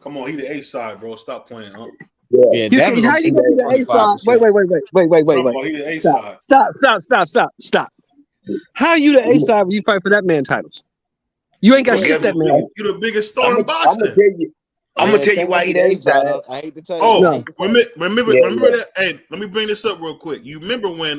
Speaker 3: Come on, he the A side, bro. Stop playing, huh?
Speaker 4: Yeah,
Speaker 5: How you gonna be the A side? Wait.
Speaker 3: He the A side.
Speaker 5: Stop. How you the A side when you fight for that man titles? You ain't got shit that man.
Speaker 3: You the biggest star in boxing.
Speaker 8: I'm gonna tell you why he the A side.
Speaker 4: I hate to tell you.
Speaker 3: Remember that. Hey, let me bring this up real quick. You remember when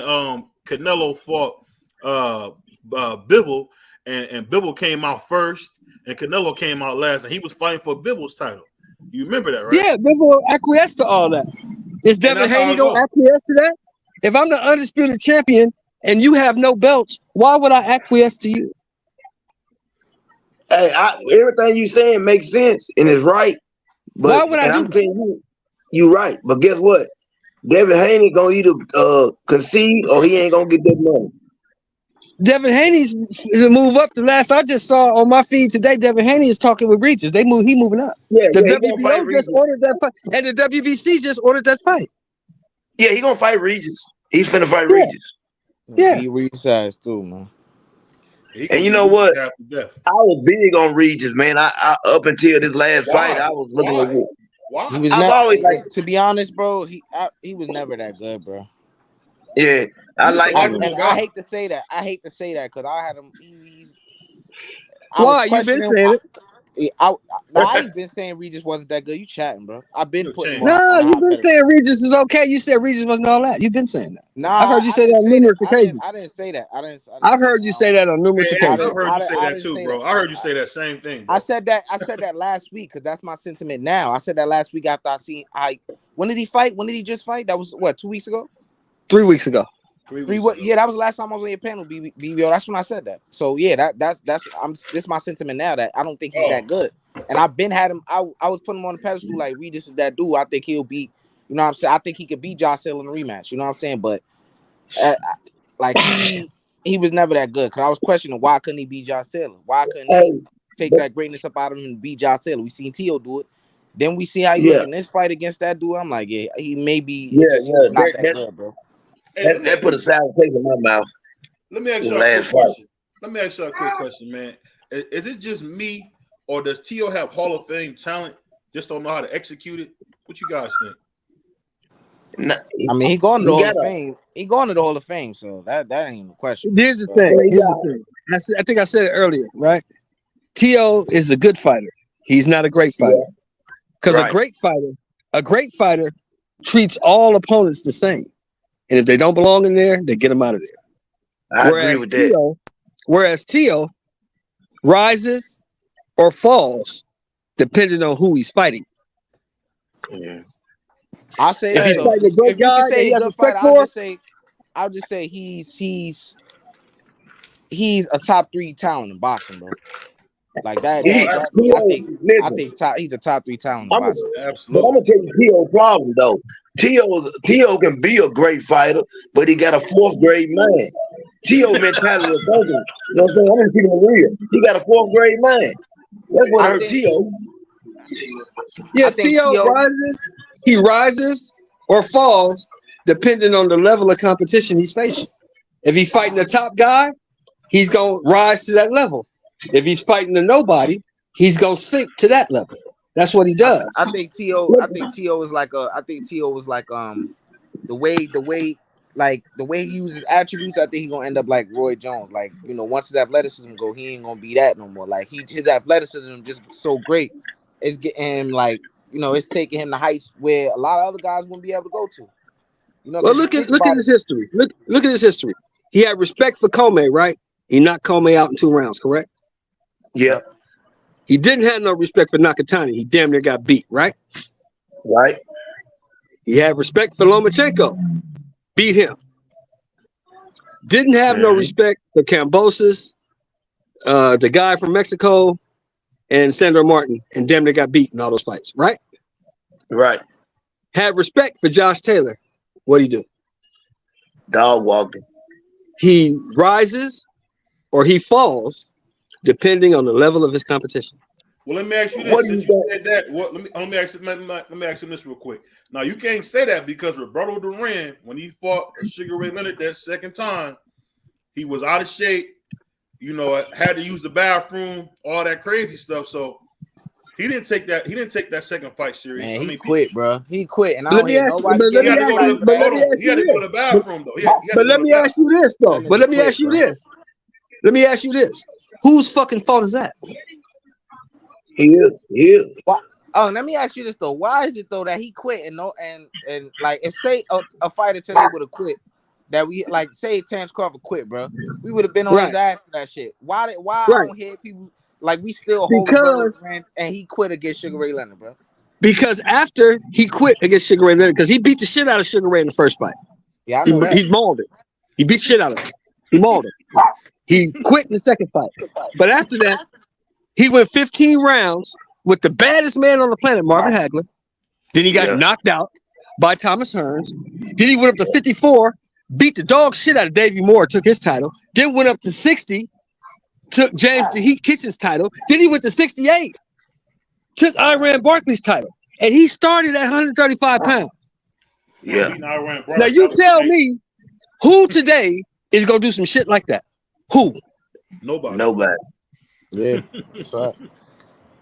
Speaker 3: Canelo fought Bivol and Bivol came out first and Canelo came out last and he was fighting for Bivol's title. You remember that, right?
Speaker 5: Yeah, Bivol acquiesced to all that. Is Devin Haney gonna acquiesce to that? If I'm the undisputed champion and you have no belts, why would I acquiesce to you?
Speaker 8: Hey, everything you saying makes sense and is right. But
Speaker 5: why would I do
Speaker 8: I'm telling you right. But guess what? Devin Haney gonna either concede or he ain't gonna get that money.
Speaker 5: Devin Haney's is a move up. The last I just saw on my feed today, Devin Haney is talking with Regis. He moving up.
Speaker 8: Yeah,
Speaker 5: the WBO just ordered that fight, and the WBC just ordered that fight.
Speaker 8: Yeah, he gonna fight Regis. He's finna fight Regis.
Speaker 5: Yeah,
Speaker 4: he resized too, man.
Speaker 8: And you know what? I was big on Regis, man. I up until this last fight, I was looking at it.
Speaker 4: Why? He was always like, to be honest, bro. He was never that good, bro.
Speaker 8: Yeah,
Speaker 4: I hate to say that. Because I had him.
Speaker 5: Why you been saying it?
Speaker 4: I ain't been saying Regis wasn't that good. You chatting, bro? I've been putting.
Speaker 5: You've been saying Regis is okay. You said Regis wasn't all that. You've been saying that.
Speaker 4: Nah,
Speaker 5: I've heard you say that on numerous occasions.
Speaker 4: I didn't say that.
Speaker 5: I've heard you say that on numerous occasions.
Speaker 3: I've heard you say that too, bro. I heard you say that same thing. Bro.
Speaker 4: I said that last week because that's my sentiment now. I said that last week after I seen. When did he fight? When did he just fight? That was what, 2 weeks ago?
Speaker 5: 3 weeks ago.
Speaker 4: Yeah, that was the last time I was on your panel, BBO. That's when I said that. So yeah, that's this my sentiment now that I don't think he's that good. And I've been had him. I was putting him on the pedestal like Regis is that dude. I think he'll beat. You know what I'm saying? I think he could beat Josh Hill in a rematch. You know what I'm saying? But like he was never that good. Cause I was questioning why couldn't he beat Josh Taylor? Why couldn't he take that greatness up out of him and beat Josh Taylor? We seen Tio do it. Then we see how he look in this fight against that dude. I'm like, yeah, he may be. He's not that good, bro.
Speaker 8: That put a sour taste in my mouth.
Speaker 3: Let me ask you a quick question. Let me ask you a quick question, man. Is it just me, or does Tio have Hall of Fame talent? Just don't know how to execute it. What you guys think?
Speaker 4: I mean, he going to the Hall of Fame. He going to the Hall of Fame, so that ain't a question.
Speaker 5: Here's the thing. I think I said it earlier, right? Tio is a good fighter. He's not a great fighter. Because a great fighter treats all opponents the same. And if they don't belong in there, they get them out of there.
Speaker 8: I agree with that.
Speaker 5: Whereas Tio rises or falls depending on who he's fighting.
Speaker 8: Yeah.
Speaker 4: I'll say
Speaker 5: if
Speaker 4: that.
Speaker 5: he's fighting a great guy,
Speaker 4: you can say a good fighter, I'll just say he's a top 3 talent in boxing, bro. Like that. I think he's a top 3 talent in boxing.
Speaker 3: Absolutely.
Speaker 8: But I'm gonna tell you Tio's problem though. Tio can be a great fighter, but he got a 4th grade mind. Tio mentality is broken. You know what I'm saying? I'm gonna keep it real. He got a 4th grade mind. That's what hurt Tio.
Speaker 5: Yeah, Tio rises or falls depending on the level of competition he's facing. If he's fighting the top guy, he's gonna rise to that level. If he's fighting a nobody, he's gonna sink to that level. That's what he does.
Speaker 4: I think T.O. is like the way he uses attributes. I think he's gonna end up like Roy Jones. Like, you know, once his athleticism go, he ain't gonna be that no more. Like his athleticism just so great, it's getting him like, you know, it's taking him to heights where a lot of other guys wouldn't be able to go to. You know,
Speaker 5: well, look at his history. Look at his history. He had respect for Comey, right? He knocked Comey out in 2 rounds, correct?
Speaker 8: Yeah.
Speaker 5: He didn't have no respect for Nakatani. He damn near got beat, right?
Speaker 8: Right.
Speaker 5: He had respect for Lomachenko. Beat him. Didn't have no respect for Kambosos, the guy from Mexico, and Sandro Martin, and damn near got beat in all those fights, right?
Speaker 8: Right.
Speaker 5: Had respect for Josh Taylor. What'd he do?
Speaker 8: Dog walking.
Speaker 5: He rises or he falls depending on the level of his competition.
Speaker 3: Well, let me ask you this. Since you said that, let me ask you this real quick. Now, you can't say that because Roberto Duran, when he fought Sugar Ray Leonard that second time, he was out of shape. You know, had to use the bathroom, all that crazy stuff. So he didn't take that. He didn't take that second fight serious.
Speaker 4: Man, he quit, bro. He quit, and I
Speaker 5: Let
Speaker 4: don't
Speaker 5: me
Speaker 4: hear
Speaker 5: ask you-
Speaker 4: nobody.
Speaker 5: but let
Speaker 3: He had
Speaker 5: me
Speaker 3: to
Speaker 5: ask
Speaker 3: go
Speaker 5: you-
Speaker 3: to the
Speaker 5: but let me
Speaker 3: bathroom.
Speaker 5: ask
Speaker 3: He had
Speaker 5: you
Speaker 3: to go to
Speaker 5: this.
Speaker 3: the bathroom though. He had
Speaker 5: But
Speaker 3: to
Speaker 5: let
Speaker 3: go to
Speaker 5: me
Speaker 3: the
Speaker 5: ask you this though.
Speaker 4: That
Speaker 5: But let me
Speaker 4: nigga
Speaker 5: ask you
Speaker 4: quit, bro.
Speaker 5: this. Let me ask you this. Whose fucking fault is that?
Speaker 8: He is.
Speaker 4: Why? Oh, let me ask you this though. Why is it though that he quit and like if say a fighter today would have quit, that we like say Terrence Crawford quit, bro, we would have been on his
Speaker 5: Right.
Speaker 4: ass for that shit. Why I
Speaker 5: Right.
Speaker 4: don't hear people like we still hold Roberto
Speaker 5: Because
Speaker 4: Duran and he quit against Sugar Ray Leonard, bro?
Speaker 5: because after he quit against Sugar Ray Leonard, because he beat the shit out of Sugar Ray in the first fight.
Speaker 4: Yeah, I know that.
Speaker 5: He mauled it. He beat the shit out of him. He mauled it. He quit in the second fight. But after that, he went 15 rounds with the baddest man on the planet, Marvin Hagler. Then he got knocked out by Thomas Hearns. Then he went up to 54, beat the dog shit out of Davey Moore, took his title. Then went up to 60, took James the Heat Kitchen's title. Then he went to 68, took Iran Barkley's title. And he started at 135 pounds.
Speaker 8: Yeah.
Speaker 5: Now you tell me who today is going to do some shit like that? Who?
Speaker 3: Nobody.
Speaker 4: Yeah, that's right.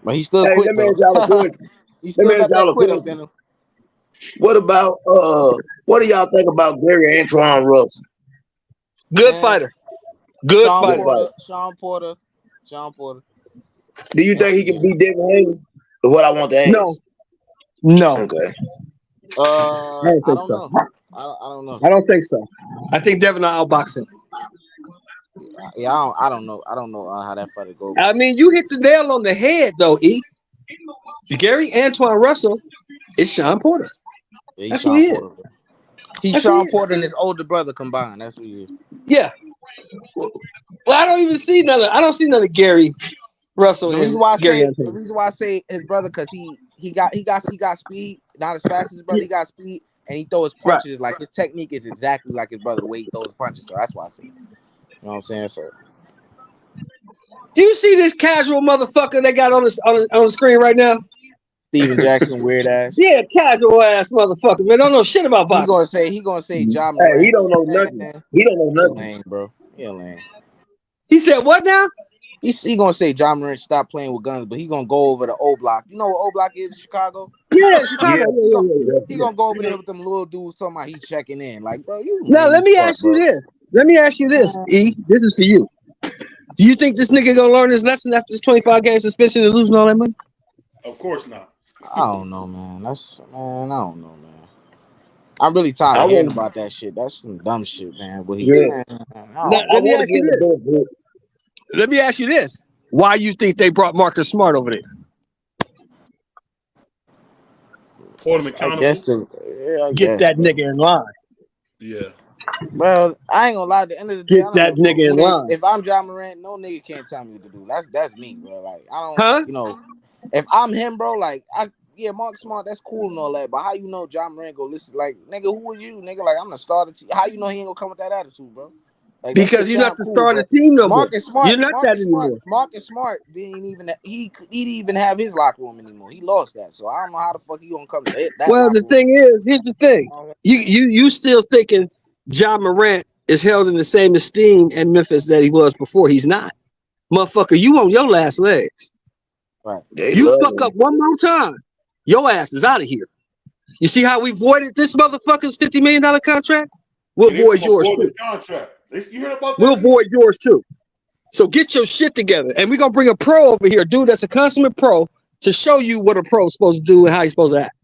Speaker 4: But he still
Speaker 8: Hey,
Speaker 4: quit
Speaker 8: let me ask
Speaker 4: though.
Speaker 8: y'all a question.
Speaker 4: He still
Speaker 8: Let me
Speaker 4: got
Speaker 8: ask y'all
Speaker 4: that
Speaker 8: a
Speaker 4: quit up
Speaker 8: question.
Speaker 4: in him.
Speaker 8: What about what do y'all think about Gary Antoine Russell?
Speaker 5: Good
Speaker 4: Man,
Speaker 5: fighter. Good
Speaker 4: Sean
Speaker 5: fighter.
Speaker 4: Porter. Sean Porter.
Speaker 8: Do you think he can beat Devin Haney? Is what I want to ask.
Speaker 5: No.
Speaker 8: Okay.
Speaker 4: I don't know. I don't know.
Speaker 5: I don't think so. I think Devin will outbox him.
Speaker 4: Yeah, I don't know. I don't know how that fight go.
Speaker 5: I mean, you hit the nail on the head, though, E. Gary Antoine Russell is Sean Porter.
Speaker 4: Yeah,
Speaker 5: That's who he is.
Speaker 4: Porter, bro. He's
Speaker 5: That's who
Speaker 4: Sean
Speaker 5: he is.
Speaker 4: Porter and his older brother combined. That's what he is.
Speaker 5: Yeah. Well, I don't even see none of Gary Russell.
Speaker 4: The
Speaker 5: and
Speaker 4: reason why I
Speaker 5: Antoine.
Speaker 4: say his brother, because he got speed, not as fast as his brother. He got speed, and he throw his punches like his technique is exactly like his brother. The way he throws his punches, so that's why I say it. You know what I'm saying? So,
Speaker 5: Do you see this casual motherfucker they got on the screen right now?
Speaker 4: Steven Jackson, weird ass.
Speaker 5: Yeah, casual ass motherfucker, man. Don't know shit about boxing.
Speaker 4: He gonna say John Moran.
Speaker 8: Hey, he don't know nothing.
Speaker 4: Man.
Speaker 8: He don't know
Speaker 4: He
Speaker 8: nothing.
Speaker 4: lame, bro. He a lame.
Speaker 5: He said what now?
Speaker 4: He gonna say John Moran stop playing with guns, but he gonna go over to O Block. You know what O Block is in Chicago?
Speaker 5: Yeah, Chicago. Yeah.
Speaker 4: He gonna go over there with them little dudes talking about he checking in. Like, bro, you
Speaker 5: Now
Speaker 4: lame
Speaker 5: let me
Speaker 4: as fuck,
Speaker 5: ask you
Speaker 4: bro.
Speaker 5: this. Let me ask you this, E. This is for you. Do you think this nigga gonna learn his lesson after this 25-game suspension and losing all that money?
Speaker 3: Of course not.
Speaker 4: I don't know, man. I don't know, man. I'm really tired of hearing about that shit. That's some dumb shit, man. But
Speaker 5: Now, let me ask you this. Let me ask you this. Why you think they brought Marcus Smart over there?
Speaker 3: Hold him accountable.
Speaker 5: Get that nigga in line.
Speaker 3: Yeah.
Speaker 4: Bro, I ain't gonna lie. At the end of the day,
Speaker 5: Get that nigga in line.
Speaker 4: If I'm John Moran, no nigga can't tell me what to do. That's me, bro. Like I don't, you know, if I'm him, bro, like Mark Smart, that's cool and all that. But how you know John Moran go listen? Like nigga, who are you, nigga? Like I'm the starter. How you know he ain't gonna come with that attitude, bro? Like,
Speaker 5: because you're not the starter team no more. You're not that anymore.
Speaker 4: Marcus Smart didn't even he didn't even have his locker room anymore. He lost that, so I don't know how the fuck he gonna come to that.
Speaker 5: Well, the thing is, here's the thing: you still thinking John Morant is held in the same esteem in Memphis that he was before. He's not. motherfucker, you on your last legs.
Speaker 4: Right.
Speaker 5: You fuck up one more time, your ass is out of here. You see how we voided this motherfucker's $50 million contract? We'll void yours too.
Speaker 3: Contract. You heard about that?
Speaker 5: We'll void yours too. So get your shit together. And we're going to bring a pro over here, dude that's a consummate pro, to show you what a pro is supposed to do and how he's supposed to act.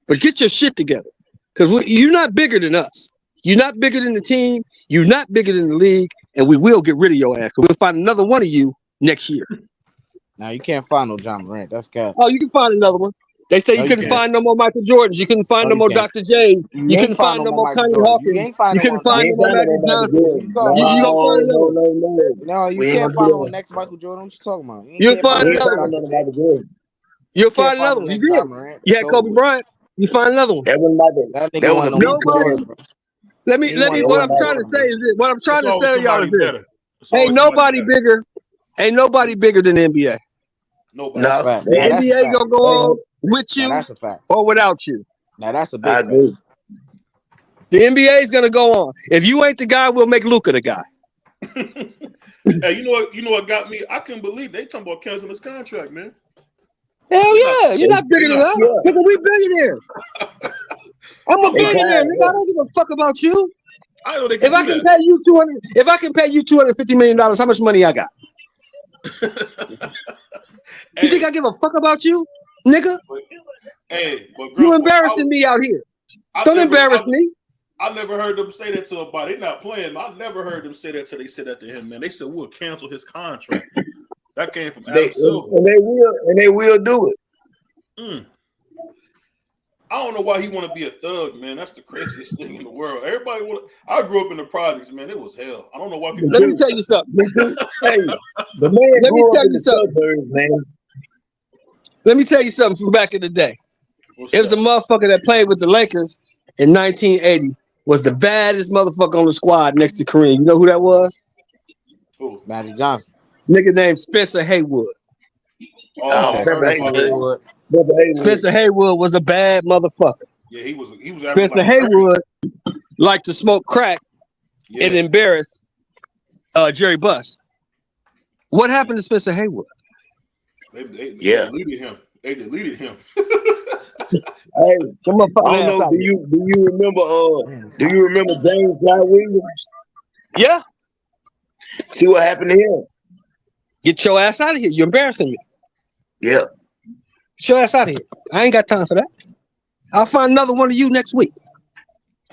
Speaker 5: But get your shit together. Because you're not bigger than us. You're not bigger than the team. You're not bigger than the league. And we will get rid of your ass. We'll find another one of you next year.
Speaker 4: Now, you can't find no John Morant. That's cat.
Speaker 5: Oh, you can find another one. They say you couldn't find no more Michael Jordans. You couldn't find no more Dr. James. You couldn't find no more Connie Hawkins. You couldn't find no more Magic Johnson. You gonna find another one.
Speaker 4: No, you can't find no next Michael Jordan. What you talking about?
Speaker 5: You'll find another one. You'll find another one. You did. You had Kobe Bryant. You find another one. Nobody. Let me. What I'm trying to say is this. What I'm trying to say, y'all, is this. Ain't nobody bigger. Ain't nobody bigger than the NBA.
Speaker 3: Nobody.
Speaker 5: The NBA gonna go on with you or without you.
Speaker 4: Now that's a big fact.
Speaker 5: The NBA is gonna go on. If you ain't the guy, we'll make Luka the guy.
Speaker 3: Hey, you know what got me? I couldn't believe they talking about canceling his contract, man.
Speaker 5: Hell yeah, you're not bigger than us. Nigga, we billionaires. I'm a billionaire, nigga. I don't give a fuck about you.
Speaker 3: I know they
Speaker 5: if I can pay you $250 million, how much money I got? You think I give a fuck about you, nigga? You embarrassing me out here. Don't embarrass me.
Speaker 3: I never heard them say that to a body. They're not playing. I never heard them say that till they said that to him, man. They said we'll cancel his contract. That came from Adam Silver.
Speaker 8: And they will do it.
Speaker 3: I don't know why he want to be a thug, man. That's the craziest thing in the world. Everybody I grew up in the projects, man. It was hell. I don't know why people.
Speaker 5: Let me tell you something.
Speaker 8: Hey, the man. Let me tell you something, man.
Speaker 5: Let me tell you something from back in the day. It was a motherfucker that played with the Lakers in 1980. Was the baddest motherfucker on the squad next to Kareem. You know who that was?
Speaker 3: Who?
Speaker 4: Magic Johnson.
Speaker 5: Nigga named Spencer Haywood. Spencer Haywood was a bad motherfucker.
Speaker 3: Yeah, he was.
Speaker 5: Spencer Haywood liked to smoke crack and embarrass Jerry Buss. What happened to Spencer Haywood?
Speaker 8: They
Speaker 3: deleted him. They deleted him.
Speaker 8: Hey, I don't know. Do you remember? Do you remember James Guy Williams?
Speaker 5: Yeah.
Speaker 8: See what happened to him?
Speaker 5: Get your ass out of here. You're embarrassing me.
Speaker 8: Yeah.
Speaker 5: Get your ass out of here. I ain't got time for that. I'll find another one of you next week.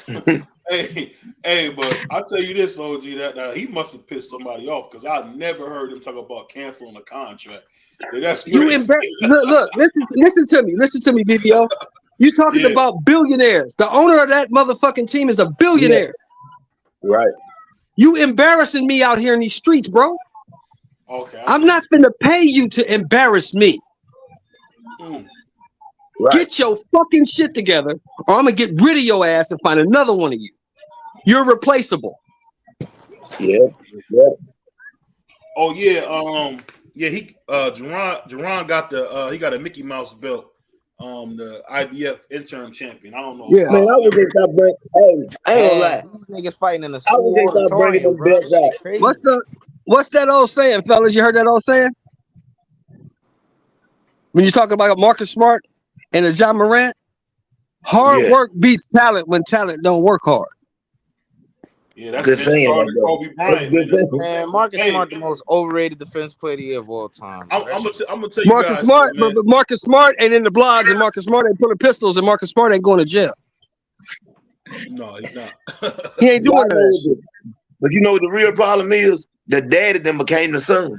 Speaker 3: Hey, but I'll tell you this, OG, that he must have pissed somebody off because I never heard him talk about canceling a contract. That's
Speaker 5: you look, listen to me, BBO. You talking about billionaires. The owner of that motherfucking team is a billionaire.
Speaker 8: Yeah. Right.
Speaker 5: You embarrassing me out here in these streets, bro.
Speaker 3: Okay.
Speaker 5: I'm not finna pay you to embarrass me. Right. Get your fucking shit together, or I'm gonna get rid of your ass and find another one of you. You're replaceable.
Speaker 8: Yeah.
Speaker 3: Oh yeah. He Jerron got he got a Mickey Mouse belt. The IBF interim champion. I don't know.
Speaker 8: Yeah, man, I was just I ain't gonna lie.
Speaker 4: Niggas fighting in the
Speaker 8: I was just bringing them belts out.
Speaker 5: What's that old saying, fellas? You heard that old saying? When you talk about Marcus Smart and a John Morant, hard work beats talent when talent don't work hard.
Speaker 3: Yeah, that's good saying. Kobe Bryant.
Speaker 4: Man, Marcus Smart, the most overrated defense player of the year of all time.
Speaker 3: I'm gonna tell you
Speaker 5: Marcus
Speaker 3: guys,
Speaker 5: Smart, but Marcus Smart ain't in the blogs, and Marcus Smart ain't pulling pistols, and Marcus Smart ain't going to jail.
Speaker 3: No, he's not.
Speaker 5: He ain't doing that.
Speaker 8: But you know what the real problem is? The daddy then became the son.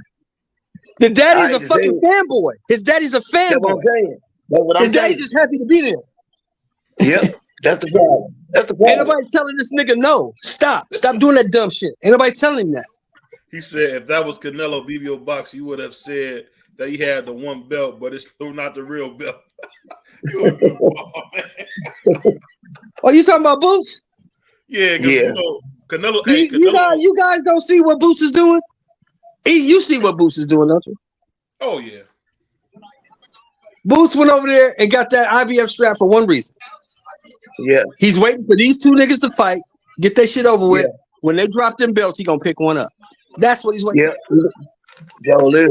Speaker 5: The daddy's a fucking fanboy. His daddy's a fanboy.
Speaker 8: That's what I'm saying. That's what I'm saying.
Speaker 5: His daddy's just happy to be there.
Speaker 8: Yep, that's the problem. That's the problem.
Speaker 5: Ain't nobody telling this nigga no. Stop doing that dumb shit. Ain't nobody telling him that.
Speaker 3: He said if that was Canelo BBO Box, you would have said that he had the one belt, but it's still not the real belt.
Speaker 5: Oh, you talking about Boots?
Speaker 3: Yeah. You know, Canelo.
Speaker 5: You guys don't see what Boots is doing? You see what Boots is doing, don't you?
Speaker 3: Oh yeah.
Speaker 5: Boots went over there and got that IBF strap for one reason.
Speaker 8: Yeah.
Speaker 5: He's waiting for these two niggas to fight, get that shit over with. When they drop them belts, he gonna pick one up. That's what he's waiting for.
Speaker 8: Joe Liz.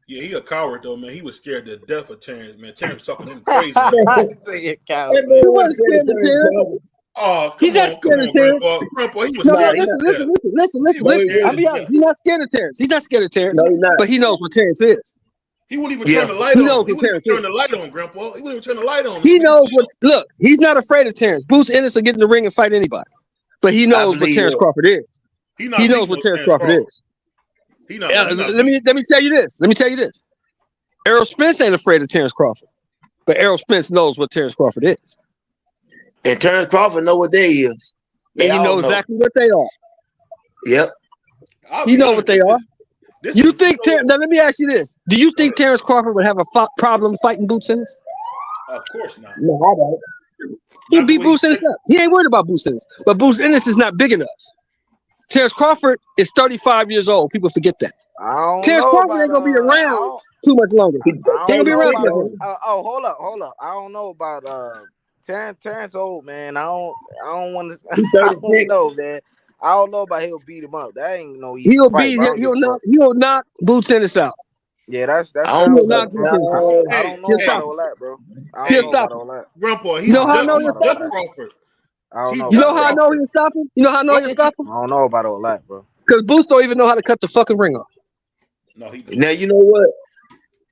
Speaker 3: Yeah, he a coward though, man. He was scared to death of Terrence, man. Terrence was talking to him crazy.
Speaker 4: Say it,
Speaker 8: That
Speaker 4: coward.
Speaker 8: man
Speaker 5: He
Speaker 8: wasn't
Speaker 5: wasn't scared of Terrence.
Speaker 3: Oh,
Speaker 5: He's not scared of Terrence.
Speaker 3: Grandpa, he was
Speaker 5: No,
Speaker 3: scared.
Speaker 5: listen. I'll be honest. He's not scared of Terrence. He's not scared of Terrence.
Speaker 8: No, he's not.
Speaker 5: But he knows what Terrence is.
Speaker 3: He wouldn't even turn the light
Speaker 5: He
Speaker 3: on.
Speaker 5: knows
Speaker 3: He
Speaker 5: what
Speaker 3: wouldn't even
Speaker 5: Terrence
Speaker 3: turn
Speaker 5: is.
Speaker 3: the light on, Grandpa. He wouldn't even turn the light on.
Speaker 5: He knows what. Look, he's not afraid of Terrence. Boots Ennis will get in the ring and fight anybody. But he knows what Terrence Crawford is. He knows what Terrence Crawford is. Let me tell you this. Errol Spence ain't afraid of Terrence Crawford. But Errol Spence knows what Terrence Crawford is.
Speaker 8: And Terrence Crawford know what they is.
Speaker 5: And he knows exactly what they are.
Speaker 8: Yep.
Speaker 5: He knows what they are. You think now? Let me ask you this: do you think Terrence Crawford would have a problem fighting Boots Ennis?
Speaker 3: Of course not.
Speaker 8: No, I don't.
Speaker 5: He beat Boots Ennis up. He ain't worried about Boots Ennis, but Boots Ennis is not big enough. Terrence Crawford is 35 years old. People forget that. Terrence Crawford ain't gonna be around too much longer. He ain't gonna be around.
Speaker 4: Hold up. I don't know about Terrence old, man. I don't want to. I don't know, man. I don't know about he'll beat him up. That ain't no easy fight,
Speaker 5: he'll knock Boots Ennis out.
Speaker 4: Yeah, that's
Speaker 5: I don't know about
Speaker 4: all that, bro.
Speaker 5: He'll stop him.
Speaker 3: Grandpa,
Speaker 5: you know how I know he'll stop him? You know how I know he'll stop him? You know how I know he'll stop him?
Speaker 4: I don't know about all that, bro.
Speaker 5: Because Boots don't even know how to cut the fucking ring off.
Speaker 3: No, he
Speaker 8: now you know what?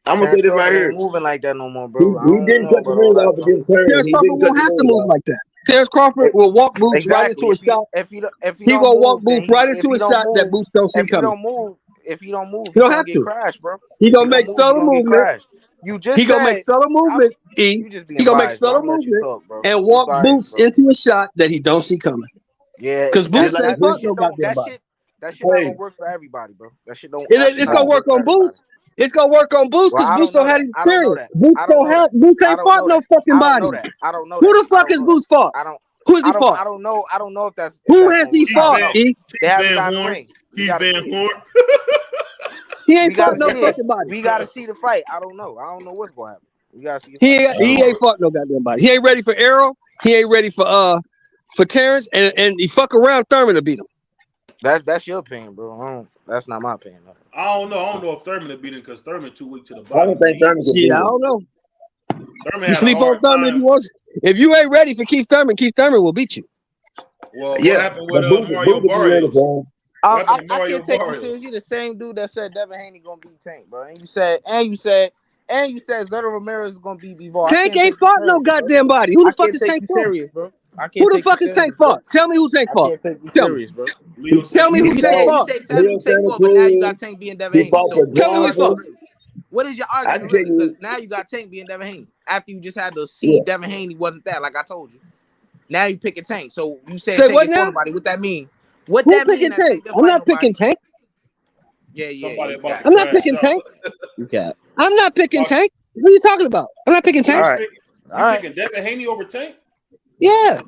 Speaker 8: I'm gonna say this right here.
Speaker 4: Moving like that no more, bro.
Speaker 8: He didn't cut the ring off of this turn.
Speaker 5: Terrence Crawford won't have to move like that. Terrence Crawford will walk Boots right into a shot. He gonna walk Boots right into a shot that Boots don't see coming.
Speaker 4: If he don't move,
Speaker 5: he don't have to.
Speaker 4: Crashed, bro.
Speaker 5: He gonna make subtle movement.
Speaker 4: He
Speaker 5: gonna make subtle movement. He gonna make subtle movement and walk Boots into a shot that he don't see coming.
Speaker 4: Yeah,
Speaker 5: because Boots ain't fought no goddamn body.
Speaker 4: That shit not gonna work for everybody, bro. That shit don't.
Speaker 5: It's gonna work on Boots. It's gonna work on Boots because Boots don't have experience. Boots ain't fought no fucking body.
Speaker 4: I don't know.
Speaker 5: Who the fuck is Boots fought? Who has he fought?
Speaker 4: I don't know. I don't know if that's.
Speaker 5: Who has he fought?
Speaker 4: They haven't got the ring.
Speaker 3: He's Van Horn.
Speaker 5: He ain't fought no fucking body.
Speaker 4: We gotta see the fight. I don't know. I don't know what's gonna happen. We gotta see.
Speaker 5: He ain't fought no goddamn body. He ain't ready for Errol. He ain't ready for Terrence, and he fuck around Thurman to beat him.
Speaker 4: That's your opinion, bro. That's not my opinion.
Speaker 3: I don't know if Thurman will beat him because Thurman too weak to the body.
Speaker 8: I don't think Thurman.
Speaker 5: Shit, I don't know.
Speaker 3: Thurman
Speaker 5: you sleep on Thurman if you want. If you ain't ready for Keith Thurman will beat you.
Speaker 3: Well, what happened with Mario Barrios?
Speaker 4: I can't take you serious. You the same dude that said Devin Haney gonna beat Tank, bro. And you said Zerto Ramirez is gonna beat Bivol.
Speaker 5: Tank ain't fought no goddamn body. Who the fuck is Tank fought?
Speaker 4: Bro.
Speaker 5: Who the fuck is Tank fought? Tell me who Tank fought. Tell me who Tank fought.
Speaker 4: Tell me who Tank fought, but now you got Tank being Devin Haney. So
Speaker 5: tell me who he fought.
Speaker 4: What is your argument? Because now you got Tank being Devin Haney. After you just had to see Devin Haney wasn't that, like I told you. Now you picking Tank. So you say Tank ain't fought nobody. What that mean? What
Speaker 5: Who
Speaker 4: that
Speaker 5: picking Tank? I'm not picking Tank.
Speaker 4: Yeah.
Speaker 5: I'm not picking Tank.
Speaker 4: You got.
Speaker 5: I'm not picking Tank. What are you talking about? I'm not picking Tank.
Speaker 3: All right. Picking Devin Haney over Tank?
Speaker 5: Yeah.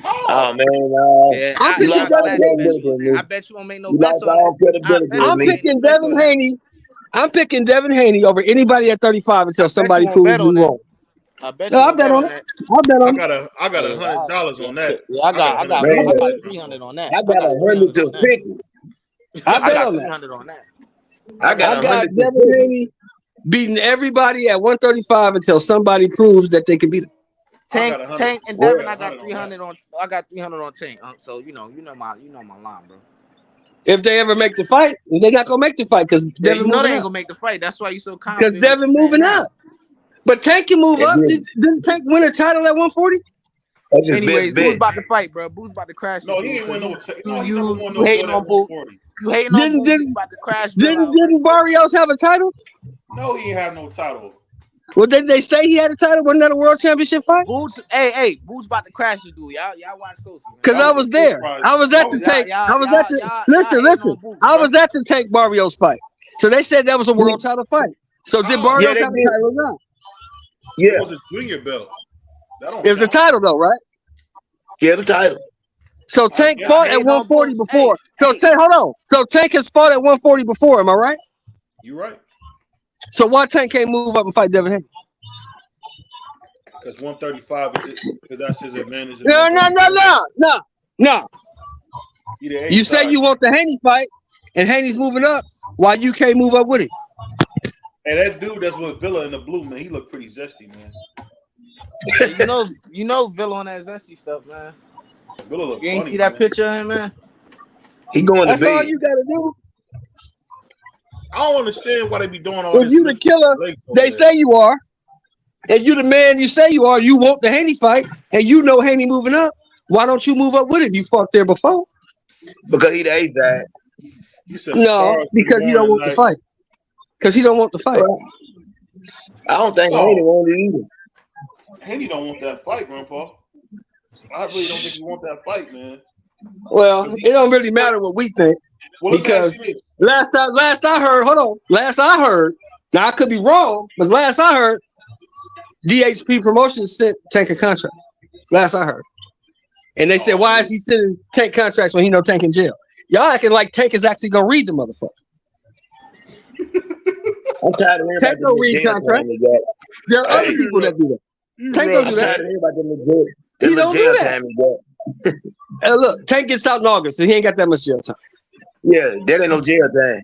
Speaker 8: Oh man,
Speaker 4: yeah,
Speaker 5: I'm picking Devin Haney.
Speaker 4: I bet you won't make no bets on
Speaker 8: that.
Speaker 5: I'm picking Devin Haney. I'm picking Devin Haney over anybody at 35 until somebody proves me wrong.
Speaker 4: I bet.
Speaker 5: No, I bet on it. I bet on it.
Speaker 3: I got $100 on that.
Speaker 4: Yeah, I got 300 on that.
Speaker 8: I got 100 to 50.
Speaker 5: I bet on
Speaker 4: 300 on that.
Speaker 8: I got
Speaker 5: Devin Haney beating everybody at 135 until somebody proves that they can beat him.
Speaker 4: Tank and Devin, I got 300 on. I got 300 on Tank. So you know my line, bro.
Speaker 5: If they ever make the fight, they're not gonna make the fight because Devin.
Speaker 4: You know they ain't gonna make the fight. That's why you so confident.
Speaker 5: Because Devin moving up. But Tank can move up. Didn't Tank win a title at 140?
Speaker 4: Anyways, Boo's about to fight, bro. Boo's about to crash.
Speaker 3: No, he ain't win no.
Speaker 4: You hating on Boo? You hating on Boo? About to crash.
Speaker 5: Didn't Barrios have a title?
Speaker 3: No, he ain't have no title.
Speaker 5: Well, did they say he had a title? Wasn't that a world championship fight?
Speaker 4: Boo's about to crash you, dude. Y'all watch closely.
Speaker 5: Because I was there. I was at the Tank. I was at the. Listen. I was at the Tank Barrios fight. So they said that was a world title fight. So did Barrios have a title or not?
Speaker 8: Yeah.
Speaker 3: It was a junior belt.
Speaker 5: It was a title though, right?
Speaker 8: Yeah, the title.
Speaker 5: So Tank fought at 140 before. So Tank, hold on. So Tank has fought at 140 before. Am I right?
Speaker 3: You right.
Speaker 5: So why Tank can't move up and fight Devin Haney?
Speaker 3: Because 135 because that's his advantage.
Speaker 5: No. You say you want the Haney fight, and Haney's moving up. Why you can't move up with him?
Speaker 3: And that dude that's with Villa in the blue, man, he looked pretty zesty, man.
Speaker 4: You know Villa on that zesty stuff, man.
Speaker 3: Villa look
Speaker 4: You ain't
Speaker 3: funny,
Speaker 4: see that
Speaker 3: man.
Speaker 4: picture of him, man?
Speaker 8: He going to
Speaker 5: That's all
Speaker 8: bed.
Speaker 5: you gotta do.
Speaker 3: I don't understand why they be doing all
Speaker 5: If
Speaker 3: this.
Speaker 5: you the killer, they say you are, and you the man you say you are, you want the Haney fight, and you know Haney moving up. Why don't you move up with him? You fought there before.
Speaker 8: Because he the A-side.
Speaker 3: You said
Speaker 5: No, because he don't want the fight. Because he don't want the fight.
Speaker 8: I don't think Haney want it either.
Speaker 3: Haney don't want that fight, Grandpa. I really don't think he want that fight, man.
Speaker 5: Well, it don't really matter what we think.
Speaker 3: Well,
Speaker 5: Because last I heard, now I could be wrong, but last I heard, DHP Promotions sent Tank a contract. Last I heard. And they said, why is he sending Tank contracts when he know Tank in jail? Y'all acting like Tank is actually gonna read the motherfucker.
Speaker 8: I'm tired of hearing
Speaker 5: Tank don't read contract. There are other people that do that. Tank don't do that.
Speaker 8: I'm tired of hearing about them
Speaker 5: He don't do
Speaker 8: jail
Speaker 5: that.
Speaker 8: time.
Speaker 5: And look, Tank gets out in August, so he ain't got that much jail time.
Speaker 8: Yeah, that ain't no jail time.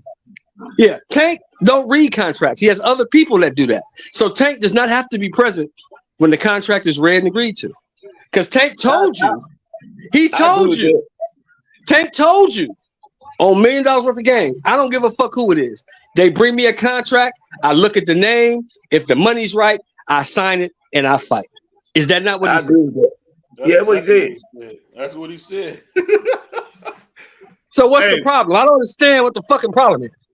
Speaker 5: Yeah, Tank don't read contracts. He has other people that do that. So Tank does not have to be present when the contract is read and agreed to. Because Tank told you. He told you. Tank told you on $1 million worth of game. I don't give a fuck who it is. They bring me a contract. I look at the name. If the money's right, I sign it and I fight. Is that not what he said?
Speaker 8: Yeah, what he said.
Speaker 3: That's what he said.
Speaker 5: So what's the problem? I don't understand what the fucking problem is.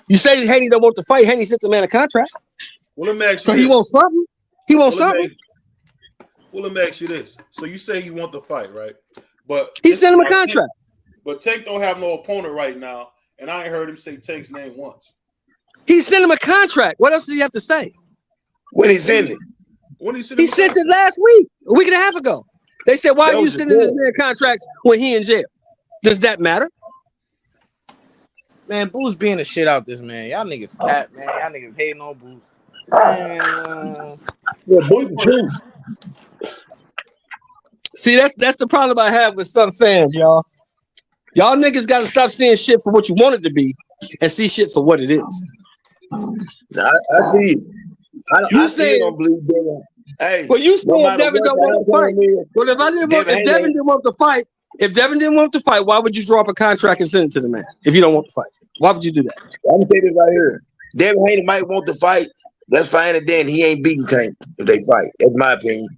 Speaker 5: You say Haney don't want to fight. Haney sent the man a contract.
Speaker 3: Well, let me ask you
Speaker 5: so
Speaker 3: this.
Speaker 5: he wants something. He wants something.
Speaker 3: Well, let me ask you this. So you say you want the fight, right? But
Speaker 5: he sent him a contract.
Speaker 3: But Tank don't have no opponent right now, and I ain't heard him say Tank's name once.
Speaker 5: He sent him a contract. What else does he have to say?
Speaker 8: When he sent it?
Speaker 3: When he sent
Speaker 5: it last week, a week and a half ago. They said, why are you sending this man contracts when he in jail? Does that matter?
Speaker 4: Man, Boo's being the shit out this man. Y'all niggas cat, man. Y'all niggas hating on Boo. Yeah,
Speaker 8: Boo's the truth.
Speaker 5: See, that's the problem I have with some fans, y'all. Y'all niggas got to stop seeing shit for what you want it to be and see shit for what it is.
Speaker 8: I see it. I see it don't believe Devin. Hey,
Speaker 5: well, you saying Devin don't want to fight. Well, if Devin didn't want to fight, if Devin didn't want to fight, why would you draw up a contract and send it to the man if you don't want to fight? Why would you do that?
Speaker 8: I'm gonna say this right here. Devin Haney might want to fight. That's fine, and then he ain't beating Tank if they fight. That's my opinion.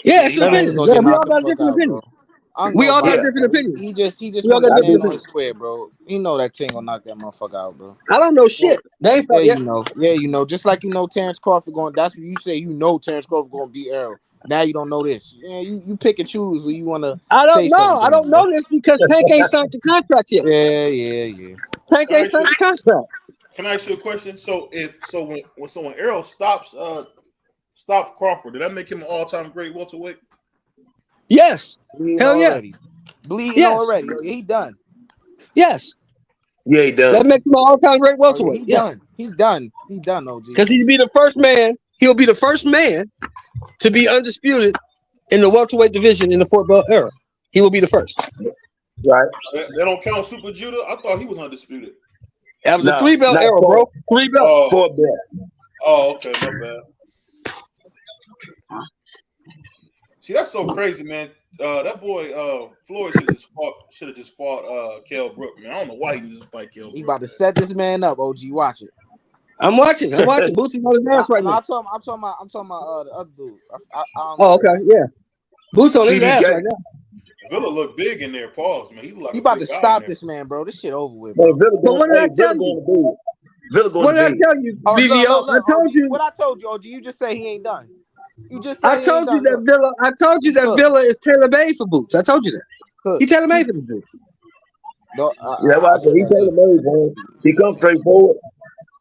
Speaker 5: Yeah, it's your opinion. We all got different opinions. We all got different opinions.
Speaker 4: He just want to stand on his square, bro. You know that Tank gonna knock that motherfucker out, bro.
Speaker 5: I don't know shit. They ain't fought yet.
Speaker 4: You know. Just like Terrence Crawford going. That's what you say. Terrence Crawford gonna beat Errol. Now you don't know this. Yeah, you pick and choose when you want to.
Speaker 5: I don't know. I don't know this because Tank ain't signed the contract yet.
Speaker 4: Yeah.
Speaker 5: Tank ain't signed the contract.
Speaker 3: Can I ask you a question? So when Errol stops Crawford, did that make him an all-time great welterweight?
Speaker 5: Yes. Hell yeah.
Speaker 4: Bleeding already. He done.
Speaker 5: Yes.
Speaker 8: Yeah, he done.
Speaker 5: That makes him an all-time great welterweight.
Speaker 4: He's done, OG.
Speaker 5: Because he'd be the first man. He'll be the first man to be undisputed in the welterweight division in the Fort Bell era. He will be the first.
Speaker 8: Right.
Speaker 3: They don't count Super Judah? I thought he was undisputed.
Speaker 5: That was the 3-belt era, bro. 3 belts.
Speaker 8: 4 belt.
Speaker 3: Oh, okay, not bad. See, that's so crazy, man. That boy Floyd should have just fought Kell Brook, man. I don't know why he didn't just fight Kell Brook.
Speaker 4: He about to set this man up, OG. Watch it.
Speaker 5: I'm watching. Bootsy's on his ass right now.
Speaker 4: I'm talking about the other dude.
Speaker 5: Okay, yeah. Boots on his ass right now.
Speaker 3: Villa look big in there, pause, man. He
Speaker 4: about to stop this man, bro. This shit over with, bro.
Speaker 5: But what did I tell you? What did I tell you, BVO? I told you.
Speaker 4: What I told you, OG. You just say he ain't done. You just.
Speaker 5: I told you that Villa. I told you that Villa is tailor made for Boots. I told you that. He tailor made for the dude.
Speaker 8: Yeah, what I said. He tailor made, man. He comes straight forward.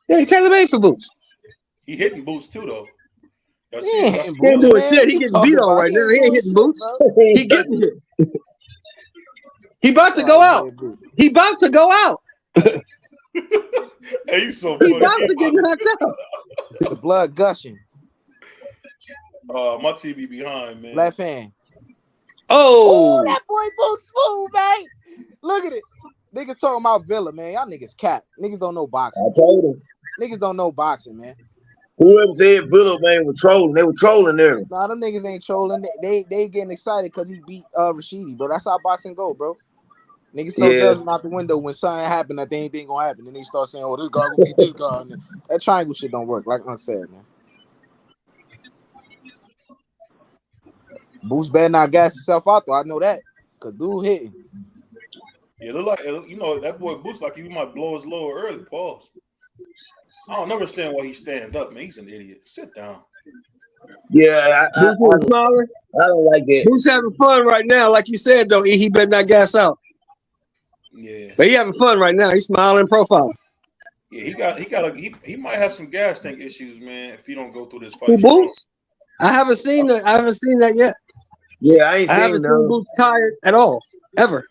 Speaker 5: Yeah, he tailor made for Boots.
Speaker 3: He hitting Boots too, though.
Speaker 5: He ain't doing shit. He getting beat on right now. He ain't hitting Boots. He getting hit. He about to go out. He about to go out.
Speaker 3: Hey, you so funny.
Speaker 5: He about to get knocked out.
Speaker 4: The blood gushing.
Speaker 3: My TV behind, man.
Speaker 4: Left hand.
Speaker 5: Oh,
Speaker 4: that boy Boots smooth, man. Look at it. Niggas talking about Villa, man. Y'all niggas cap. Niggas don't know boxing.
Speaker 8: I told him.
Speaker 4: Niggas don't know boxing, man.
Speaker 8: Whoever said Villa, man, was trolling. They were trolling there.
Speaker 4: Nah, them niggas ain't trolling. They getting excited because he beat Rashidi, bro. That's how boxing go, bro. Niggas throw judgment out the window when something happen that they ain't think gonna happen. Then they start saying, "Oh, this guy gonna beat this guy." And that triangle shit don't work, like I said, man. Boots better not gas himself out though. I know that, cause dude hitting.
Speaker 3: Yeah, look like that boy Boots like he might blow his load early. Pause. I don't understand why he stand up, man. He's an idiot. Sit down.
Speaker 8: Yeah, I don't like that.
Speaker 5: Boots having fun right now, like you said though. He better not gas out.
Speaker 3: Yeah,
Speaker 5: but he having fun right now. He's smiling, profiling.
Speaker 3: Yeah, he might have some gas tank issues, man. If he don't go through this fight.
Speaker 5: Who, Boots? I haven't seen that. I haven't seen that yet.
Speaker 8: Yeah, I
Speaker 5: haven't seen Boots tired at all, ever.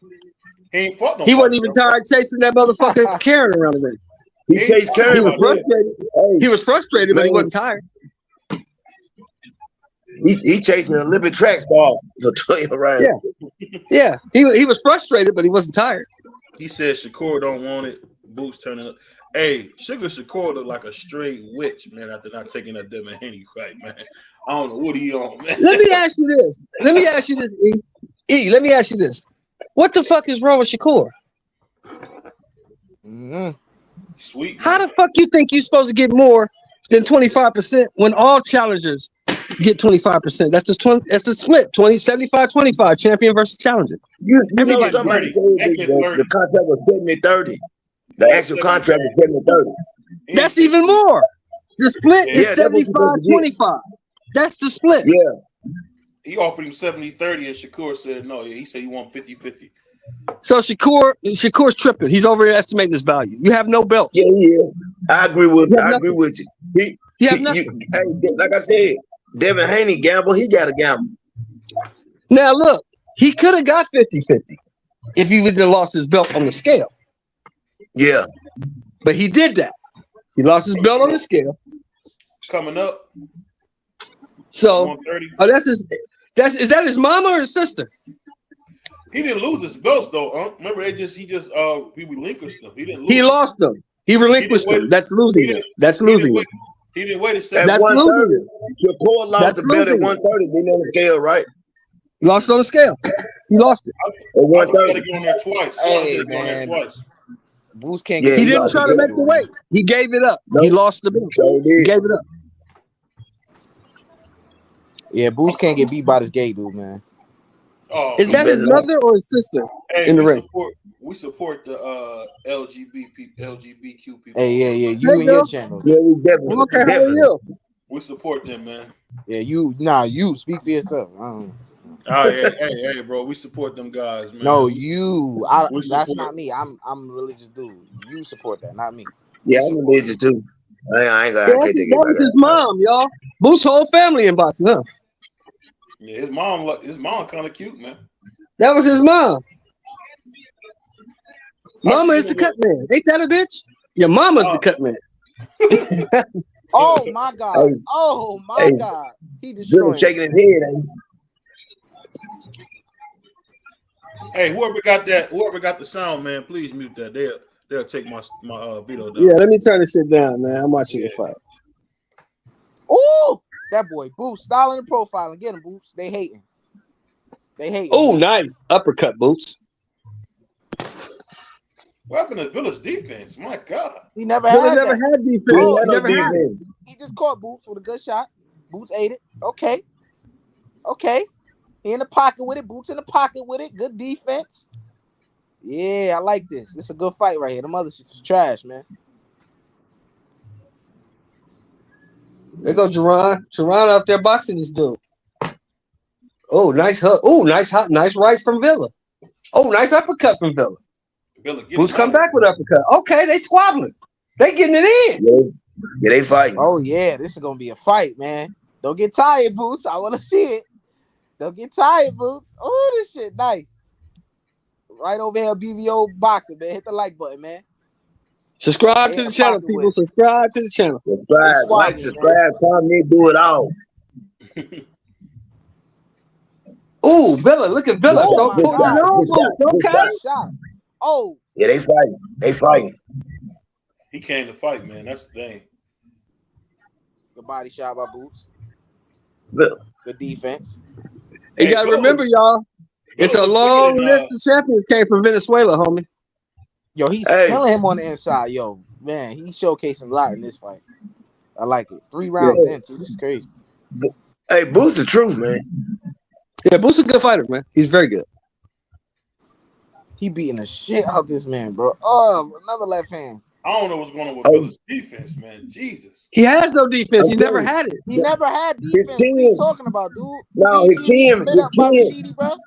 Speaker 3: He ain't fought no.
Speaker 5: He wasn't even tired chasing that motherfucker Karen around the ring.
Speaker 8: He chased Karen.
Speaker 5: He was frustrated. He was frustrated, but he wasn't tired.
Speaker 8: He chasing an Olympic track star for 12 rounds.
Speaker 5: Yeah. He was frustrated, but he wasn't tired.
Speaker 3: He said Shakur don't want it. Boots turning up. Hey, Sugar Shakur look like a straight witch, man, after not taking that Devin Haney fight, man. I don't know what he on, man.
Speaker 5: Let me ask you this. E. Let me ask you this. What the fuck is wrong with Shakur?
Speaker 3: Sweet.
Speaker 5: How the fuck you think you're supposed to get more than 25% when all challengers get 25%? That's the split. 75-25, champion versus challenger.
Speaker 8: Somebody said the contract was 70-30. The actual contract was 70-30.
Speaker 5: That's even more. The split is 75-25. That's the split.
Speaker 8: Yeah.
Speaker 3: He offered him 70-30 and Shakur said no. He said he want 50-50.
Speaker 5: So Shakur's tripping. He's overestimating his value. You have no belts.
Speaker 8: Yeah. I agree with you.
Speaker 5: You have nothing.
Speaker 8: Like I said, Devin Haney gamble. He got to gamble.
Speaker 5: Now look, he could have got 50-50 if he would have lost his belt on the scale.
Speaker 8: Yeah.
Speaker 5: But he did that. He lost his belt on the scale.
Speaker 3: Coming up.
Speaker 5: So is that his mama or his sister?
Speaker 3: He didn't lose his belts though. Remember, he relinquished them. He didn't lose.
Speaker 5: He lost them. He relinquished them. That's losing it. That's losing it.
Speaker 3: He didn't wait a second.
Speaker 5: That's losing it.
Speaker 8: Shakur lost the belt at 130. Been on the scale, right?
Speaker 5: He lost it on the scale. He lost it.
Speaker 8: At 130.
Speaker 3: Got to get on there twice.
Speaker 4: Hey, man. Boots can't.
Speaker 5: He didn't try to make the weight. He gave it up. Nope. He lost the belt. He gave it up.
Speaker 4: Yeah, Boots can't get beat by this gay dude, man.
Speaker 3: Oh,
Speaker 5: is that his mother or his sister in the ring?
Speaker 3: We support the LGBTQ people.
Speaker 4: Hey, yeah. You and your channel.
Speaker 8: Yeah, we definitely.
Speaker 3: We support them, man.
Speaker 4: Yeah, you speak for yourself.
Speaker 3: Hey, bro, we support them guys, man.
Speaker 4: No, that's not me. I'm a religious dude. You support that, not me.
Speaker 8: Yeah, I'm a religious too. I ain't gonna.
Speaker 5: That was his mom, y'all. Boots' whole family in boxing, huh?
Speaker 3: Yeah, his mom kind of cute, man.
Speaker 5: That was his mom. Mama is the cut man. Ain't that a bitch? Your mama's the cut man.
Speaker 4: Oh my God! Oh my God! He destroyed.
Speaker 8: Shaking his head.
Speaker 3: Hey, whoever got the sound, man, please mute that. They'll take my veto down.
Speaker 5: Yeah, let me turn this shit down, man. I'm watching the fight.
Speaker 4: Oh, that boy Boots styling and profiling. Get him, Boots. They hating.
Speaker 5: Oh, nice uppercut, Boots.
Speaker 3: What happened to Villa's defense? My God,
Speaker 4: he never had
Speaker 5: defense.
Speaker 4: He just caught Boots with a good shot. Boots ate it. Okay. He in the pocket with it. Boots in the pocket with it. Good defense. Yeah, I like this. This is a good fight right here. The other shit was trash, man.
Speaker 5: There go Jerron. Jerron out there boxing this dude. Oh, nice hook. Oh, nice right from Villa. Oh, nice uppercut from Villa. Boots come back with uppercut. Okay, they squabbling. They getting it
Speaker 8: in. Yeah, they fighting.
Speaker 4: Oh, yeah, this is going to be a fight, man. Don't get tired, Boots. I want to see it. Don't get tired, Boots. Oh, this shit nice. Right over here, BVO Boxing, man. Hit the like button, man.
Speaker 5: Subscribe to the channel, people. Subscribe to the channel.
Speaker 8: Subscribe, subscribe, comment, do it all.
Speaker 5: Ooh, Villa, look at Villa. Don't pull your nose. Okay.
Speaker 4: Oh,
Speaker 8: Yeah, they fighting. They fighting.
Speaker 3: He came to fight, man. That's the thing.
Speaker 4: The body shot by Boots.
Speaker 8: Look,
Speaker 4: The defense.
Speaker 5: You
Speaker 3: Hey,
Speaker 5: got to
Speaker 3: Bill
Speaker 5: remember, y'all, it's
Speaker 3: Bill
Speaker 5: a
Speaker 3: look bigger
Speaker 5: long
Speaker 3: than,
Speaker 5: list of champions came from Venezuela, homie.
Speaker 4: Yo, he's
Speaker 8: Hey.
Speaker 4: killing him on the inside. Yo, man, he's showcasing a lot in this fight. I like it. 3
Speaker 8: yeah.
Speaker 4: rounds into this is crazy.
Speaker 8: Hey, Boost the truth, man.
Speaker 5: Yeah, Boots is a good fighter, man. He's very good.
Speaker 4: He beating the shit out this man, bro. Oh, another left hand.
Speaker 3: I don't know what's going on with
Speaker 8: Oh.
Speaker 3: Villa's defense, man. Jesus.
Speaker 5: He has no defense. He's
Speaker 8: I'm
Speaker 5: never
Speaker 8: telling you.
Speaker 5: had it.
Speaker 4: He never had
Speaker 8: His
Speaker 4: defense. What are you
Speaker 8: chin,
Speaker 4: talking about, dude?
Speaker 8: no,
Speaker 4: You
Speaker 8: his
Speaker 4: ain't seen me
Speaker 8: chin,
Speaker 4: split up by Rashidi, bro?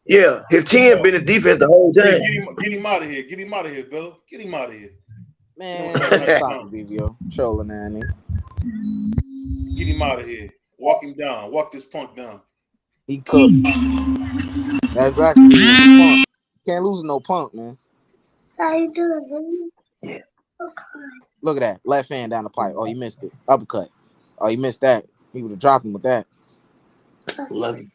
Speaker 8: yeah, his chin been in defense the whole
Speaker 3: Hey,
Speaker 8: time.
Speaker 3: get him out of here. Get him out of here, Villa. Get him out of here.
Speaker 4: Man,
Speaker 3: No.
Speaker 4: stop it, BBO. Trolling, man.
Speaker 3: Get him out of here. Walk him down. Walk this punk down.
Speaker 4: He cooked. That's exactly what he was, a punk. Can't lose no punk, man.
Speaker 2: How you doing,
Speaker 8: Yeah.
Speaker 4: Look at that. Left hand down the pipe. Oh, he missed it. Uppercut. Oh, he missed that. He would have dropped him with that.
Speaker 8: Love you.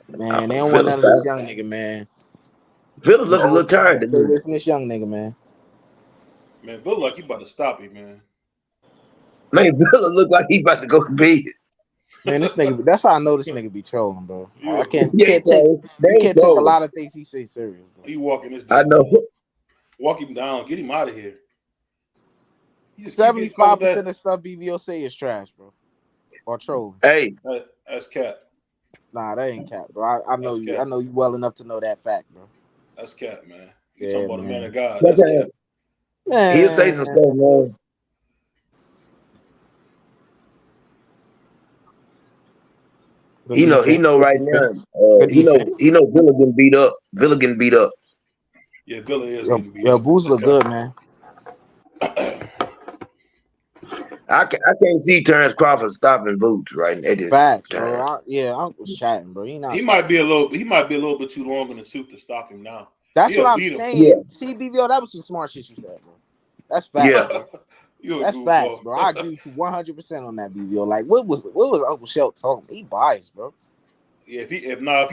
Speaker 4: Man, they don't want none of this young nigga, man.
Speaker 8: Villa look a little tired to
Speaker 4: Stay away
Speaker 8: me.
Speaker 4: from this young nigga, man.
Speaker 3: Man, Villa like he about to stop him, man.
Speaker 8: Man, Villa look like he about to go to bed.
Speaker 4: Man, this nigga. That's how I know this nigga be trolling, bro.
Speaker 3: Yeah.
Speaker 4: I can't
Speaker 8: Yeah,
Speaker 4: take. You
Speaker 8: they
Speaker 4: can't take a
Speaker 8: trolling.
Speaker 4: lot of things he say serious, bro.
Speaker 3: He walking this
Speaker 8: I
Speaker 3: dude
Speaker 8: know.
Speaker 3: down. Walk him down. Get him out of here. He just keep getting
Speaker 4: 75%
Speaker 3: that.
Speaker 4: of stuff BVO say is trash, bro, or trolling.
Speaker 8: Hey,
Speaker 3: That's cap.
Speaker 4: Nah, that ain't cap, bro. I know
Speaker 3: That's
Speaker 4: you.
Speaker 3: cap.
Speaker 4: I know you well enough to know that fact, bro.
Speaker 3: That's cap, man. You
Speaker 4: Yeah,
Speaker 3: talking about a
Speaker 4: man.
Speaker 3: man of God.
Speaker 8: that's
Speaker 3: That's
Speaker 8: how-
Speaker 3: cap.
Speaker 4: Man,
Speaker 8: he'll say some stuff, man.
Speaker 4: Good
Speaker 8: He know
Speaker 4: defense,
Speaker 8: right
Speaker 4: good
Speaker 8: now.
Speaker 4: defense. Good defense.
Speaker 8: He know Villa getting beat up. Villa getting beat up.
Speaker 3: Yeah, Villa is
Speaker 4: Yo,
Speaker 3: getting beat
Speaker 4: yo,
Speaker 3: up.
Speaker 4: Boots
Speaker 3: That's
Speaker 4: look good, man.
Speaker 8: I can't see Terrence Crawford stopping Boots right at this
Speaker 4: Facts,
Speaker 8: time.
Speaker 4: bro. I was chatting, bro. He not.
Speaker 3: He might be a little bit too long in the tooth to stop him now.
Speaker 4: That's
Speaker 3: He'll
Speaker 4: what I'm
Speaker 3: beat him.
Speaker 4: saying.
Speaker 8: Yeah.
Speaker 4: See, BVO, that was some smart shit you said, bro. That's facts,
Speaker 8: Yeah.
Speaker 4: bro.
Speaker 3: You a
Speaker 4: That's
Speaker 3: goofball.
Speaker 4: facts, bro. I agree with you 100% on that, BVO. Like, what was Uncle Shelton talking? He biased, bro.
Speaker 3: Yeah, if he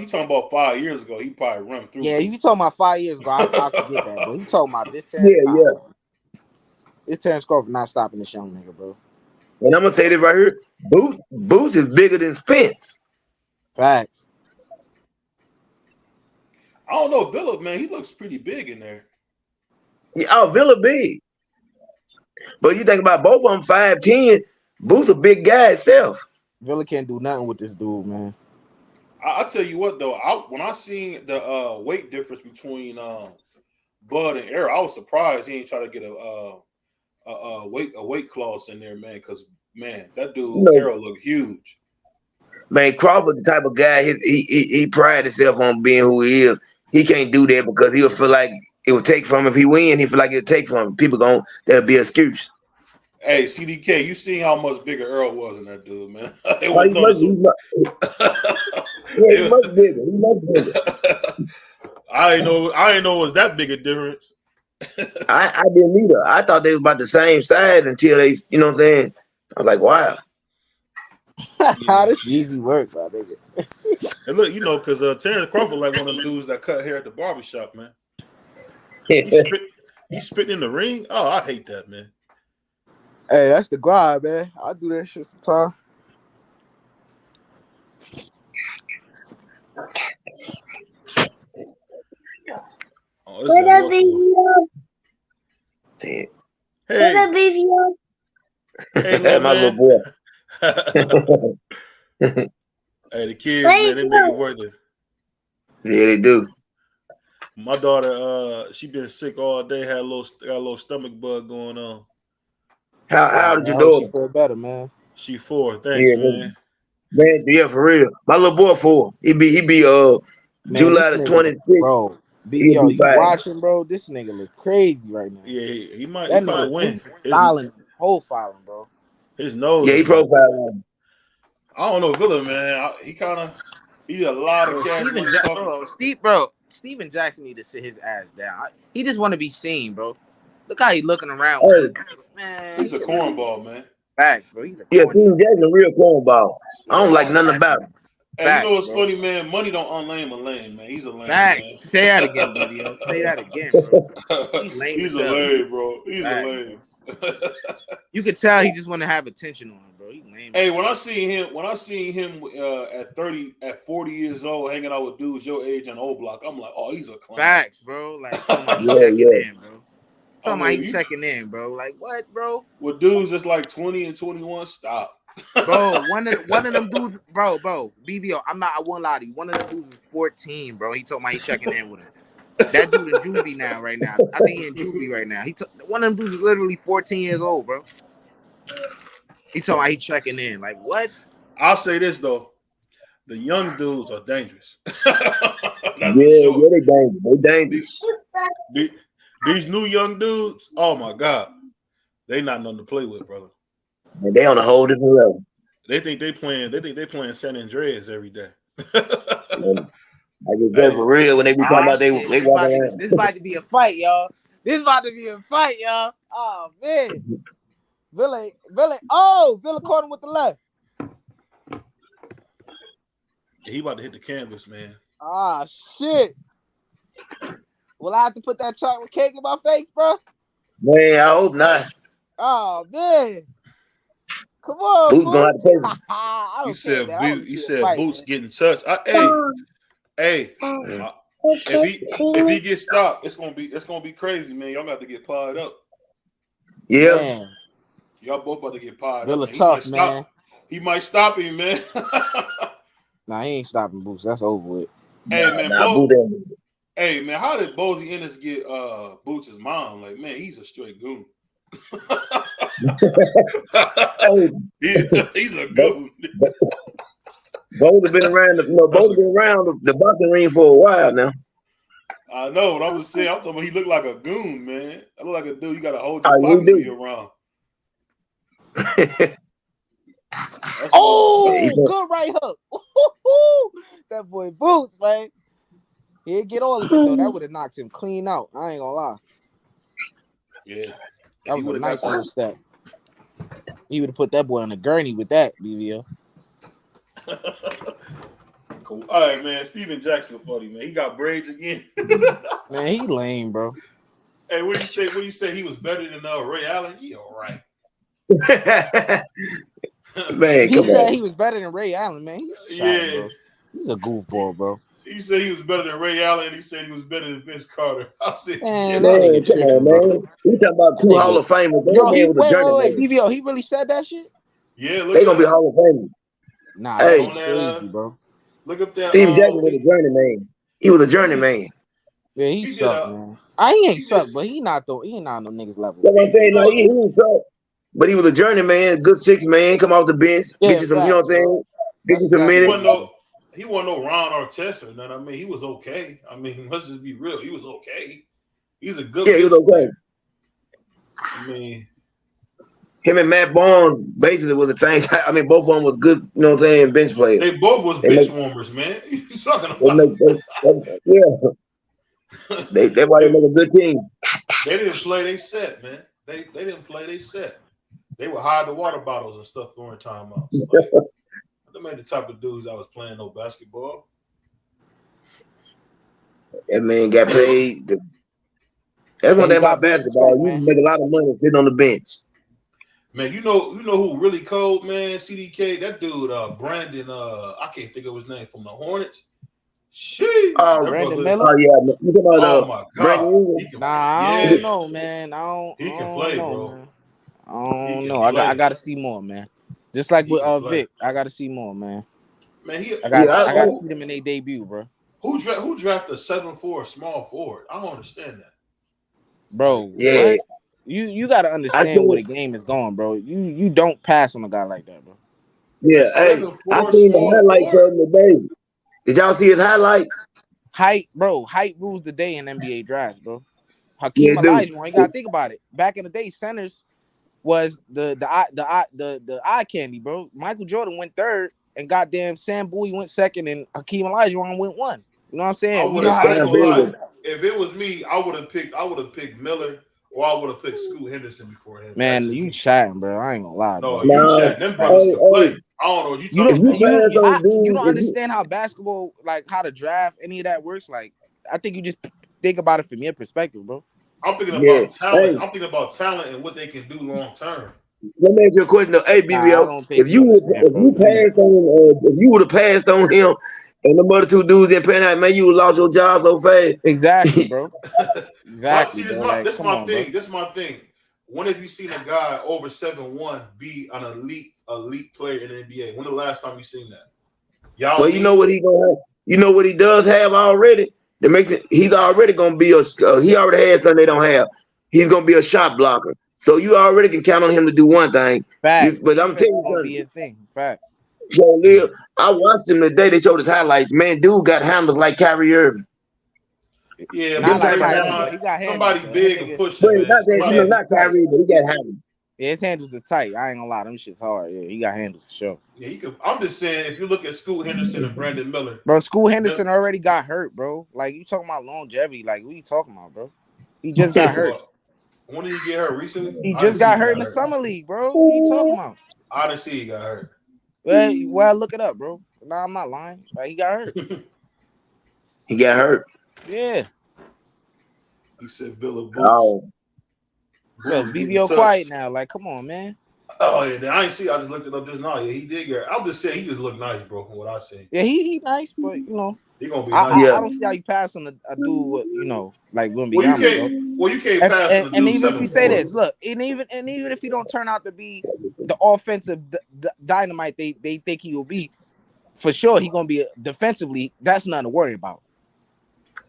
Speaker 3: talking about 5 years ago, he probably run through.
Speaker 4: Yeah, if you talking about 5 years ago, I forget that, bro. He talking about this Terrence.
Speaker 8: Yeah.
Speaker 4: This Terrence Crawford not stopping this young nigga, bro.
Speaker 8: And I'm gonna say this right here. Boots is bigger than Spence.
Speaker 4: Facts.
Speaker 3: I don't know, Villa, man. He looks pretty big in there.
Speaker 8: Yeah, oh, Villa big. But you think about both of them 5'10", Boots a big guy itself.
Speaker 4: Villa can't do nothing with this dude, man.
Speaker 3: I tell you what though, when I seen the weight difference between Bud and Errol, I was surprised he ain't try to get a weight clause in there, man. Because man, that dude Errol looked huge.
Speaker 8: Man, Crawford the type of guy. He pride himself on being who he is. He can't do that because he'll feel like it will take from him. If he win, he feel like it'll take from him. People that'll be an excuse.
Speaker 3: Hey, CDK, you seen how much bigger Earl was in that dude, man.
Speaker 8: He's much bigger. He's much bigger.
Speaker 3: I ain't know it was that big a difference.
Speaker 8: I didn't either. I thought they was about the same size until they, you know what I'm saying? I was like, wow.
Speaker 4: This is easy work, my nigga.
Speaker 3: And look, because Terrence Crawford like one of them dudes that cut hair at the barbershop, man. He spit in the ring. Oh, I hate that, man.
Speaker 4: Hey, that's the grind, man. I do that shit sometimes.
Speaker 3: Oh,
Speaker 2: What up, BVO?
Speaker 8: Hey,
Speaker 2: What up, BVO?
Speaker 3: Hey,
Speaker 8: my little boy.
Speaker 3: Hey, the kids, man, they make it worth it.
Speaker 8: Yeah, they do.
Speaker 3: My daughter, she been sick all day. Got a little stomach bug going on.
Speaker 8: How did your
Speaker 4: She
Speaker 8: daughter?
Speaker 4: feel better, man.
Speaker 3: She 4. Thanks, man.
Speaker 8: Man, yeah, for real. My little boy 4. He be
Speaker 4: Man,
Speaker 8: July the 26th.
Speaker 4: Bro, BBO, you watching, bro? This nigga look crazy right now.
Speaker 3: Yeah, he might win.
Speaker 4: Profiling, bro.
Speaker 3: His nose.
Speaker 8: Yeah, he profiling.
Speaker 3: I don't know, Villa, man. He a lot of cash.
Speaker 4: Steven Jackson need to sit his ass down. He just want to be seen, bro. Look how he looking around.
Speaker 8: Hey.
Speaker 4: Man,
Speaker 3: He's a cornball, man.
Speaker 4: Facts, bro. He's a
Speaker 8: Yeah,
Speaker 4: corny.
Speaker 8: Steven Jackson, a real cornball. I don't like nothing about him.
Speaker 3: And
Speaker 4: Facts,
Speaker 3: you know what's
Speaker 4: bro.
Speaker 3: funny, man? Money don't unlame a lame, man. He's a lame,
Speaker 4: Facts. Say that again, BBO. Say that again, bro.
Speaker 3: man.
Speaker 4: He's lame
Speaker 3: He's
Speaker 4: as
Speaker 3: a
Speaker 4: hell.
Speaker 3: lame, bro. He's
Speaker 4: Facts,
Speaker 3: a lame.
Speaker 4: You could tell he just want to have attention on him, bro. He's lame.
Speaker 3: Hey, when I seen him at 40 years old, hanging out with dudes your age and old block, I'm like, oh, he's a clown.
Speaker 4: Facts, bro. Like, somebody
Speaker 8: Yeah,
Speaker 4: checking
Speaker 8: yeah.
Speaker 4: in, bro. Somebody checking in, bro. Like, what, bro?
Speaker 3: With dudes that's like 20 and 21, stop.
Speaker 4: Bro, one of them dudes, bro, BBO. I won't lie to you. One of them dudes was 14, bro. He told me he checking in with him. That dude in juvie now, right now. I think he in juvie right now. One of them dudes is literally 14 years old, bro. He told me he checking in. Like, what?
Speaker 3: I'll say this though, the young dudes are dangerous.
Speaker 8: Yeah, they dangerous. They dangerous.
Speaker 3: These new young dudes, oh my God, they not nothing to play with, brother.
Speaker 8: And they on a whole different level.
Speaker 3: They think they playing San Andreas every day.
Speaker 8: Like I said, for real, when they be talking about they walk around.
Speaker 4: This about to be a fight, y'all. Oh man. Villa caught him with the left.
Speaker 3: He about to hit the canvas, man.
Speaker 4: Ah shit. Will I have to put that chocolate cake in my face, bro?
Speaker 8: Man, I hope not.
Speaker 4: Oh man. Come on,
Speaker 8: Boots gonna have to pay.
Speaker 3: You said Boots getting touched. Hey, if he gets stopped, it's gonna be crazy, man. Y'all got to get pied up.
Speaker 8: Yeah.
Speaker 4: Man.
Speaker 3: Y'all both about to get pied
Speaker 4: Villa
Speaker 3: up.
Speaker 4: tough, man.
Speaker 3: He might stop him, man.
Speaker 4: Nah, he ain't stopping Boots. That's over with.
Speaker 3: Hey, man, hey, man, how did Bozy Ennis get Boots' mom? Like, man, he's a straight goon. He's a goon.
Speaker 8: Both have been around. Both have been around the boxing ring for a while now.
Speaker 3: I know what I was saying. I'm talking about he looked like a goon, man. I look like a dude you got to hold your pocket around.
Speaker 4: Good right hook. That boy Boots, man. He'd get all of it though. That would have knocked him clean out. I ain't gonna lie.
Speaker 3: Yeah,
Speaker 4: that was a nice little step. He would have put that boy on the gurney with that, BBO.
Speaker 3: Cool. All right, man. Steven Jackson funny, man. He got braids again.
Speaker 4: Man, he lame, bro.
Speaker 3: Hey, what do you say? He was better than Ray Allen? He all right.
Speaker 8: Man,
Speaker 4: he said he was better than Ray Allen, man. He's bro. He's a goofball, bro.
Speaker 3: He said he was better than Ray Allen, and he said he was better than Vince Carter. I said,
Speaker 8: man, come on, man. We talking about two Hall of Famers.
Speaker 4: Wait, BBO, he really said that shit?
Speaker 3: Yeah,
Speaker 8: they gonna be Hall of Famers.
Speaker 4: Nah, hey, crazy, bro.
Speaker 3: Look up that.
Speaker 8: Steven Jackson was a journeyman. He was a journeyman.
Speaker 4: Yeah, he sucked, man. He ain't sucked, but he not no niggas level.
Speaker 8: That's what I'm saying. No, he was sucked. But he was a journeyman, good 6 man, come off the bench, get you some, you know what I'm saying? Get you some minutes.
Speaker 3: He wasn't no Ron Artest or nothing. I mean, he was okay. I mean, let's just be real. He was okay. He's a good.
Speaker 8: Yeah, he was okay.
Speaker 3: I mean,
Speaker 8: him and Matt Barnes basically was the same. I mean, both of them was good, you know what I'm saying, bench players.
Speaker 3: They both was bench warmers, man. You sucking about
Speaker 8: yeah. That's why they make a good team.
Speaker 3: They didn't play they set, man. They didn't play they set. They would hide the water bottles and stuff during timeouts. Like, they ain't the type of dudes that was playing no basketball.
Speaker 8: That man got paid. That's one thing about basketball. You can make a lot of money sitting on the bench.
Speaker 3: Man, you know who really cold, man? CDK, that dude, Brandon, I can't think of his name, from the Hornets. Shit.
Speaker 4: Brandon Miller?
Speaker 8: Oh, yeah. You talking about,
Speaker 3: my God.
Speaker 4: I don't know, man.
Speaker 3: He can play, bro.
Speaker 4: Man. I don't know. I gotta see more, man. Just like with Vic, I gotta see more, man.
Speaker 3: Man,
Speaker 4: I gotta see them in their debut, bro.
Speaker 3: Who drafted a 7'4" small forward? I don't understand that,
Speaker 4: bro.
Speaker 8: Yeah,
Speaker 4: what? You gotta understand where the game is going, bro. You don't pass on a guy like that, bro.
Speaker 8: Yeah, hey, I seen the highlights from the day. Did y'all see his highlights?
Speaker 4: Height rules the day in NBA drafts, bro. Hakeem Olajuwon, you gotta think about it. Back in the day, centers was the eye candy, bro. Michael Jordan went third, and goddamn Sam Bowie went second, and Hakeem Olajuwon went one. You know what I'm saying?
Speaker 3: If it was me, I would have picked Miller or I would have picked Scoot Henderson before him.
Speaker 4: Man, you chatting, bro. I ain't gonna lie.
Speaker 3: No,
Speaker 4: Bro.
Speaker 3: you chatting. Them brothers can play. I don't know what you talking about.
Speaker 4: You don't understand how basketball, like how to draft, any of that works. Like, I think you just think about it from your perspective, bro.
Speaker 3: I'm thinking about talent. I'm thinking about talent and what they can do long term.
Speaker 8: Let me ask you a question though. Hey, BBO, if you would have passed on him and the other two dudes didn't pan out, man, you would lost your job so fast.
Speaker 4: Exactly, bro. Exactly.
Speaker 3: See, this my thing. This is my thing. When have you seen a guy over 7'1" be an elite player in the NBA? When the last time you seen that? Y'all.
Speaker 8: Well, you know what he gonna have. You know what he does have already. That makes it. He's already gonna be a. He already had something they don't have. He's gonna be a shot blocker. So you already can count on him to do one thing.
Speaker 4: Facts.
Speaker 8: But I'm telling you,
Speaker 4: gonna be his thing. Facts.
Speaker 8: So I watched him today. They showed his highlights. Man, dude got handles like Kyrie Irving.
Speaker 3: Yeah,
Speaker 4: not
Speaker 3: but
Speaker 4: like he got
Speaker 3: somebody
Speaker 4: handles,
Speaker 3: big and pushing.
Speaker 8: Not Kyrie, but he got handles.
Speaker 4: Yeah, his handles are tight. I ain't gonna lie, them shit's hard. Yeah, he got handles for sure.
Speaker 3: Yeah, he could. I'm just saying, if you look at Scoot Henderson and Brandon Miller,
Speaker 4: bro, Scoot Henderson already got hurt, bro. Like you talking about longevity? Like what you talking about, bro? He just got hurt.
Speaker 3: When did he get hurt? Recently?
Speaker 4: He just got hurt in the summer league, bro. What you talking about?
Speaker 3: I didn't see he got hurt.
Speaker 4: Well, look it up, bro. Nah, I'm not lying. Like he got hurt.
Speaker 8: He got hurt.
Speaker 4: Yeah.
Speaker 3: He said Villa Boots.
Speaker 8: Oh.
Speaker 4: Yo, BBO quiet now. Like, come on, man.
Speaker 3: Oh yeah, I ain't see. I just looked it up just now. Yeah, he did get. I'm just saying he just looked nice, bro. From what I see.
Speaker 4: Yeah, he nice, but you know,
Speaker 3: he gonna be nice.
Speaker 4: I don't see how you pass on a dude with like Wembyama.
Speaker 3: Well, you can't pass.
Speaker 4: And even if you say this, look, and even if he don't turn out to be the offensive dynamite they think he will be, for sure he gonna be defensively. That's nothing to worry about.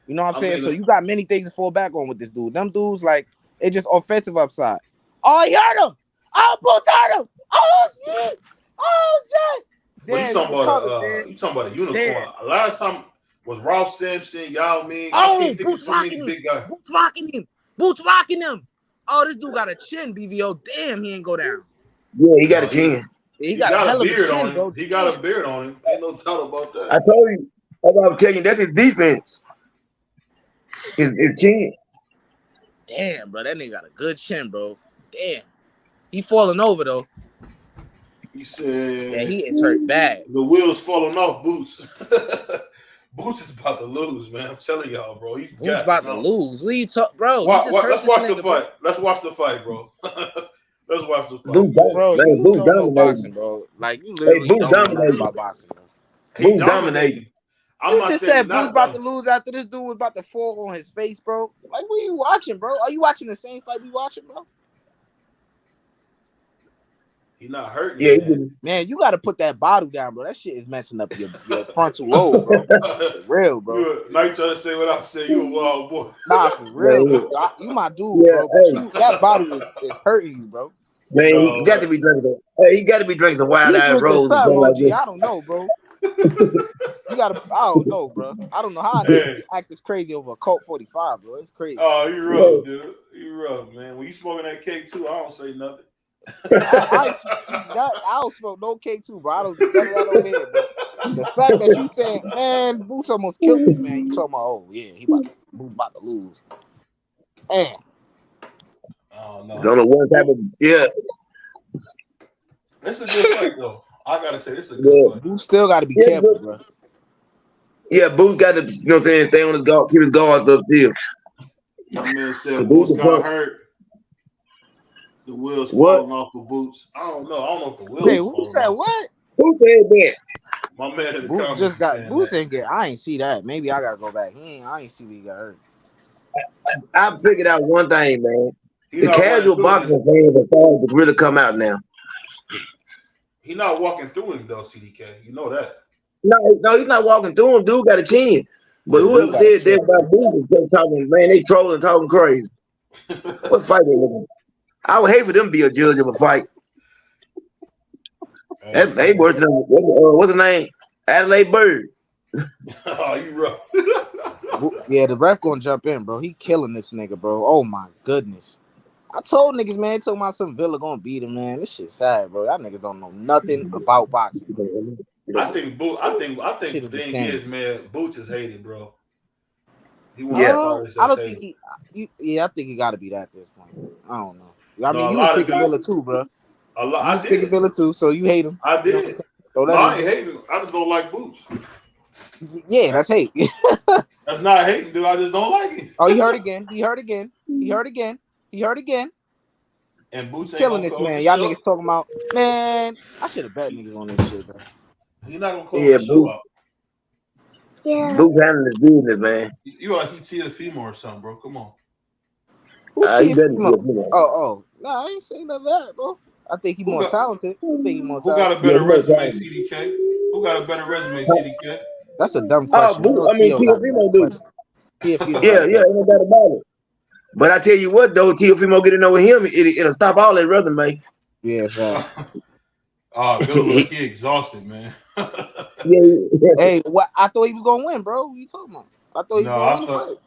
Speaker 4: You know what I'm saying? So you got many things to fall back on with this dude. Them dudes like it just offensive upside. Oh, he hurt him. Oh, Boots hurt him. Oh shit. Oh shit.
Speaker 3: Well, you talking about a unicorn? Damn. Last time was Ralph Sampson, Yao Ming.
Speaker 4: Oh, Boots rocking him. Boots rocking him. Boots rocking him. Oh, this dude got a chin, BVO. Damn, he ain't go down.
Speaker 8: Yeah, he got a chin.
Speaker 3: Yeah, he got a hell of a beard on him. Bro. He got a beard on him. Ain't no doubt about that.
Speaker 8: I told you. I was telling you, that's his defense. His chin.
Speaker 4: Damn, bro, that nigga got a good chin, bro. Damn. He falling over though.
Speaker 3: He said,
Speaker 4: "Yeah, he is hurt bad.
Speaker 3: The wheels falling off, Boots. Boots is about to lose, man. I'm telling y'all, bro. He's
Speaker 4: about to lose. What you talk, bro?
Speaker 3: Let's watch the fight. Let's watch the fight, bro. Let's watch the fight,
Speaker 4: bro. You don't know boxing, bro. Like you literally don't know about boxing, bro.
Speaker 3: He dominating.
Speaker 4: You just said Boots about to lose after this dude was about to fall on his face, bro. Like, what are you watching, bro? Are you watching the same fight we watching, bro?
Speaker 3: He not hurting.
Speaker 8: Yeah,
Speaker 4: man, you got to put that bottle down, bro. That shit is messing up your frontal lobe, bro. For real, bro.
Speaker 3: Now you trying to say what I say? You a wild boy.
Speaker 4: Nah, for real, bro. You my dude, bro. But that bottle is hurting you, bro.
Speaker 8: Man, he got to be drinking. He got to be drinking the Wild Eyed Rose.
Speaker 4: I don't know, bro. You gotta. I don't know, bro. I don't know how I act this crazy over a Colt 45, bro. It's crazy.
Speaker 3: Oh, you rough, dude. You rough, man. When you smoking that cake too, I don't say nothing.
Speaker 4: I don't smoke no cake too, bro. I don't do none of that over here, bro. The fact that you saying, man, Boots almost killed this man. You talking about, oh yeah, Boots about to lose. Damn.
Speaker 3: Oh no.
Speaker 8: Don't know what type of
Speaker 3: It's a good fight though. I gotta say, this is a good fight.
Speaker 4: Boots still gotta be careful, bro.
Speaker 8: Yeah, Boots got to, you know what I'm saying, stay on his guard, keep his guards up still.
Speaker 3: My man said Boots got hurt. The wheels falling off the Boots. I don't know if the wheels.
Speaker 4: Hey, who said what?
Speaker 8: Who said that?
Speaker 3: My man in the
Speaker 4: Boots just got Boots
Speaker 3: that.
Speaker 4: ain't get. I ain't see that. Maybe I gotta go back. I ain't see what he got hurt.
Speaker 8: I figured out one thing, man. The casual boxing fans are starting to really come out now.
Speaker 3: He not walking through him though, CDK. You know that.
Speaker 8: No, he's not walking through him. Dude got a chin. But whoever said that about Boots is just talking, man, they trolling, talking crazy. What fight they looking? I would hate for them to be a judge of a fight. They worse than what's the name? Adelaide Bird.
Speaker 3: Oh, you rough.
Speaker 4: Yeah, the ref gonna jump in, bro. He killing this nigga, bro. Oh my goodness. I told niggas, man, talking about some Villa gonna beat him, man. This shit sad, bro. Y'all niggas don't know nothing about boxing.
Speaker 3: I think the thing is, man, Boots is hated, bro. He wanted
Speaker 8: Yeah.
Speaker 3: to fight
Speaker 4: I don't
Speaker 3: Sexay.
Speaker 4: think I think he got to be that at this point. I don't know. I
Speaker 3: No,
Speaker 4: mean,
Speaker 3: a
Speaker 4: you
Speaker 3: lot
Speaker 4: was
Speaker 3: of
Speaker 4: picking
Speaker 3: dudes-
Speaker 4: Villa too, bro.
Speaker 3: A lot.
Speaker 4: You
Speaker 3: I
Speaker 4: was picking
Speaker 3: did.
Speaker 4: Villa too, so you hate him.
Speaker 3: I
Speaker 4: You know what I'm
Speaker 3: did.
Speaker 4: saying? Throw that
Speaker 3: No, I
Speaker 4: in
Speaker 3: ain't
Speaker 4: there.
Speaker 3: hating him. I just don't like Boots.
Speaker 4: Yeah, that's hate.
Speaker 3: That's not hating, dude. I just don't like him.
Speaker 4: Oh, he hurt again. He hurt again. He hurt again. He hurt again.
Speaker 3: And Boots ain't
Speaker 4: Killing
Speaker 3: gonna
Speaker 4: this
Speaker 3: close
Speaker 4: man.
Speaker 3: the
Speaker 4: Y'all
Speaker 3: show.
Speaker 4: niggas talking about, man, I should have bet niggas on this shit, bro.
Speaker 3: He's not gonna close
Speaker 8: Yeah,
Speaker 3: the show
Speaker 8: Boots.
Speaker 3: out.
Speaker 8: Boots handling his business, man.
Speaker 3: You like he Tiafimo or something, bro. Come on.
Speaker 4: Who
Speaker 8: He
Speaker 4: T-
Speaker 8: better
Speaker 4: Mo-
Speaker 8: get him.
Speaker 4: Oh. No, I ain't saying none of that, bro. I think he's
Speaker 3: Who
Speaker 4: more
Speaker 3: got-
Speaker 4: talented. I think he's more
Speaker 3: Who got
Speaker 4: talented.
Speaker 3: a better
Speaker 8: Yeah, he
Speaker 3: resume,
Speaker 8: knows
Speaker 3: CDK? Who got a better resume, CDK?
Speaker 4: That's a dumb
Speaker 8: Oh,
Speaker 4: question. You know T.O. got
Speaker 8: Tiafimo
Speaker 4: that
Speaker 8: do.
Speaker 4: question. Tiafimo
Speaker 8: Yeah,
Speaker 4: got
Speaker 8: yeah,
Speaker 4: that.
Speaker 8: ain't no doubt about it. But I tell you what, though, Tiafimo get to know him, it'll stop all that resume.
Speaker 4: Yeah, right.
Speaker 3: Villa look like he exhausted, man.
Speaker 8: Yeah.
Speaker 4: Hey, what? I thought he was gonna win, bro. What you talking about? I thought he was gonna win the fight.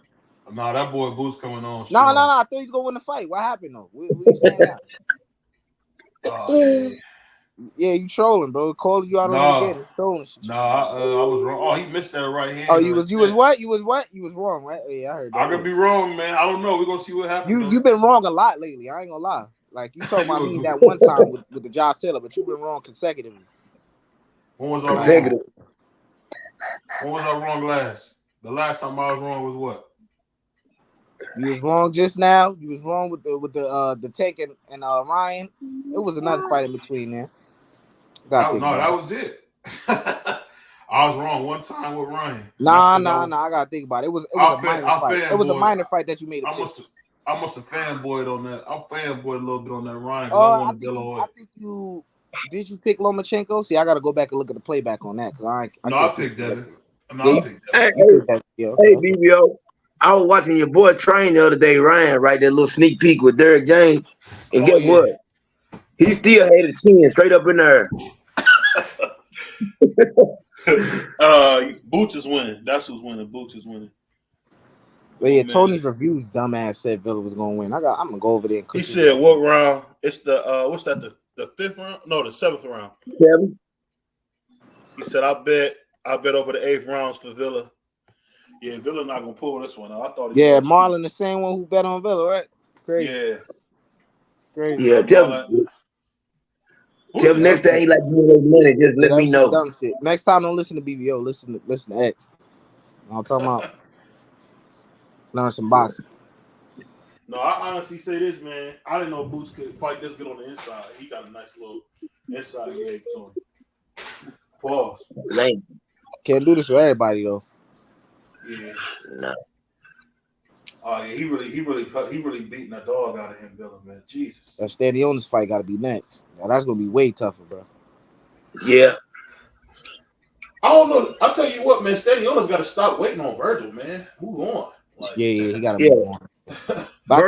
Speaker 3: No, that boy Boots coming on.
Speaker 4: No. I thought he was gonna win the fight. What happened though? What you saying now?
Speaker 3: Oh,
Speaker 4: Yeah, you trolling, bro. Calling you out on it again. Trolling shit.
Speaker 3: No, I was wrong. Oh, he missed that right hand.
Speaker 4: Oh, you was what? You was wrong, right? Yeah, I heard that.
Speaker 3: I could be wrong, man. I don't know. We're gonna see what happens.
Speaker 4: You've been wrong a lot lately. I ain't gonna lie. Like you talking about me that one time with the Josh Taylor, but you've been wrong consecutively.
Speaker 3: When was I wrong? When was I wrong last? The last time I was wrong was what?
Speaker 4: You was wrong just now. You was wrong with the Tank and Ryan. It was another fight in between there.
Speaker 3: That was it. I was wrong one time with Ryan.
Speaker 4: Nah. I gotta think about it. It was a minor fight. It was a minor fight that you made.
Speaker 3: I must have fanboyed on that. I fanboyed a little bit on that Ryan.
Speaker 4: I think you did. You pick Lomachenko? See, I gotta go back and look at the playback on that because I
Speaker 3: picked Devin.
Speaker 8: Hey, BBO. I was watching your boy train the other day, Ryan, right? That little sneak peek with Derek James. And guess what? He still had a chin straight up in there.
Speaker 3: Boots is winning. That's who's winning. Boots is winning.
Speaker 4: But yeah, Tony's reviews dumbass said Villa was gonna win. I'm gonna go over there. And
Speaker 3: he said what round? It's the what's that? The fifth round? No, the seventh round.
Speaker 8: 7.
Speaker 3: He said I bet over the 8th rounds for Villa. Yeah, Villa not gonna pull this one out. I thought.
Speaker 4: Marlon, the same one who bet on Villa, right? Crazy.
Speaker 3: Yeah.
Speaker 4: It's crazy.
Speaker 8: Yeah, tell him next time he like giving those money, just let me know.
Speaker 4: Dumb shit. Next time, don't listen to BBO. Listen to X. I'm talking about. Learn some boxing.
Speaker 3: No, I honestly say this, man. I didn't know Boots could fight this good on the inside. He got a nice little inside game to him. Pause.
Speaker 8: Lame.
Speaker 4: Can't do this with everybody though.
Speaker 3: Yeah.
Speaker 8: No.
Speaker 3: Oh yeah, he really beating that dog out of him, Villa, man. Jesus.
Speaker 4: That Stanionis fight got to be next. Now, that's gonna be way tougher, bro.
Speaker 8: Yeah.
Speaker 3: I don't know. I'll tell you what, man. Stanionis got to stop waiting on Virgil, man. Move on.
Speaker 4: Like, he got to move on. But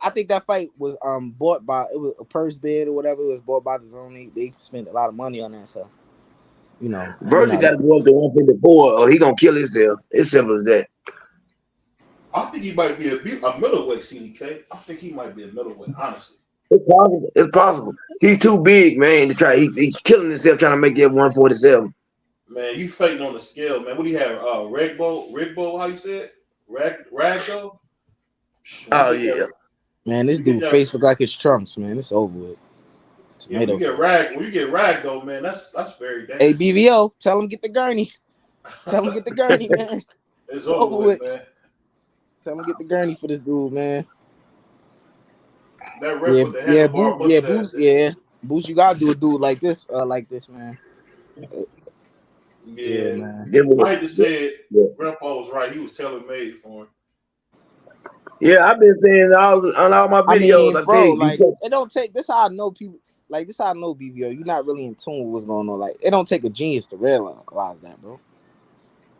Speaker 4: I think that fight was bought by, it was a purse bid or whatever. It was bought by the zone. They spent a lot of money on that, so
Speaker 8: Virgil got to go up to 154 or he gonna kill himself. It's simple as that.
Speaker 3: I think he might be a middleweight, CDK. I think he might be a middleweight, honestly.
Speaker 8: It's possible. It's possible. He's too big, man, to try. He's killing himself trying to make that 147.
Speaker 3: Man, you fighting on the scale, man. What do you have? Rigbo, how you say it? Ragdo?
Speaker 8: Oh yeah.
Speaker 4: Man, this dude face look like his trunks, man. It's over with.
Speaker 3: Yeah, when you get Ragdo, man, that's very dangerous.
Speaker 4: Hey, BVO, tell him get the gurney. Tell him get the gurney, man.
Speaker 3: It's over with, man.
Speaker 4: Tell him get the gurney for this dude, man.
Speaker 3: That rep with the handlebar
Speaker 4: Boost, you gotta do a dude like this, man.
Speaker 3: Yeah,
Speaker 8: man.
Speaker 3: I hate to say it, Grandpa was right. He was tailor-made for him.
Speaker 8: Yeah, I've been saying on all my videos.
Speaker 4: It don't take. This how I know people. Like this how I know BVO. You're not really in tune with what's going on. Like it don't take a genius to realize that, bro.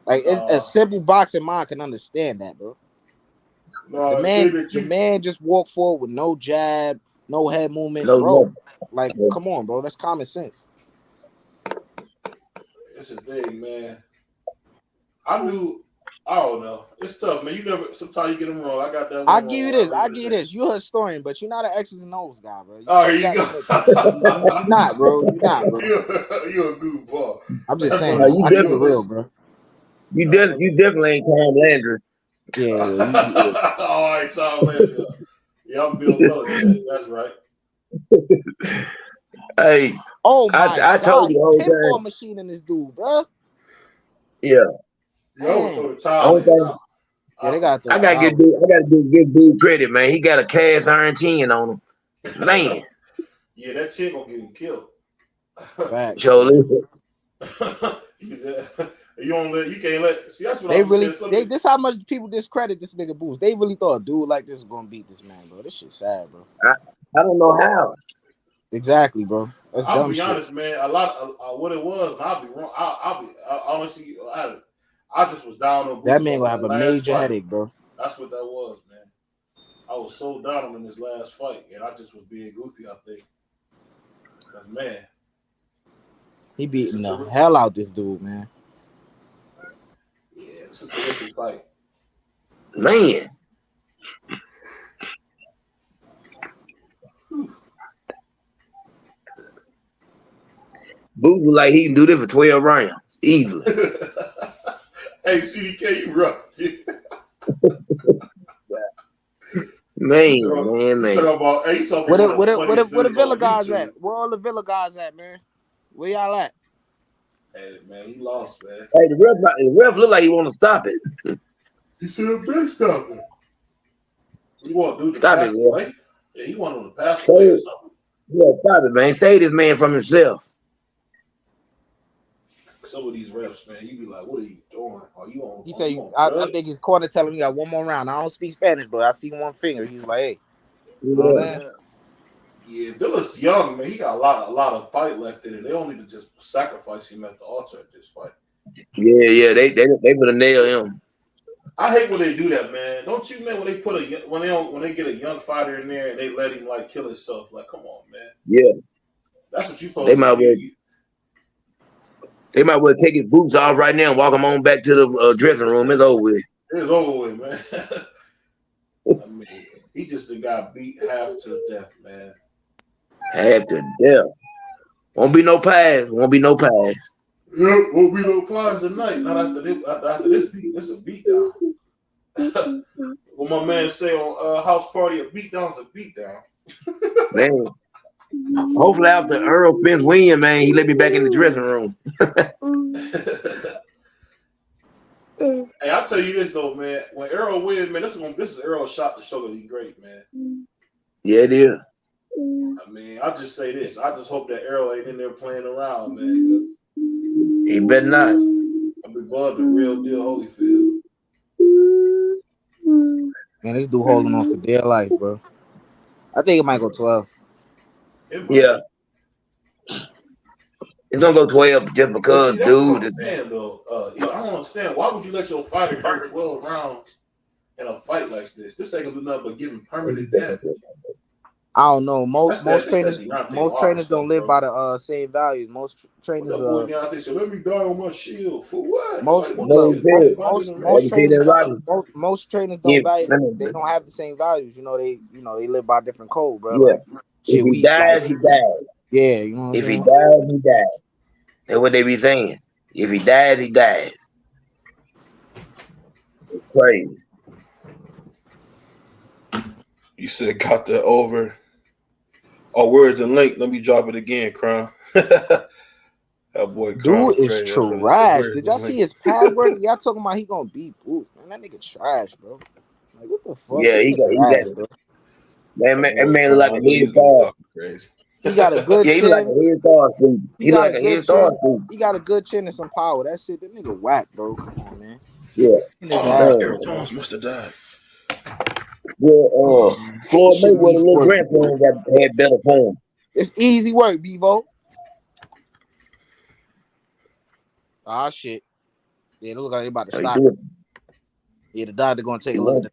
Speaker 4: Like it's a simple boxing mind can understand that, bro. The man just walked forward with no jab, no head movement, bro. Like, come on, bro. That's common sense.
Speaker 3: It's a thing, man. I don't know. It's tough, man. Sometimes you get them wrong. I got that.
Speaker 4: I'll give you this. You're a historian, but you're not an X's and O's guy, bro.
Speaker 3: Here you go.
Speaker 4: You're not, bro.
Speaker 3: You're a goofball.
Speaker 4: I'm just saying. I keep it real, bro.
Speaker 8: You definitely ain't Tom Landry.
Speaker 4: Yeah.
Speaker 3: All right, so yeah, I'm Bill Belichick. That's right.
Speaker 8: Hey,
Speaker 4: Oh my
Speaker 8: I
Speaker 4: God,
Speaker 8: told you
Speaker 4: he
Speaker 8: the whole
Speaker 4: pinball
Speaker 8: time.
Speaker 4: machine in this dude, bro.
Speaker 8: Yeah,
Speaker 3: Yeah, I would throw the
Speaker 8: I
Speaker 3: towel
Speaker 8: don't
Speaker 3: in.
Speaker 8: think
Speaker 4: Yeah, they got
Speaker 8: I
Speaker 4: the
Speaker 8: gotta
Speaker 4: towel.
Speaker 8: give dude credit, man. He got a cast iron chin on him, man.
Speaker 3: Yeah, that chick gonna get him killed.
Speaker 4: Facts.
Speaker 8: Surely.
Speaker 3: You can't let. See, that's what
Speaker 4: They
Speaker 3: I'm
Speaker 4: really,
Speaker 3: saying.
Speaker 4: this how much people discredit this nigga Boost. They really thought a dude like this was gonna beat this man, bro. This shit sad, bro.
Speaker 8: I don't know how.
Speaker 4: Exactly, bro. That's
Speaker 3: I'll
Speaker 4: dumb
Speaker 3: be
Speaker 4: shit.
Speaker 3: honest, man. A lot of what it was, and I'll be wrong. Honestly, I just was down on Boost.
Speaker 4: That man gonna
Speaker 3: on
Speaker 4: have a
Speaker 3: last
Speaker 4: major
Speaker 3: fight.
Speaker 4: headache, bro.
Speaker 3: That's what that was, man. I was so down on him in this last fight, and I just was being goofy, I think. Because, man,
Speaker 4: He beating the hell out this dude, man.
Speaker 3: yeah, it's a terrific fight.
Speaker 8: Man. Boo like he can do this for 12 rounds easily.
Speaker 3: Hey, CDK, you rough, dude.
Speaker 8: Man.
Speaker 3: Talking about, hey, talking
Speaker 4: Where
Speaker 3: about
Speaker 4: the Villa guys at? Where all the Villa guys at, man? Where y'all at?
Speaker 3: Hey, man, he lost, man.
Speaker 8: Hey, the ref look like he want to stop it.
Speaker 3: He said, "Best stop it." You want to do the
Speaker 8: Stop
Speaker 3: pass
Speaker 8: it,
Speaker 3: away? Yeah, he wanted to pass away or something.
Speaker 8: Yeah, stop it, man. Save this man from himself.
Speaker 3: Some of these refs, man, you be like, "What are you doing? Are you on?"
Speaker 4: He said, I think his corner telling me he got one more round. I don't speak Spanish, but I see one finger. He was like, hey.
Speaker 3: Yeah, Villa's young, man. He got a lot of fight left in it. They don't need to just sacrifice him at the altar at this fight.
Speaker 8: Yeah, they put a nail him.
Speaker 3: I hate when they do that, man. Don't you, man? When they put when they get a young fighter in there and they let him like kill himself, like, come on, man.
Speaker 8: Yeah,
Speaker 3: that's what you supposed to do.
Speaker 8: They might well take his boots off right now and walk him on back to the dressing room. It's over with.
Speaker 3: It's over with, man. I mean, he just got beat half to death, man.
Speaker 8: Half to death. Won't be no pass. Won't be no pass.
Speaker 3: Yep, won't be no pies tonight. Not after this beat. This a beatdown. What my man say on House Party, a beatdown's a beatdown.
Speaker 8: Man. Hopefully after Earl Spence win, man, he let me back in the dressing room.
Speaker 3: Hey, I'll tell you this though, man. When Earl wins, man, this is Earl's shot to show that he's great, man.
Speaker 8: Yeah, it is.
Speaker 3: I mean, I just say this. I just hope that Earl ain't in there playing around, man.
Speaker 8: He better not.
Speaker 3: I'll be above the real deal Holyfield.
Speaker 4: Man, this dude holding on for dear life, bro. I think it might go 12.
Speaker 8: Yeah. It's gonna go 12 just because, dude.
Speaker 3: I don't understand. Why would you let your fighter go 12 rounds in a fight like this? This ain't gonna do nothing but give him permanent damage.
Speaker 4: I don't know. Most trainers don't live by the same values. Most trainers
Speaker 3: so let me die on my shield for what?
Speaker 4: Most trainers don't value. They don't have the same values. You know they live by a different code, bro.
Speaker 8: Yeah.
Speaker 4: Like,
Speaker 8: if he dies, he dies.
Speaker 4: Yeah, you know.
Speaker 8: If he dies, he dies. That's what they be saying. If he dies, he dies. It's crazy.
Speaker 3: You said got that over. Oh, where's the link? Let me drop it again, Crown. That boy Crown
Speaker 4: dude is trash. Did y'all see his pad work? Y'all talking about he gonna beat Booth. Man, that nigga trash, bro. Like, what the fuck?
Speaker 8: Yeah, he got it. That man look like a head start.
Speaker 4: He got a good chin.
Speaker 8: He like a head start. He like a head start.
Speaker 4: He got a good chin and some power. That shit, that nigga whack, bro. Come on, man.
Speaker 8: Yeah.
Speaker 3: Aaron Jones must have died.
Speaker 8: Well, Floyd Mayweather little grandson had better form.
Speaker 4: It's easy work, Bevo. Ah, shit. Yeah, it look like they about to stop. Yeah, the doctor gonna take a look at it.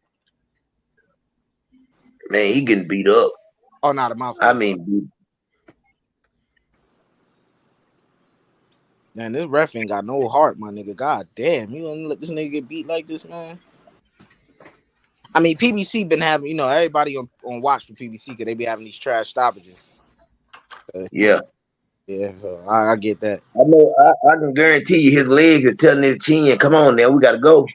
Speaker 8: Man, he getting beat up.
Speaker 4: Oh, not a mouth.
Speaker 8: I mean,
Speaker 4: man, this ref ain't got no heart, my nigga. God damn, you gonna let this nigga get beat like this, man? I mean, PBC been having, everybody on watch for PBC because they be having these trash stoppages.
Speaker 8: Yeah.
Speaker 4: Yeah, so I get that.
Speaker 8: I know. I can guarantee you his legs are telling his chin, come on now, we got to go.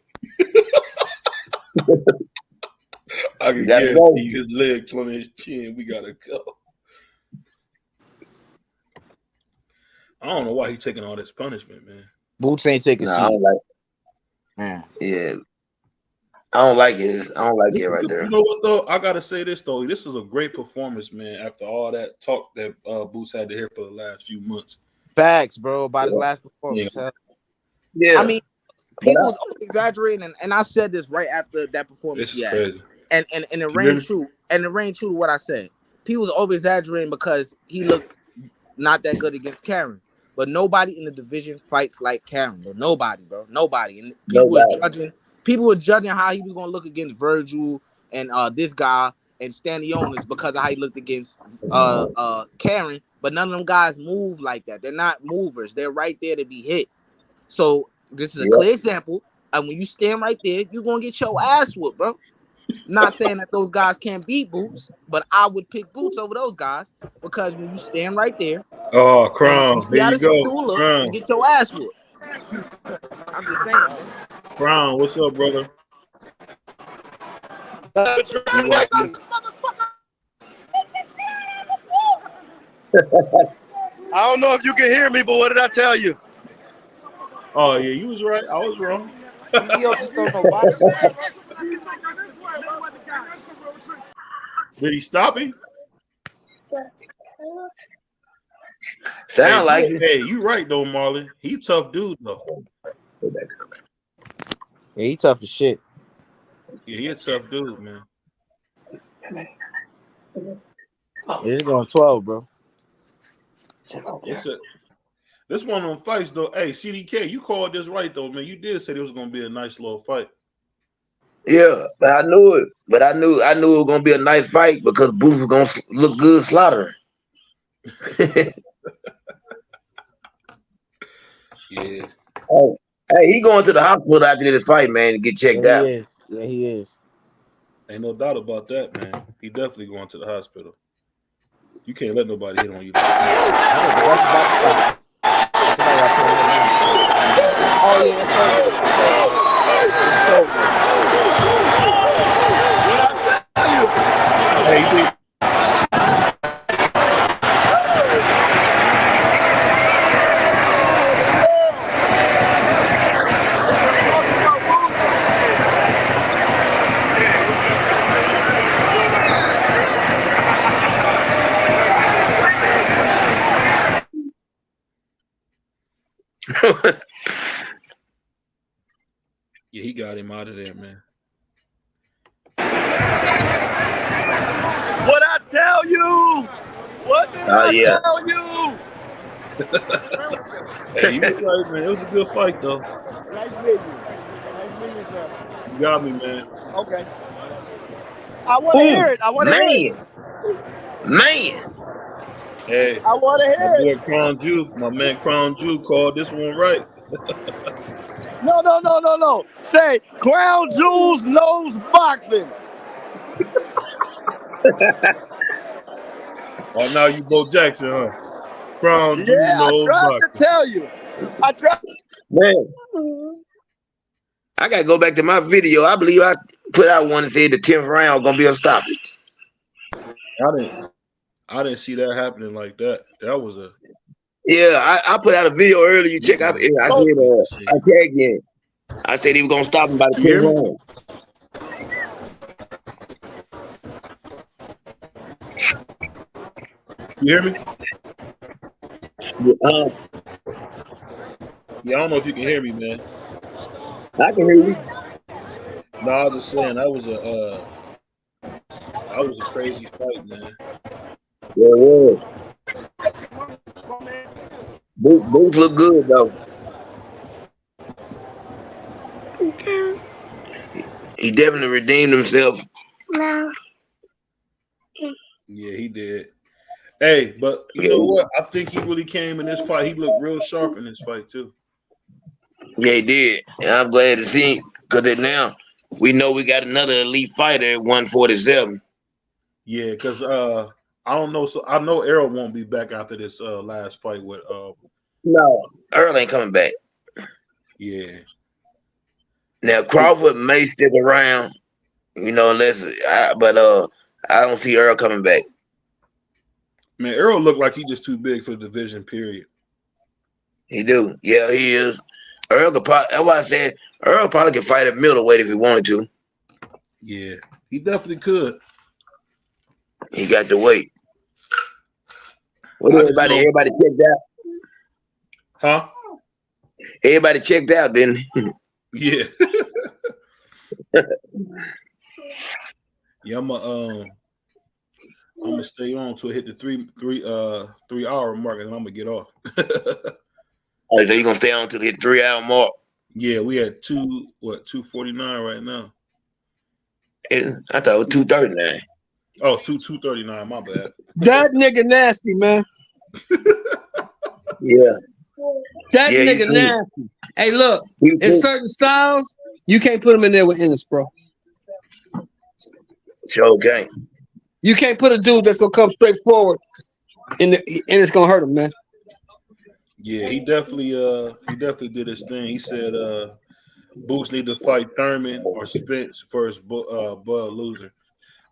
Speaker 3: I can
Speaker 8: Gotta
Speaker 3: guarantee
Speaker 8: go.
Speaker 3: his leg on his chin. We gotta go. I don't know why he taking all this punishment, man.
Speaker 4: Boots ain't taking
Speaker 8: No, I
Speaker 4: seat.
Speaker 8: don't like.
Speaker 4: Man.
Speaker 8: Yeah, I don't like it. I don't like it right there.
Speaker 3: You know what though? I gotta say this though. This is a great performance, man. After all that talk that Boots had to hear for the last few months.
Speaker 4: Facts, bro, about his last performance.
Speaker 3: Yeah.
Speaker 8: Yeah,
Speaker 4: I mean, people was exaggerating, and I said this right after that performance.
Speaker 3: This is crazy.
Speaker 4: And it rang true. And it rang true to what I said. People was over exaggerating because he looked not that good against Karen. But nobody in the division fights like Karen, bro. Nobody, bro. Nobody. And people were judging how he was gonna look against Virgil and this guy and Stanionis because of how he looked against Karen. But none of them guys move like that. They're not movers. They're right there to be hit. So this is a clear example. And when you stand right there, you're gonna get your ass whooped, bro. Not saying that those guys can't beat Boots, but I would pick Boots over those guys because when you stand right there,
Speaker 3: oh, Crown,
Speaker 4: you see how this dude look, you get your ass whooped. I'm just saying, bro.
Speaker 3: Crown, what's up, brother?
Speaker 6: I don't know if you can hear me, but what did I tell you?
Speaker 3: Oh yeah, you was right. I was wrong. Did he stop him?
Speaker 8: Sound like it.
Speaker 3: Hey, you right though, Marlon. He tough dude though.
Speaker 4: Yeah, he tough as shit.
Speaker 3: Yeah, he a tough dude, man.
Speaker 4: It's going 12, bro.
Speaker 3: This one of them fights though. Hey, CDK, you called this right though, man. You did say it was gonna be a nice little fight.
Speaker 8: Yeah, but I knew it. But I knew it was gonna be a nice fight because Boots was gonna look good slaughtering.
Speaker 3: Yeah.
Speaker 8: Hey, he going to the hospital after this fight, man, to get checked out.
Speaker 4: He is. Yeah, he is.
Speaker 3: Ain't no doubt about that, man. He definitely going to the hospital. You can't let nobody hit on you.
Speaker 4: Oh yeah,
Speaker 3: Yeah, he got him out of there, man.
Speaker 6: What I tell you? What did I tell you?
Speaker 3: Hey, you was right, man. It was a good fight, though.
Speaker 6: Nice meeting you. Nice meeting you, sir.
Speaker 3: You got me, man.
Speaker 6: Okay. I want to hear it. I want to hear it.
Speaker 8: Man.
Speaker 3: Hey,
Speaker 6: I want to hear
Speaker 3: it. My man Crown Jew called this one right.
Speaker 6: No. Say, Crown Jewels knows boxing.
Speaker 3: Oh, now you Bo Jackson, huh? Crown Jew knows
Speaker 6: boxing. I tried to tell you.
Speaker 8: Man. I gotta go back to my video. I believe I put out one and said the 10th round gonna be a stoppage.
Speaker 3: I didn't see that happening like that. That was a
Speaker 8: I put out a video earlier. You check out. I tagged him. I said he was gonna stop him by the 10th round.
Speaker 3: You hear me?
Speaker 8: Yeah,
Speaker 3: I don't know if you can hear me, man.
Speaker 8: I can hear you.
Speaker 3: No, I was just saying that was a crazy fight, man.
Speaker 8: Yeah. Both look good though. He definitely redeemed himself.
Speaker 3: Yeah, he did. Hey, but you know what? I think he really came in this fight. He looked real sharp in this fight too.
Speaker 8: Yeah, he did. And I'm glad to see because now we know we got another elite fighter at 147.
Speaker 3: Yeah, because I don't know. So I know Errol won't be back after this last fight with
Speaker 8: No, Earl ain't coming back.
Speaker 3: Yeah.
Speaker 8: Now Crawford may stick around I don't see Earl coming back.
Speaker 3: Man, Earl looked like he just too big for the division. Period.
Speaker 8: He do. Yeah, he is. Earl could probably. That's why I said Earl probably could fight at middleweight if he wanted to.
Speaker 3: Yeah, he definitely could.
Speaker 8: He got the weight. What everybody checked out?
Speaker 3: Huh?
Speaker 8: Everybody checked out, didn't he?
Speaker 3: Yeah. Yeah, I'm gonna stay on till I hit the 3 hour mark, and I'm gonna get off.
Speaker 8: Oh, so you gonna stay on until the 3 hour mark?
Speaker 3: Yeah, we at 2:49 right now.
Speaker 8: I thought it was 2:39.
Speaker 3: Oh, 2:39. My bad.
Speaker 5: That nigga nasty, man.
Speaker 8: Yeah.
Speaker 5: That nigga nasty. Hey, look, in certain styles, you can't put him in there with Ennis, bro.
Speaker 8: Sure okay.
Speaker 5: You can't put a dude that's gonna come straight forward and it's gonna hurt him, man.
Speaker 3: Yeah, he definitely did his thing. He said Boots need to fight Thurman or Spence first, Bud loser.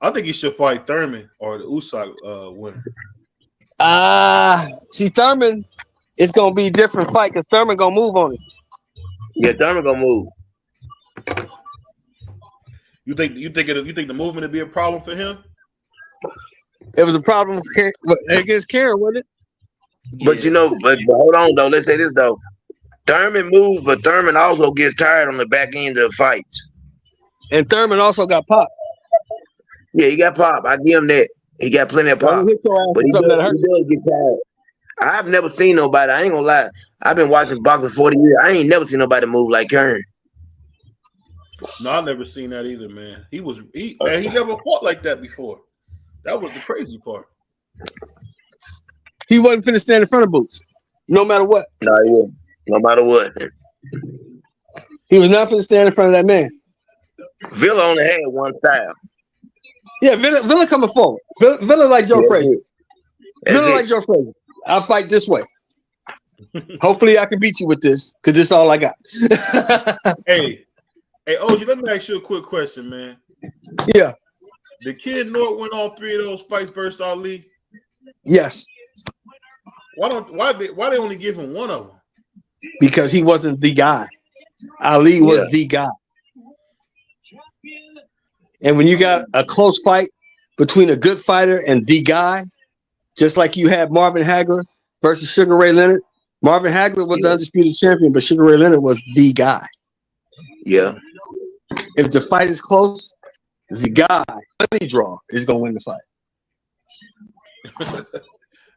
Speaker 3: I think he should fight Thurman or the Usyk winner.
Speaker 5: See, Thurman, it's gonna be a different fight because Thurman gonna move on it.
Speaker 8: Yeah, Thurman gonna move.
Speaker 3: You think the movement would be a problem for him?
Speaker 5: It was a problem against Karen, wasn't it?
Speaker 8: But but hold on though. Let's say this though. Thurman moves, but Thurman also gets tired on the back end of the fights.
Speaker 5: And Thurman also got popped.
Speaker 8: Yeah, he got pop. I give him that. He got plenty of pop. But he does get tired. I've never seen nobody. I ain't gonna lie. I've been watching boxing 40 years. I ain't never seen nobody move like Kern.
Speaker 3: No, I've never seen that either, man. He never fought like that before. That was the crazy part.
Speaker 5: He wasn't finna stand in front of Boots, no matter what.
Speaker 8: No, he wasn't. No matter what.
Speaker 5: He was not finna stand in front of that man.
Speaker 8: Villa only had one style.
Speaker 5: Yeah, Villa coming forward. Villa like Joe Frazier. Villa like Joe Frazier. I'll fight this way. Hopefully, I can beat you with this because this is all I got.
Speaker 3: Hey, OG, let me ask you a quick question, man.
Speaker 5: Yeah.
Speaker 3: Did Kid North win all 3 of those fights versus Ali?
Speaker 5: Yes.
Speaker 3: Why they only give him one of them?
Speaker 5: Because he wasn't the guy. Ali was the guy. And when you got a close fight between a good fighter and the guy, just like you had Marvin Hagler versus Sugar Ray Leonard, Marvin Hagler was the undisputed champion, but Sugar Ray Leonard was the guy.
Speaker 8: Yeah.
Speaker 5: If the fight is close, the guy, money draw, is going to win the fight.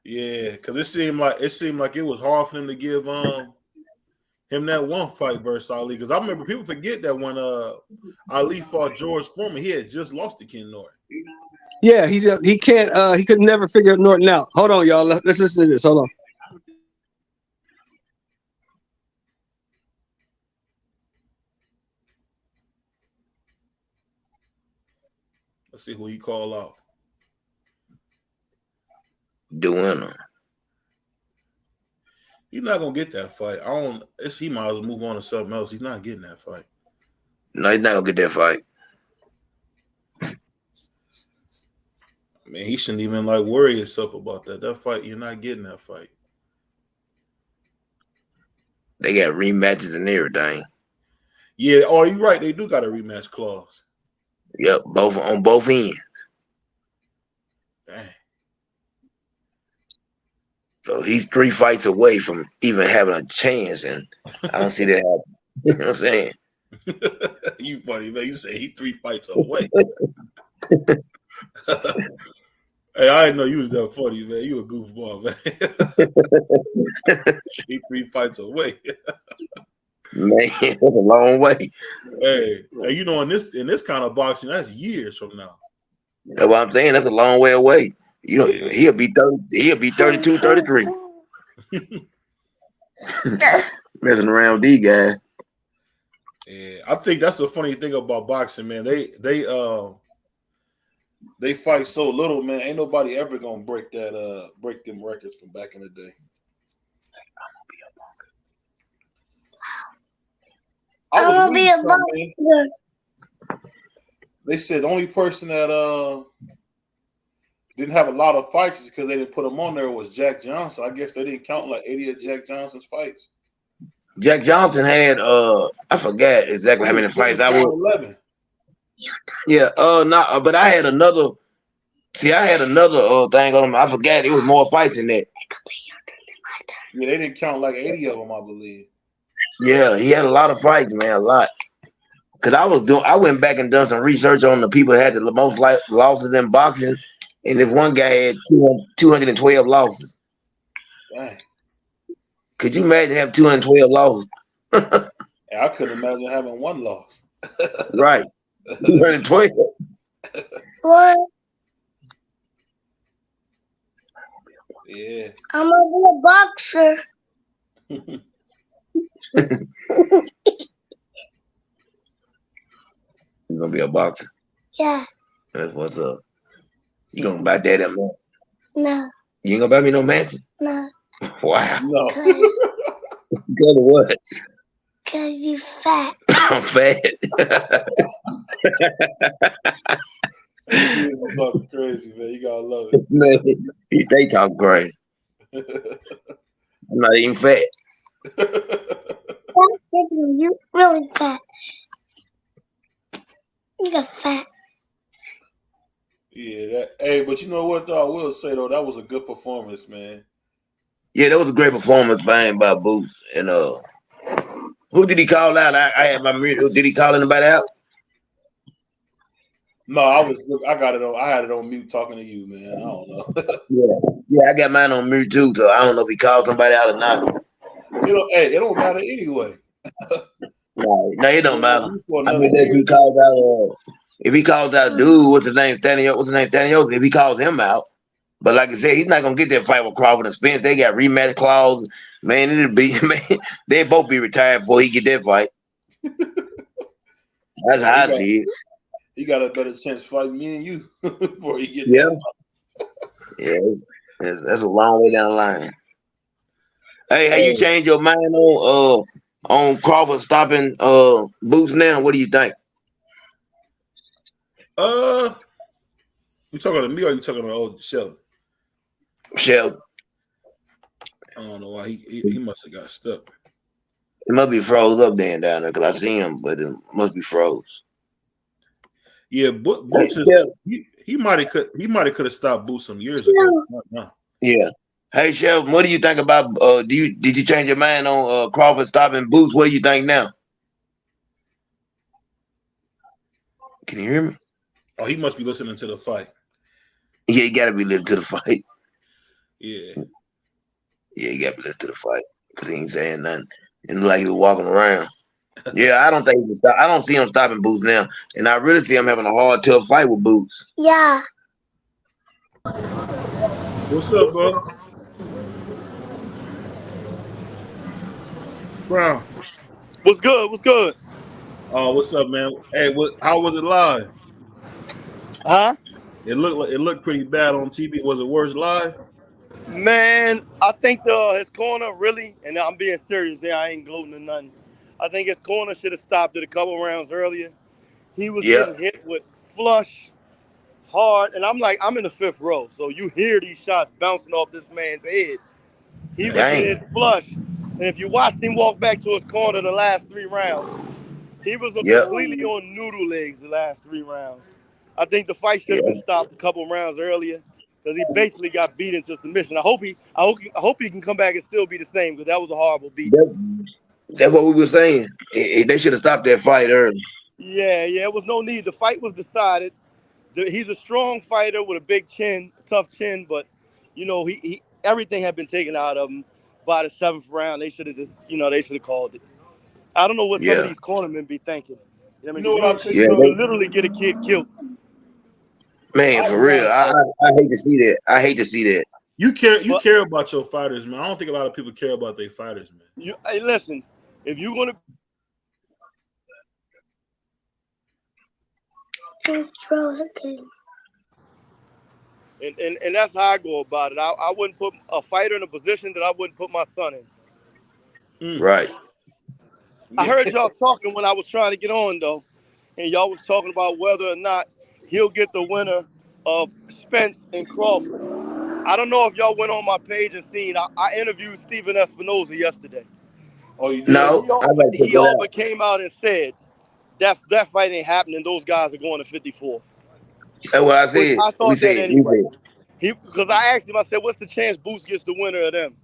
Speaker 3: Yeah, because it seemed like it was hard for him to give him that one fight versus Ali. Because I remember people forget that when Ali fought George Foreman, he had just lost to Ken Norton.
Speaker 5: Yeah, he can't he could never figure Norton out. Hold on, y'all. Let's listen to this. Hold on.
Speaker 3: Let's see who he call out.
Speaker 8: Doing.
Speaker 3: He's not gonna get that fight. He might as well move on to something else. He's not getting that fight.
Speaker 8: No, he's not gonna get that fight.
Speaker 3: Man, he shouldn't even worry himself about that. That fight, you're not getting that fight.
Speaker 8: They got rematches and everything.
Speaker 3: Yeah, you're right. They do got a rematch clause.
Speaker 8: Yep, on both ends.
Speaker 3: Dang.
Speaker 8: So he's 3 fights away from even having a chance, and I don't see that happening. You know what I'm saying?
Speaker 3: You funny, man. You say he 3 fights away. Hey, I didn't know you was that funny, man. You a goofball, man. He 3 fights away.
Speaker 8: Man, that's a long way.
Speaker 3: Hey, you know, in this kind of boxing, that's years from now.
Speaker 8: That's what I'm saying. That's a long way away. You know, he'll be 32, 33. Messing around with these guys.
Speaker 3: Yeah, I think that's the funny thing about boxing, man. They fight so little, man. Ain't nobody ever gonna break them records from back in the day. I want to be a boxer. they said the only person that didn't have a lot of fights because they didn't put him on there was Jack Johnson. I guess they didn't count like 80 of Jack Johnson's fights.
Speaker 8: Jack Johnson had I forget exactly how many fights. I was
Speaker 3: 11.
Speaker 8: Yeah, but I had another. See, I had another thing on him. I forgot it was more fights than that.
Speaker 3: Yeah, they didn't count like 80 of them, I believe.
Speaker 8: Yeah, he had a lot of fights, man, a lot. Cause I went back and done some research on the people that had the most losses in boxing, and this one guy had 212 losses.
Speaker 3: Dang.
Speaker 8: Could you imagine having 212 losses?
Speaker 3: I couldn't imagine having one loss.
Speaker 8: Right, 212.
Speaker 9: What?
Speaker 3: Yeah.
Speaker 9: I'm gonna be a boxer.
Speaker 8: You're gonna be a boxer.
Speaker 9: Yeah.
Speaker 8: That's what's up. You gonna buy that mansion?
Speaker 9: No.
Speaker 8: You ain't gonna buy me no mansion?
Speaker 9: No.
Speaker 8: Wow.
Speaker 3: No.
Speaker 8: Go to what?
Speaker 9: Cause you fat.
Speaker 8: I'm fat.
Speaker 3: You're talking crazy, man. You gotta love it.
Speaker 8: Man, he stay talking crazy. I'm not even fat.
Speaker 9: You really fat. You got fat.
Speaker 3: Yeah, hey, but you know what though? I will say though, that was a good performance, man.
Speaker 8: Yeah, that was a great performance by Boots. And who did he call out? I had my mute. Did he call anybody out?
Speaker 3: No, I got it on. I had it on mute talking to you, man. I don't know.
Speaker 8: Yeah, I got mine on mute too. So I don't know if he called somebody out or not.
Speaker 3: Hey, it don't matter anyway.
Speaker 8: No, it don't matter. I mean,
Speaker 3: Year.
Speaker 8: if he calls out, dude, what's his name? Stanley. If he calls him out, but like I said, he's not gonna get that fight with Crawford and Spence. They got rematch clause. Man, they both be retired before he get that fight. That's how I see it.
Speaker 3: He got a better chance fighting me and you before he get
Speaker 8: Yeah, that's a long way down the line. Hey, have you changed your mind on Crawford stopping Boots now? What do you think?
Speaker 3: You talking to me or you talking to old Sheldon?
Speaker 8: Sheldon.
Speaker 3: I don't know why he must have got stuck.
Speaker 8: It must be froze up down there because I see him, but it must be froze.
Speaker 3: Yeah, Boots he might have stopped Boots some years ago. No.
Speaker 8: Yeah. Hey Sheldon, what do you think about did you change your mind on Crawford stopping Boots? What do you think now? Can you hear me?
Speaker 3: Oh, he must be listening to the fight.
Speaker 8: Yeah, you gotta be listening to the fight.
Speaker 3: Yeah.
Speaker 8: Yeah, you gotta be listening to the fight because he ain't saying nothing. It looked like he was walking around. Yeah, I don't think he can stop. I don't see him stopping Boots now, and I really see him having a hard, tough fight with Boots.
Speaker 9: Yeah.
Speaker 3: What's up, bro? Brown.
Speaker 6: What's good? What's good?
Speaker 3: Oh, what's up, man? Hey, how was it live?
Speaker 6: Huh?
Speaker 3: It looked pretty bad on TV. Was it worse live?
Speaker 6: Man, I think his corner really, and I'm being serious there, I ain't gloating or nothing. I think his corner should have stopped it a couple rounds earlier. He was getting hit with flush, hard, and I'm in the fifth row, so you hear these shots bouncing off this man's head. He was getting hit flush, and if you watched him walk back to his corner the last 3 rounds, he was completely on noodle legs the last 3 rounds. I think the fight should have been stopped a couple rounds earlier because he basically got beat into submission. I hope he can come back and still be the same because that was a horrible beat.
Speaker 8: That's what we were saying. They should have stopped that fight early.
Speaker 6: Yeah, it was no need. The fight was decided. He's a strong fighter with a big chin, tough chin, but he everything had been taken out of him by the 7th round. They should have called it. I don't know what some of these cornermen be thinking. I mean, you literally get a kid killed.
Speaker 8: Man, for real, I hate to see that. I hate to see that.
Speaker 3: You care about your fighters, man. I don't think a lot of people care about their fighters, man.
Speaker 6: Hey, listen, if you're gonna and that's how I go about it. I wouldn't put a fighter in a position that I wouldn't put my son in.
Speaker 8: Right.
Speaker 6: I heard y'all talking when I was trying to get on though, and y'all was talking about whether or not he'll get the winner of Spence and Crawford. I don't know if y'all went on my page and seen. I interviewed Steven Espinoza yesterday.
Speaker 3: Oh, you did?
Speaker 6: And
Speaker 8: No, I like to
Speaker 6: he
Speaker 8: put
Speaker 6: all
Speaker 8: out.
Speaker 6: but came out and said that fight ain't happening. Those guys are going to 54.
Speaker 8: That's what I
Speaker 6: Which
Speaker 8: said.
Speaker 6: I
Speaker 8: We
Speaker 6: thought that
Speaker 8: said. We
Speaker 6: anyway.
Speaker 8: said.
Speaker 6: Because I asked him, I said, what's the chance Boots gets the winner of them?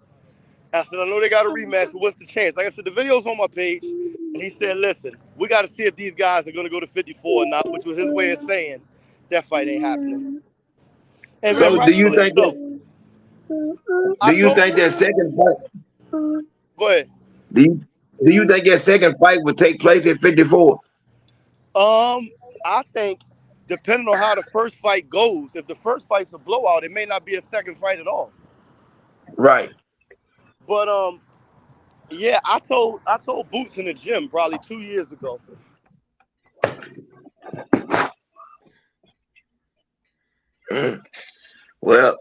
Speaker 6: I said, I know they got a rematch, but what's the chance? Like I said, the video's on my page. And he said, listen, we got to see if these guys are going to go to 54 or not, which was his way of saying that fight ain't happening. And
Speaker 8: So, do you
Speaker 6: rightfully
Speaker 8: think
Speaker 6: so.
Speaker 8: that?
Speaker 6: I
Speaker 8: Do you
Speaker 6: told
Speaker 8: think that second fight?
Speaker 6: Go ahead.
Speaker 8: Do you think that second fight would take place at 54?
Speaker 6: I think depending on how the first fight goes, if the first fight's a blowout, it may not be a second fight at all.
Speaker 8: Right.
Speaker 6: But yeah, I told Boots in the gym probably 2 years ago.
Speaker 8: Well,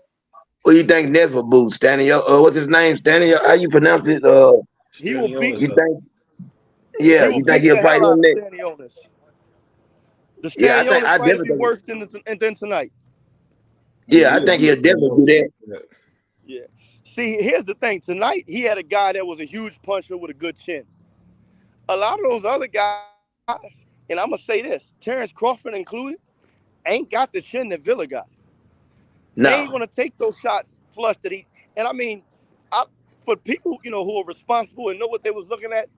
Speaker 8: what do you think next for Boots? Daniel, what's his name? Daniel, how you pronounce it?
Speaker 6: He will beat.
Speaker 8: You think?
Speaker 6: He
Speaker 8: Yeah,
Speaker 6: will
Speaker 8: you think
Speaker 6: beat
Speaker 8: he'll
Speaker 6: the
Speaker 8: fight
Speaker 6: hell out
Speaker 8: him
Speaker 6: of
Speaker 8: next?
Speaker 6: Stanionis. The
Speaker 8: Yeah,
Speaker 6: Stanionis
Speaker 8: I
Speaker 6: fight will
Speaker 8: definitely
Speaker 6: be
Speaker 8: think.
Speaker 6: worse than tonight.
Speaker 8: Yeah, I think he'll definitely do that.
Speaker 6: Yeah. See, here's the thing. Tonight, he had a guy that was a huge puncher with a good chin. A lot of those other guys, and I'm going to say this, Terrence Crawford included, ain't got the chin that Villa got. They ain't
Speaker 8: No.
Speaker 6: going to take those shots flush that he. And I mean, for people, who are responsible and know what they was looking at,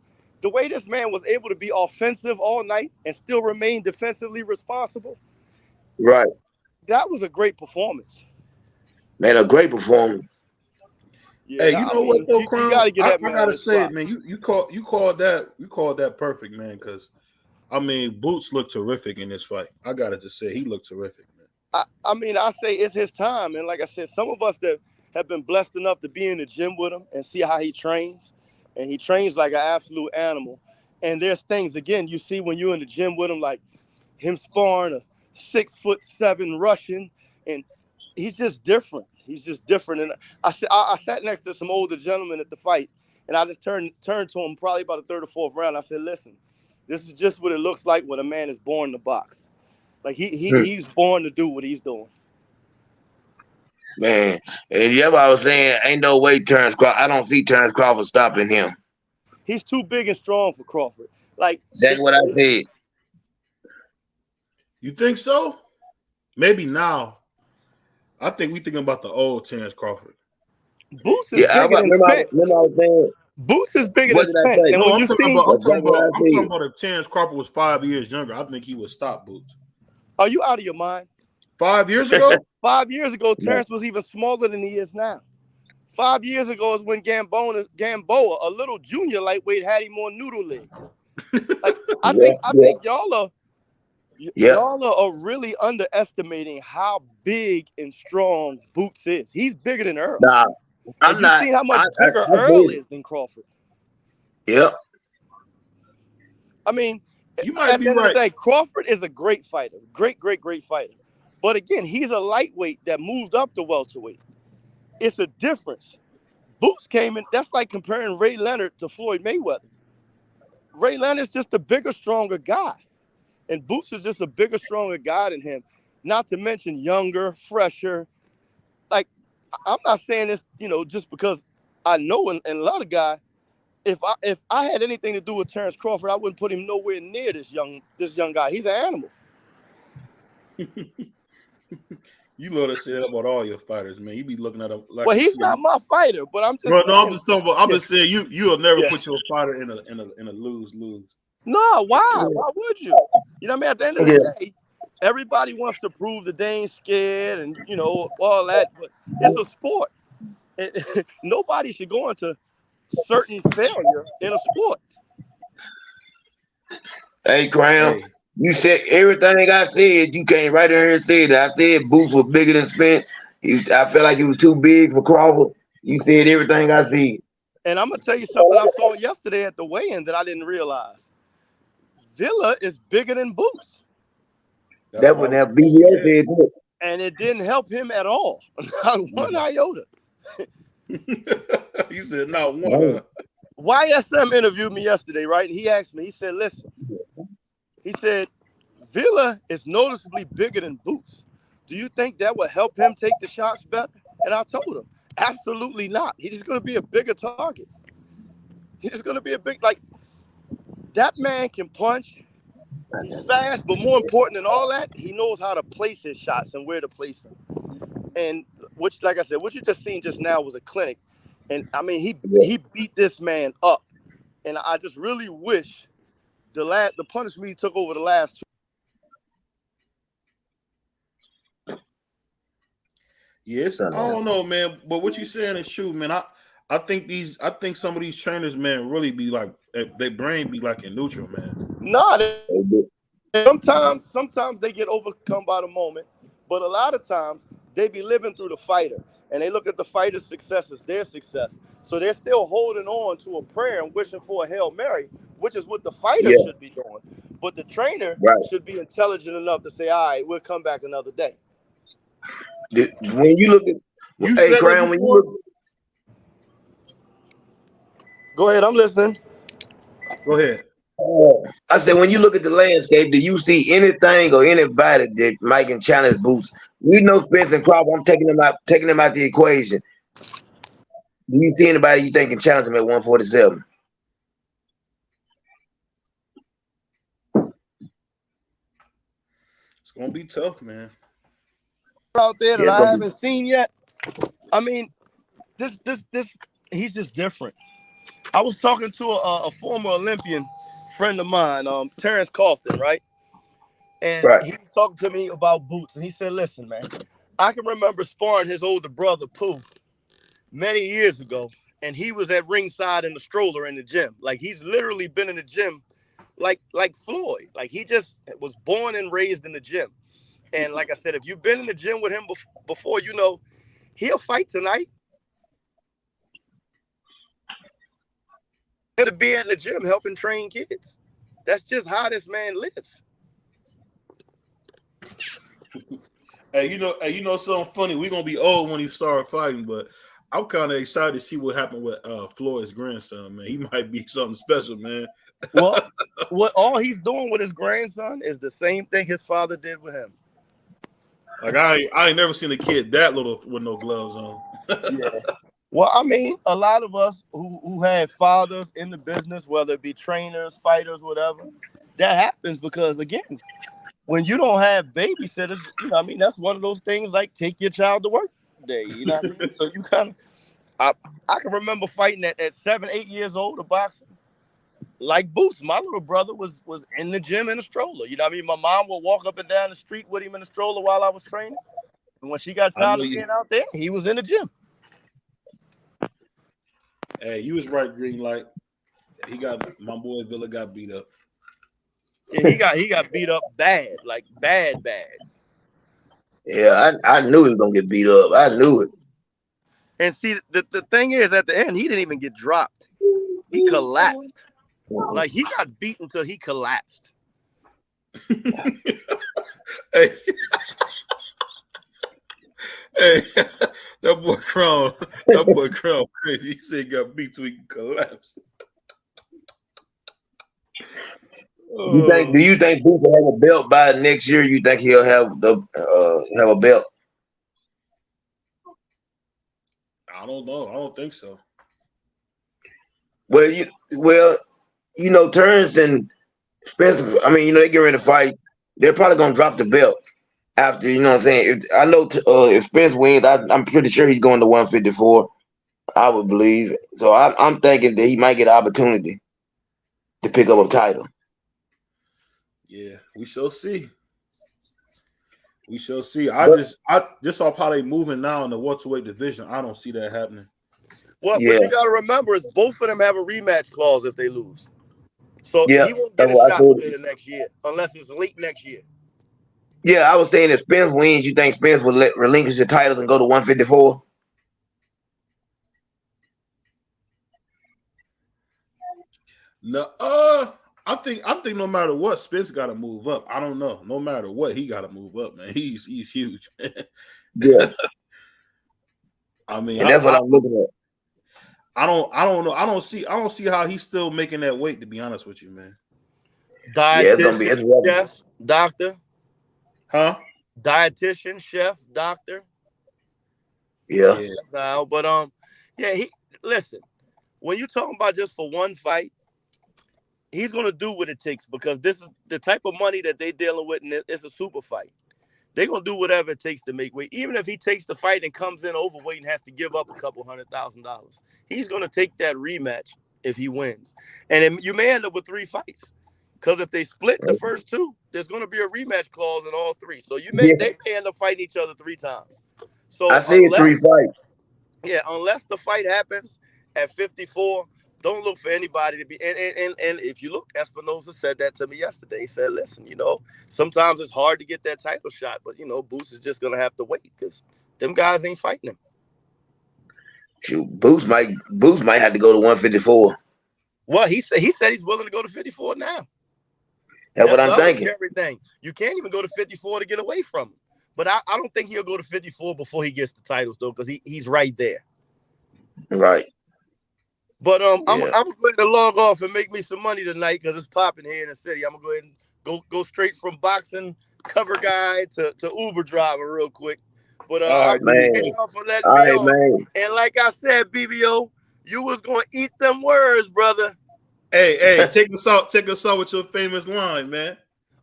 Speaker 6: the way this man was able to be offensive all night and still remain defensively responsible,
Speaker 8: Right.
Speaker 6: that was a great performance.
Speaker 8: Man, a great performance.
Speaker 6: Yeah,
Speaker 3: Hey, you know what though,
Speaker 6: you
Speaker 3: Crown?
Speaker 6: got to get
Speaker 3: I
Speaker 6: that man
Speaker 3: gotta
Speaker 6: his
Speaker 3: say
Speaker 6: spot.
Speaker 3: it, man. You called that perfect, man. Because I mean, Boots looked terrific in this fight. I gotta just say he looked terrific, man.
Speaker 6: I say it's his time, and like I said, some of us that have been blessed enough to be in the gym with him and see how he trains, and he trains like an absolute animal. And there's things again you see when you're in the gym with him, like him sparring a 6'7" Russian, and he's just different. He's just different. And I sat next to some older gentlemen at the fight, and I just turned to him probably about the third or fourth round. I said, "Listen, this is just what it looks like when a man is born to box. Like he's born to do what he's doing."
Speaker 8: Man, and yeah, what I was saying, ain't no way Terrence Crawford. I don't see Terrence Crawford stopping him.
Speaker 6: He's too big and strong for Crawford. Like
Speaker 8: That's what I said.
Speaker 3: You think so? Maybe now. I think we thinking about the old Terrence Crawford.
Speaker 6: Boots is bigger than Spence.
Speaker 8: Remember I was saying.
Speaker 6: Boots is bigger
Speaker 8: What
Speaker 6: than
Speaker 8: did I
Speaker 6: Spence.
Speaker 8: say?
Speaker 6: And
Speaker 3: No,
Speaker 6: when
Speaker 3: I'm
Speaker 6: you
Speaker 3: talking
Speaker 6: see,
Speaker 3: about. I'm talking
Speaker 8: said.
Speaker 3: about if Terrence Crawford was 5 years younger. I think he would stop Boots.
Speaker 6: are you out of your mind?
Speaker 3: 5 years ago.
Speaker 6: 5 years ago,
Speaker 8: No.
Speaker 6: Terrence was even smaller than he is now. 5 years ago is when Gamboa, a little junior lightweight, had him on noodle legs. Like I think y'all are really underestimating how big and strong Boots is. He's bigger than Earl.
Speaker 8: Nah, I'm
Speaker 6: and
Speaker 8: not.
Speaker 6: You've seen how much
Speaker 8: I
Speaker 6: bigger Earl
Speaker 8: did.
Speaker 6: is than Crawford.
Speaker 8: Yep.
Speaker 6: I mean,
Speaker 3: You might
Speaker 6: at
Speaker 3: be
Speaker 6: the end of
Speaker 3: right.
Speaker 6: the day, Crawford is a great fighter. Great fighter. But again, he's a lightweight that moved up to welterweight. It's a difference. Boots came in. That's like comparing Ray Leonard to Floyd Mayweather. Ray Leonard's just a bigger, stronger guy. And Boots is just a bigger, stronger guy than him. Not to mention younger, fresher. Like, I'm not saying this, just because I know and love the guy. If I had anything to do with Terrence Crawford, I wouldn't put him nowhere near this young guy. He's an animal.
Speaker 3: You love to say that about all your fighters, man. You be looking at him like.
Speaker 6: Well, he's not my fighter, but I'm just saying.
Speaker 3: No, I'm just talking about. I'm just saying you'll never
Speaker 6: Yeah.
Speaker 3: put your fighter in a lose-lose.
Speaker 6: No, why? Why would you? You know what I mean? At the end of the day, everybody wants to prove that they ain't scared and all that, but it's a sport. Nobody should go into certain failure in a sport.
Speaker 8: Hey, Crown, you said everything I said. You came right in here and said that. I said Boots was bigger than Spence. I felt like he was too big for Crawford. You said everything I said.
Speaker 6: And I'm gonna tell you something I saw yesterday at the weigh-in that I didn't realize. Villa is bigger than Boots.
Speaker 8: That would have BBO said that.
Speaker 6: And it didn't help him at all. Not one iota.
Speaker 3: You said not one.
Speaker 6: YSM interviewed me yesterday, right? And he asked me, he said, listen, he said, Villa is noticeably bigger than Boots. Do you think that would help him take the shots better? And I told him, absolutely not. He's just going to be a bigger target. He's just going to be a big, like, that man can punch. He's fast, but more important than all that, he knows how to place his shots and where to place them. And which, like I said, what you just seen just now was a clinic. And I mean, he beat this man up. And I just really wish the punishment he took over the last two.
Speaker 3: Yes, I don't know, man. But what you saying is true, man. I think some of these trainers, man, really be like their brain be like in neutral, man.
Speaker 6: No, sometimes they get overcome by the moment, but a lot of times they be living through the fighter, and they look at the fighter's success as their success. So they're still holding on to a prayer and wishing for a Hail Mary, which is what the fighter should be doing. But the trainer should be intelligent enough to say, all right, we'll come back another day.
Speaker 8: When you look at, hey, Graham, when you look.
Speaker 6: Go ahead, I'm listening.
Speaker 3: Go ahead.
Speaker 8: I said, when you look at the landscape, do you see anything or anybody that might can challenge Boots? We know Spence and Crawford. I'm taking them out the equation. Do you see anybody you think can challenge him at 147?
Speaker 3: It's gonna be tough, man.
Speaker 6: Out there that I haven't seen yet. I mean, this he's just different. I was talking to a former Olympian friend of mine, Terrence Cofton, right? And he was talking to me about Boots, and he said, listen, man, I can remember sparring his older brother, Pooh, many years ago, and he was at ringside in the stroller in the gym. Like, he's literally been in the gym like Floyd. Like, he just was born and raised in the gym. And like I said, if you've been in the gym with him before, you know, he'll fight tonight. To be in the gym helping train kids. That's just how this man lives.
Speaker 3: Hey, you know something funny? We're gonna be old when he started fighting, but I'm kind of excited to see what happened with Floyd's grandson, man. He might be something special, man.
Speaker 6: Well, what all he's doing with his grandson is the same thing his father did with him.
Speaker 3: Like I ain't never seen a kid that little with no gloves on.
Speaker 6: Yeah. Well, I mean, a lot of us who had fathers in the business, whether it be trainers, fighters, whatever, that happens because, again, when you don't have babysitters, you know what I mean? That's one of those things like take your child to work day, you know what I mean? So you kind of, I can remember fighting at 7, 8 years old, a boxing. Like Boots, my little brother was in the gym in a stroller. You know what I mean? My mom would walk up and down the street with him in a stroller while I was training. And when she got tired of being out there, he was in the gym.
Speaker 3: Hey, you was right, Green Light. My boy Villa got beat up.
Speaker 6: Yeah, he got beat up bad, like bad.
Speaker 8: Yeah, I knew he was gonna get beat up. I knew it.
Speaker 6: And see, the thing is, at the end, he didn't even get dropped. He collapsed. Like, he got beat until he collapsed.
Speaker 3: Hey, that boy Crown crazy. He said he got beat till he collapsed.
Speaker 8: Do you think Boots will have a belt by next year? You think he'll have a belt?
Speaker 3: I don't know. I don't think so.
Speaker 8: Well, you know, Terrence and Spencer, I mean, you know, they get ready to fight. They're probably gonna drop the belts after, you know what I'm saying? If Spence wins, I'm pretty sure he's going to 154. I would believe. So I'm thinking that he might get an opportunity to pick up a title.
Speaker 3: Yeah, we shall see. We shall see. Just off how they moving now in the welterweight division, I don't see that happening.
Speaker 6: Well, what you got to remember is both of them have a rematch clause if they lose. So he won't get a shot in the next year unless it's late next year.
Speaker 8: Yeah, I was saying if Spence wins, you think Spence will relinquish the titles and go to 154?
Speaker 3: No, I think no matter what, Spence got to move up. I don't know. No matter what, he got to move up, man. He's huge.
Speaker 8: Yeah.
Speaker 3: I mean,
Speaker 8: and that's what I'm looking at.
Speaker 3: I don't know. I don't see how he's still making that weight, to be honest with you, man.
Speaker 8: it's gonna be. It's
Speaker 6: Dietitian,
Speaker 8: ready.
Speaker 6: chef, doctor.
Speaker 3: Huh?
Speaker 6: Dietitian, chef, doctor.
Speaker 8: Yeah.
Speaker 6: But he listen. When you talking about just for one fight, he's gonna do what it takes because this is the type of money that they dealing with, and it's a super fight. They're gonna do whatever it takes to make weight. Even if he takes the fight and comes in overweight and has to give up a couple $100,000, he's gonna take that rematch if he wins. And you may end up with 3 fights. Because if they split the first 2, there's gonna be a rematch clause in all 3. So they may end up fighting each other 3 times. So
Speaker 8: I see 3 fights.
Speaker 6: Yeah, unless the fight happens at 54, don't look for anybody to be. And if you look, Espinosa said that to me yesterday. He said, listen, sometimes it's hard to get that title shot, but, Boots is just going to have to wait because them guys ain't fighting him.
Speaker 8: Shoot, Boots might have to go to 154.
Speaker 6: Well, he said he's willing to go to 54 now.
Speaker 8: That's what I'm thinking.
Speaker 6: Everything. You can't even go to 54 to get away from him. But I don't think he'll go to 54 before he gets the titles, though, because he's right there.
Speaker 8: Right.
Speaker 6: But I'm going to log off and make me some money tonight because it's popping here in the city. I'm going to go ahead and go straight from boxing cover guy to Uber driver real quick. But I appreciate y'all for letting me on. Man. And like I said, BBO, you was going to eat them words, brother.
Speaker 3: Hey, take us out with your famous line, man.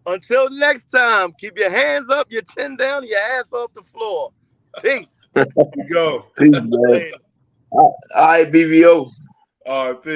Speaker 6: Until next time, keep your hands up, your chin down, your ass off the floor. Peace.
Speaker 3: Here we go.
Speaker 8: Peace, man. All right, BBO.
Speaker 3: All right, peace.